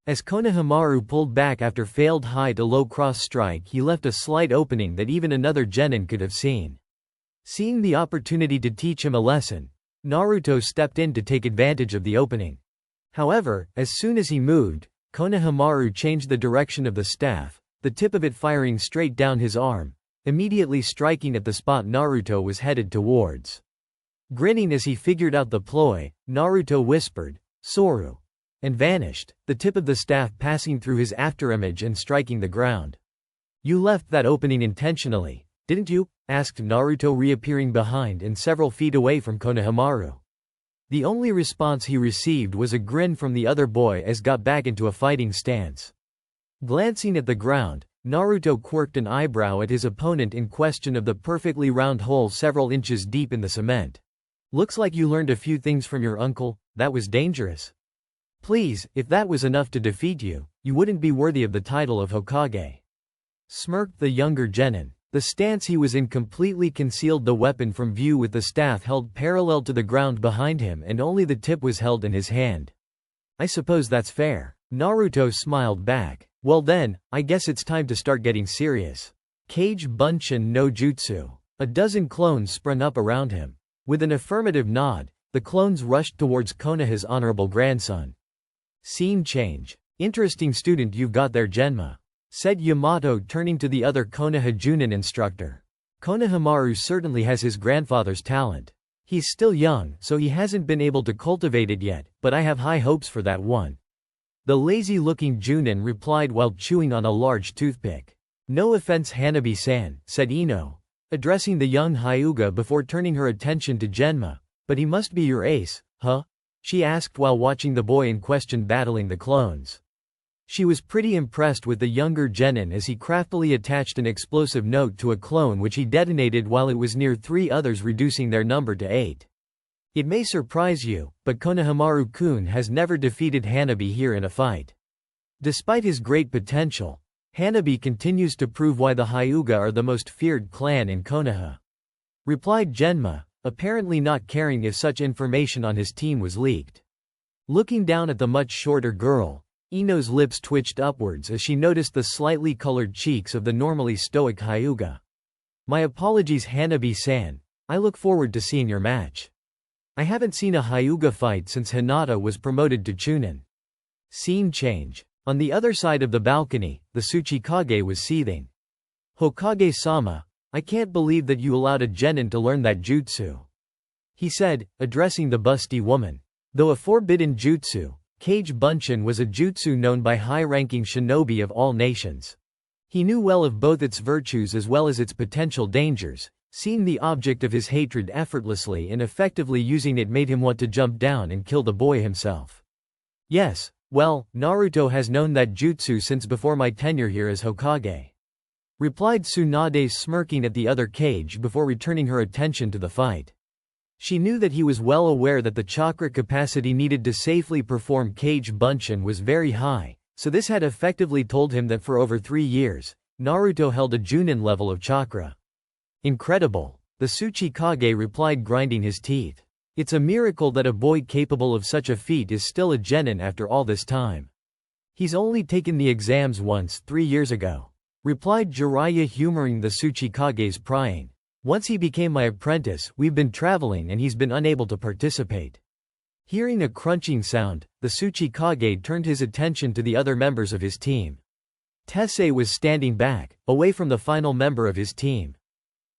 As Konohamaru pulled back after failed high to low cross strike, he left a slight opening that even another genin could have seen. Seeing the opportunity to teach him a lesson, Naruto stepped in to take advantage of the opening. However, as soon as he moved, Konohamaru changed the direction of the staff, the tip of it firing straight down his arm, immediately striking at the spot Naruto was headed towards. Grinning as he figured out the ploy, Naruto whispered, "Soru," and vanished, the tip of the staff passing through his afterimage and striking the ground. You left that opening intentionally, didn't you? Asked Naruto, reappearing behind and several feet away from Konohamaru. The only response he received was a grin from the other boy as got back into a fighting stance. Glancing at the ground, Naruto quirked an eyebrow at his opponent in question of the perfectly round hole several inches deep in the cement. Looks like you learned a few things from your uncle, that was dangerous. Please, if that was enough to defeat you, you wouldn't be worthy of the title of Hokage. smirked the younger genin. The stance he was in completely concealed the weapon from view, with the staff held parallel to the ground behind him and only the tip was held in his hand. I suppose that's fair. Naruto smiled back. Well then, I guess it's time to start getting serious. Kage Bunshin no Jutsu. A dozen clones sprung up around him. With an affirmative nod, the clones rushed towards Konoha's honorable grandson. Scene change. Interesting student you've got there, Genma, said Yamato, turning to the other Konoha Junin instructor. Konohamaru certainly has his grandfather's talent. He's still young, so he hasn't been able to cultivate it yet, but I have high hopes for that one. The lazy-looking Junin replied while chewing on a large toothpick. No offense, Hanabi-san, said Ino, addressing the young Hyuga before turning her attention to Genma, but he must be your ace, huh? She asked while watching the boy in question battling the clones. She was pretty impressed with the younger genin as he craftily attached an explosive note to a clone which he detonated while it was near 3 others, reducing their number to 8. It may surprise you, but Konohamaru-kun has never defeated Hanabi here in a fight. Despite his great potential, Hanabi continues to prove why the Hyuga are the most feared clan in Konoha, replied Genma, apparently not caring if such information on his team was leaked. Looking down at the much shorter girl, Ino's lips twitched upwards as she noticed the slightly colored cheeks of the normally stoic Hyuga. My apologies, Hanabi-san. I look forward to seeing your match. I haven't seen a Hyuga fight since Hinata was promoted to Chunin. Scene change. On the other side of the balcony, the Tsuchikage was seething. Hokage-sama, I can't believe that you allowed a genin to learn that jutsu, he said, addressing the busty woman. Though a forbidden jutsu, Kage Bunshin was a jutsu known by high-ranking shinobi of all nations. He knew well of both its virtues as well as its potential dangers. Seeing the object of his hatred effortlessly and effectively using it made him want to jump down and kill the boy himself. Yes, well, Naruto has known that jutsu since before my tenure here as Hokage, replied Tsunade, smirking at the other Kage before returning her attention to the fight. She knew that he was well aware that the chakra capacity needed to safely perform Kage Bunshin was very high, so this had effectively told him that for over 3 years, Naruto held a Junin level of chakra. Incredible, the Tsuchikage replied, grinding his teeth. It's a miracle that a boy capable of such a feat is still a genin after all this time. He's only taken the exams once 3 years ago, replied Jiraiya, humoring the Tsuchikage's prying. Once he became my apprentice, we've been traveling and he's been unable to participate. Hearing a crunching sound, the Tsuchikage turned his attention to the other members of his team. Tessei was standing back, away from the final member of his team.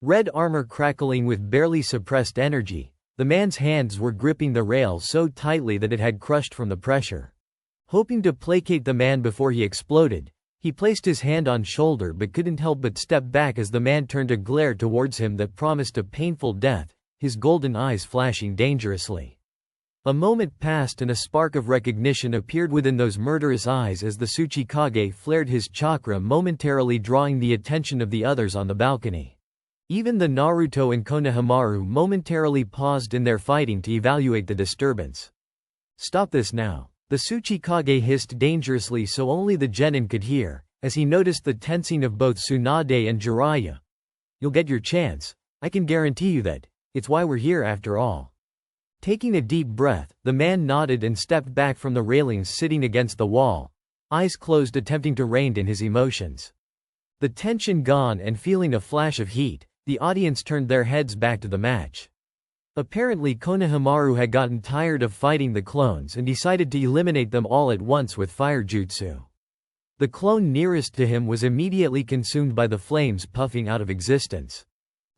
Red armor crackling with barely suppressed energy, the man's hands were gripping the rail so tightly that it had crushed from the pressure. Hoping to placate the man before he exploded, he placed his hand on shoulder but couldn't help but step back as the man turned a glare towards him that promised a painful death, his golden eyes flashing dangerously. A moment passed and a spark of recognition appeared within those murderous eyes as the Tsuchikage flared his chakra, momentarily drawing the attention of the others on the balcony. Even the Naruto and Konohamaru momentarily paused in their fighting to evaluate the disturbance. Stop this now, the Tsuchikage hissed dangerously so only the genin could hear, as he noticed the tensing of both Tsunade and Jiraiya. You'll get your chance, I can guarantee you that. It's why we're here after all. Taking a deep breath, the man nodded and stepped back from the railings, sitting against the wall, eyes closed, attempting to rein in his emotions. The tension gone and feeling a flash of heat, the audience turned their heads back to the match. Apparently Konohamaru had gotten tired of fighting the clones and decided to eliminate them all at once with fire jutsu. The clone nearest to him was immediately consumed by the flames puffing out of existence.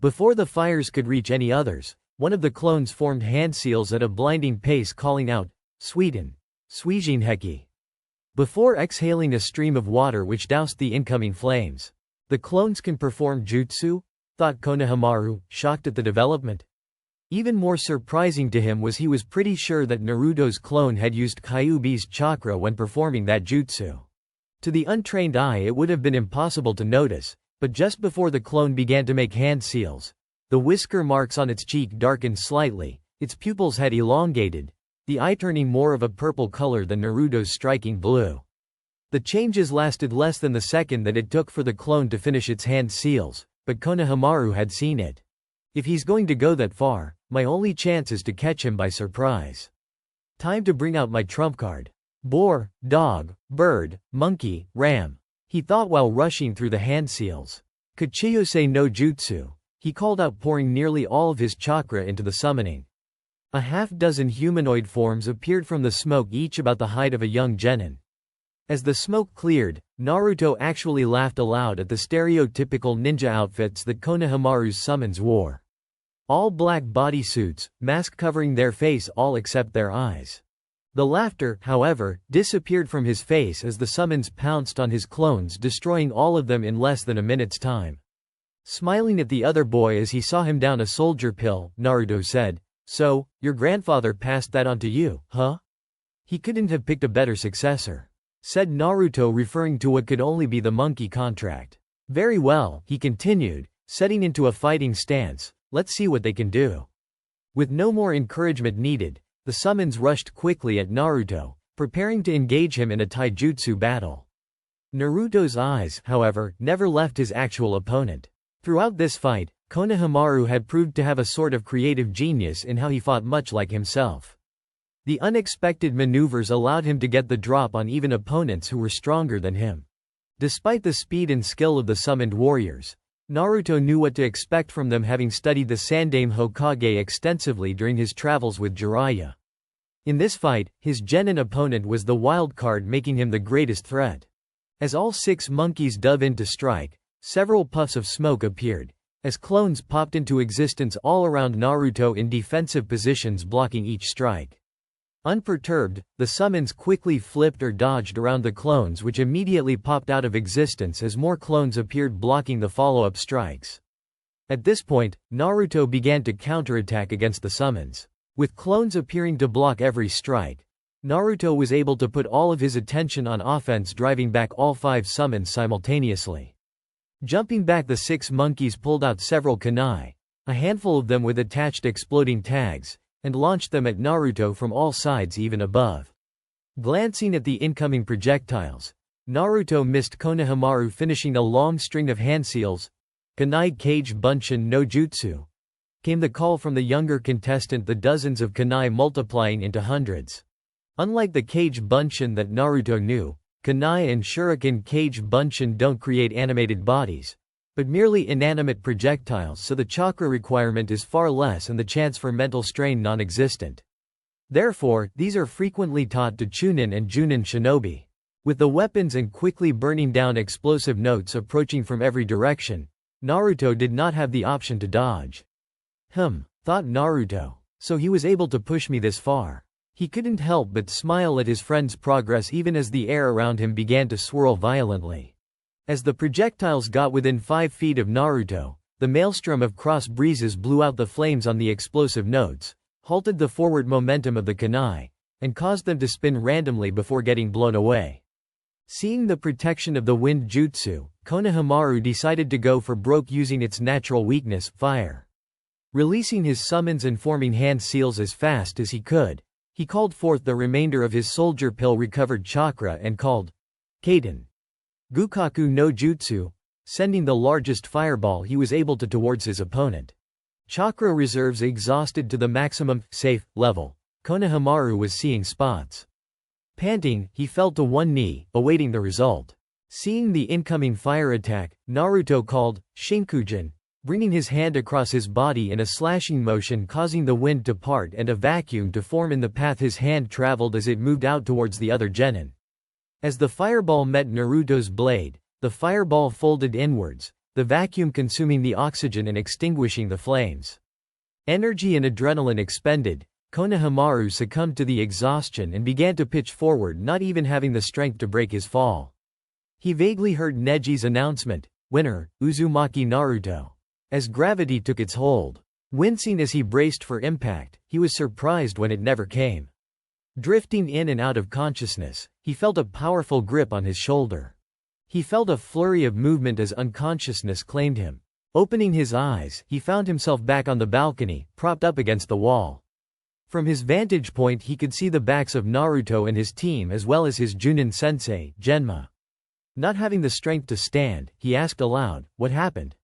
Before the fires could reach any others, one of the clones formed hand seals at a blinding pace, calling out, Sweden, Suijinheki, before exhaling a stream of water which doused the incoming flames. The clones can perform jutsu? Thought Konohamaru, shocked at the development. Even more surprising to him was he was pretty sure that Naruto's clone had used Kyuubi's chakra when performing that jutsu. To the untrained eye it would have been impossible to notice, but just before the clone began to make hand seals, the whisker marks on its cheek darkened slightly, its pupils had elongated, the eye turning more of a purple color than Naruto's striking blue. The changes lasted less than the second that it took for the clone to finish its hand seals, but Konohamaru had seen it. If he's going to go that far, my only chance is to catch him by surprise. Time to bring out my trump card. Boar, dog, bird, monkey, ram, he thought while rushing through the hand seals. Kuchiyose no jutsu, he called out, pouring nearly all of his chakra into the summoning. A half-dozen humanoid forms appeared from the smoke, each about the height of a young genin. As the smoke cleared, Naruto actually laughed aloud at the stereotypical ninja outfits that Konohamaru's summons wore. All black bodysuits, mask covering their face all except their eyes. The laughter, however, disappeared from his face as the summons pounced on his clones, destroying all of them in less than a minute's time. Smiling at the other boy as he saw him down a soldier pill, Naruto said, "So, your grandfather passed that on to you, huh? He couldn't have picked a better successor," said Naruto, referring to what could only be the monkey contract. "Very well," he continued, setting into a fighting stance, "let's see what they can do." With no more encouragement needed, the summons rushed quickly at Naruto, preparing to engage him in a taijutsu battle. Naruto's eyes, however, never left his actual opponent. Throughout this fight, Konohamaru had proved to have a sort of creative genius in how he fought, much like himself. The unexpected maneuvers allowed him to get the drop on even opponents who were stronger than him. Despite the speed and skill of the summoned warriors, Naruto knew what to expect from them, having studied the Sandaime Hokage extensively during his travels with Jiraiya. In this fight, his genin opponent was the wild card, making him the greatest threat. As all 6 monkeys dove in to strike, several puffs of smoke appeared, as clones popped into existence all around Naruto in defensive positions, blocking each strike. Unperturbed, the summons quickly flipped or dodged around the clones, which immediately popped out of existence as more clones appeared, blocking the follow-up strikes. At this point, Naruto began to counterattack against the summons. With clones appearing to block every strike, Naruto was able to put all of his attention on offense, driving back all 5 summons simultaneously. Jumping back, the 6 monkeys pulled out several kunai, a handful of them with attached exploding tags, and launched them at Naruto from all sides, even above. Glancing at the incoming projectiles, Naruto missed Konohamaru, finishing a long string of hand seals. "Kunai Kage Bunshin no Jutsu," came the call from the younger contestant, the dozens of kunai multiplying into hundreds. Unlike the Kage Bunshin that Naruto knew, kunai and shuriken Kage Bunshin don't create animated bodies, but merely inanimate projectiles, so the chakra requirement is far less and the chance for mental strain non-existent. Therefore, these are frequently taught to Chunin and Junin shinobi. With the weapons and quickly burning down explosive notes approaching from every direction, Naruto did not have the option to dodge. Thought Naruto. So he was able to push me this far. He couldn't help but smile at his friend's progress, even as the air around him began to swirl violently. As the projectiles got within 5 feet of Naruto, the maelstrom of cross breezes blew out the flames on the explosive notes, halted the forward momentum of the kunai, and caused them to spin randomly before getting blown away. Seeing the protection of the wind jutsu, Konohamaru decided to go for broke, using its natural weakness, fire. Releasing his summons and forming hand seals as fast as he could, he called forth the remainder of his soldier pill recovered chakra and called Kaden Gukaku no Jutsu, sending the largest fireball he was able to towards his opponent. Chakra reserves exhausted to the maximum safe level, Konohamaru was seeing spots. Panting, he fell to one knee, awaiting the result. Seeing the incoming fire attack, Naruto called Shinkujin, bringing his hand across his body in a slashing motion, causing the wind to part and a vacuum to form in the path his hand traveled as it moved out towards the other genin. As the fireball met Naruto's blade, the fireball folded inwards, the vacuum consuming the oxygen and extinguishing the flames. Energy and adrenaline expended, Konohamaru succumbed to the exhaustion and began to pitch forward, not even having the strength to break his fall. He vaguely heard Neji's announcement, "Winner, Uzumaki Naruto." As gravity took its hold. Wincing as he braced for impact, he was surprised when it never came. Drifting in and out of consciousness, he felt a powerful grip on his shoulder. He felt a flurry of movement as unconsciousness claimed him. Opening his eyes, he found himself back on the balcony, propped up against the wall. From his vantage point he could see the backs of Naruto and his team as well as his Chunin sensei, Genma. Not having the strength to stand, he asked aloud, "What happened?"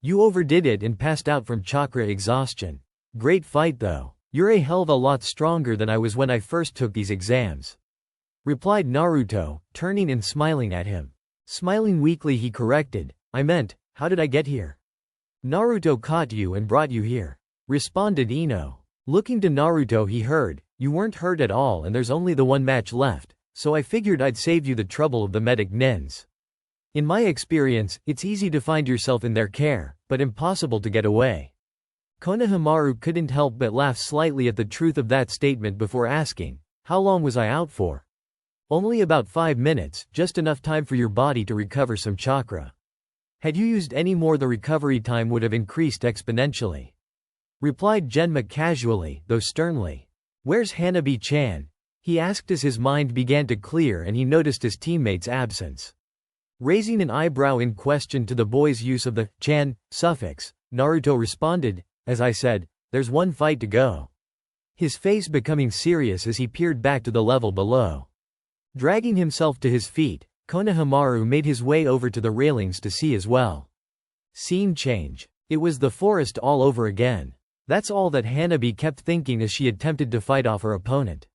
"You overdid it and passed out from chakra exhaustion. Great fight though. You're a hell of a lot stronger than I was when I first took these exams," replied Naruto, turning and smiling at him. Smiling weakly he corrected, "I meant, how did I get here?" "Naruto caught you and brought you here," responded Ino. Looking to Naruto he heard, "You weren't hurt at all and there's only the one match left, so I figured I'd save you the trouble of the medic nins. In my experience, it's easy to find yourself in their care, but impossible to get away." Konohamaru couldn't help but laugh slightly at the truth of that statement before asking, "How long was I out for?" "Only about 5 minutes, just enough time for your body to recover some chakra. Had you used any more the recovery time would have increased exponentially," replied Genma casually, though sternly. "Where's Hanabi-chan?" he asked as his mind began to clear and he noticed his teammate's absence. Raising an eyebrow in question to the boy's use of the chan suffix, Naruto responded, "As I said, there's one fight to go." His face becoming serious as he peered back to the level below. Dragging himself to his feet, Konohamaru made his way over to the railings to see as well. Scene change. It was the forest all over again. That's all that Hanabi kept thinking as she attempted to fight off her opponent.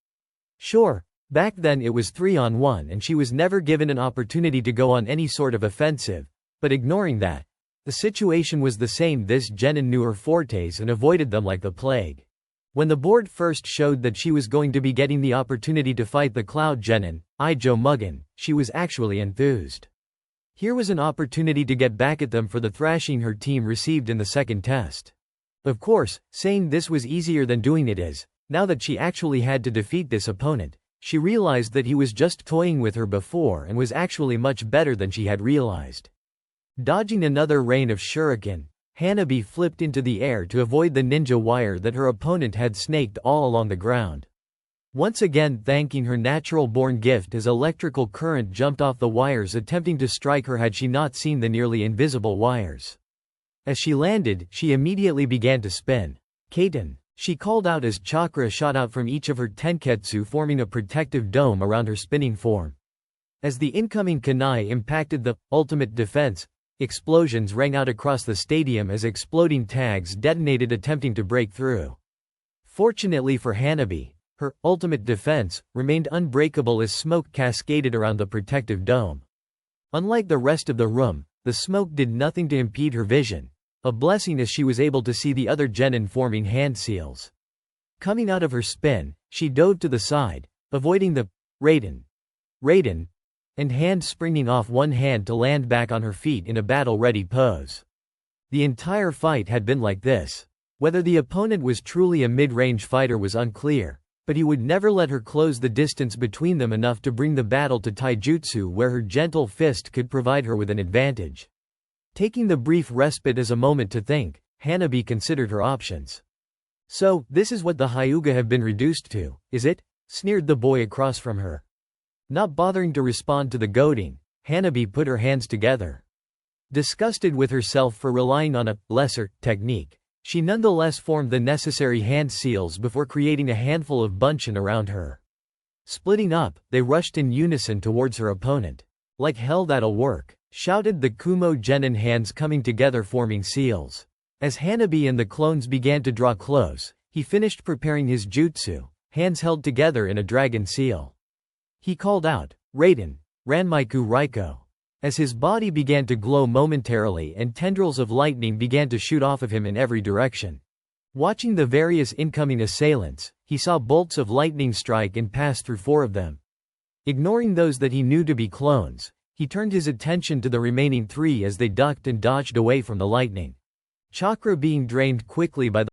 Sure, back then it was 3-on-1 and she was never given an opportunity to go on any sort of offensive, but ignoring that, the situation was the same. This genin knew her fortes and avoided them like the plague. When the board first showed that she was going to be getting the opportunity to fight the Cloud Genin, Ijo Mugen, she was actually enthused. Here was an opportunity to get back at them for the thrashing her team received in the second test. Of course, saying this was easier than doing it is, now that she actually had to defeat this opponent, she realized that he was just toying with her before and was actually much better than she had realized. Dodging another rain of shuriken, Hanabi flipped into the air to avoid the ninja wire that her opponent had snaked all along the ground. Once again thanking her natural-born gift as electrical current jumped off the wires attempting to strike her had she not seen the nearly invisible wires. As she landed, she immediately began to spin. "Kaiten," she called out as chakra shot out from each of her tenketsu forming a protective dome around her spinning form. As the incoming kunai impacted the ultimate defense, explosions rang out across the stadium as exploding tags detonated attempting to break through. Fortunately for Hanabi, her ultimate defense remained unbreakable as smoke cascaded around the protective dome. Unlike the rest of the room, the smoke did nothing to impede her vision, a blessing as she was able to see the other genin forming hand seals. Coming out of her spin, she dove to the side, avoiding the Raiden, and hand springing off one hand to land back on her feet in a battle-ready pose. The entire fight had been like this. Whether the opponent was truly a mid-range fighter was unclear, but he would never let her close the distance between them enough to bring the battle to taijutsu where her gentle fist could provide her with an advantage. Taking the brief respite as a moment to think, Hanabi considered her options. "So, this is what the Hyuga have been reduced to, is it?" sneered the boy across from her. Not bothering to respond to the goading, Hanabi put her hands together. Disgusted with herself for relying on a lesser technique, she nonetheless formed the necessary hand seals before creating a handful of bunshin around her. Splitting up, they rushed in unison towards her opponent. "Like hell that'll work," shouted the Kumo genin hands coming together forming seals. As Hanabi and the clones began to draw close, he finished preparing his jutsu, hands held together in a dragon seal. He called out, "Raiden, Ranmaiku Raiko." As his body began to glow momentarily and tendrils of lightning began to shoot off of him in every direction. Watching the various incoming assailants, he saw bolts of lightning strike and pass through 4 of them. Ignoring those that he knew to be clones, he turned his attention to the remaining 3 as they ducked and dodged away from the lightning. Chakra being drained quickly by the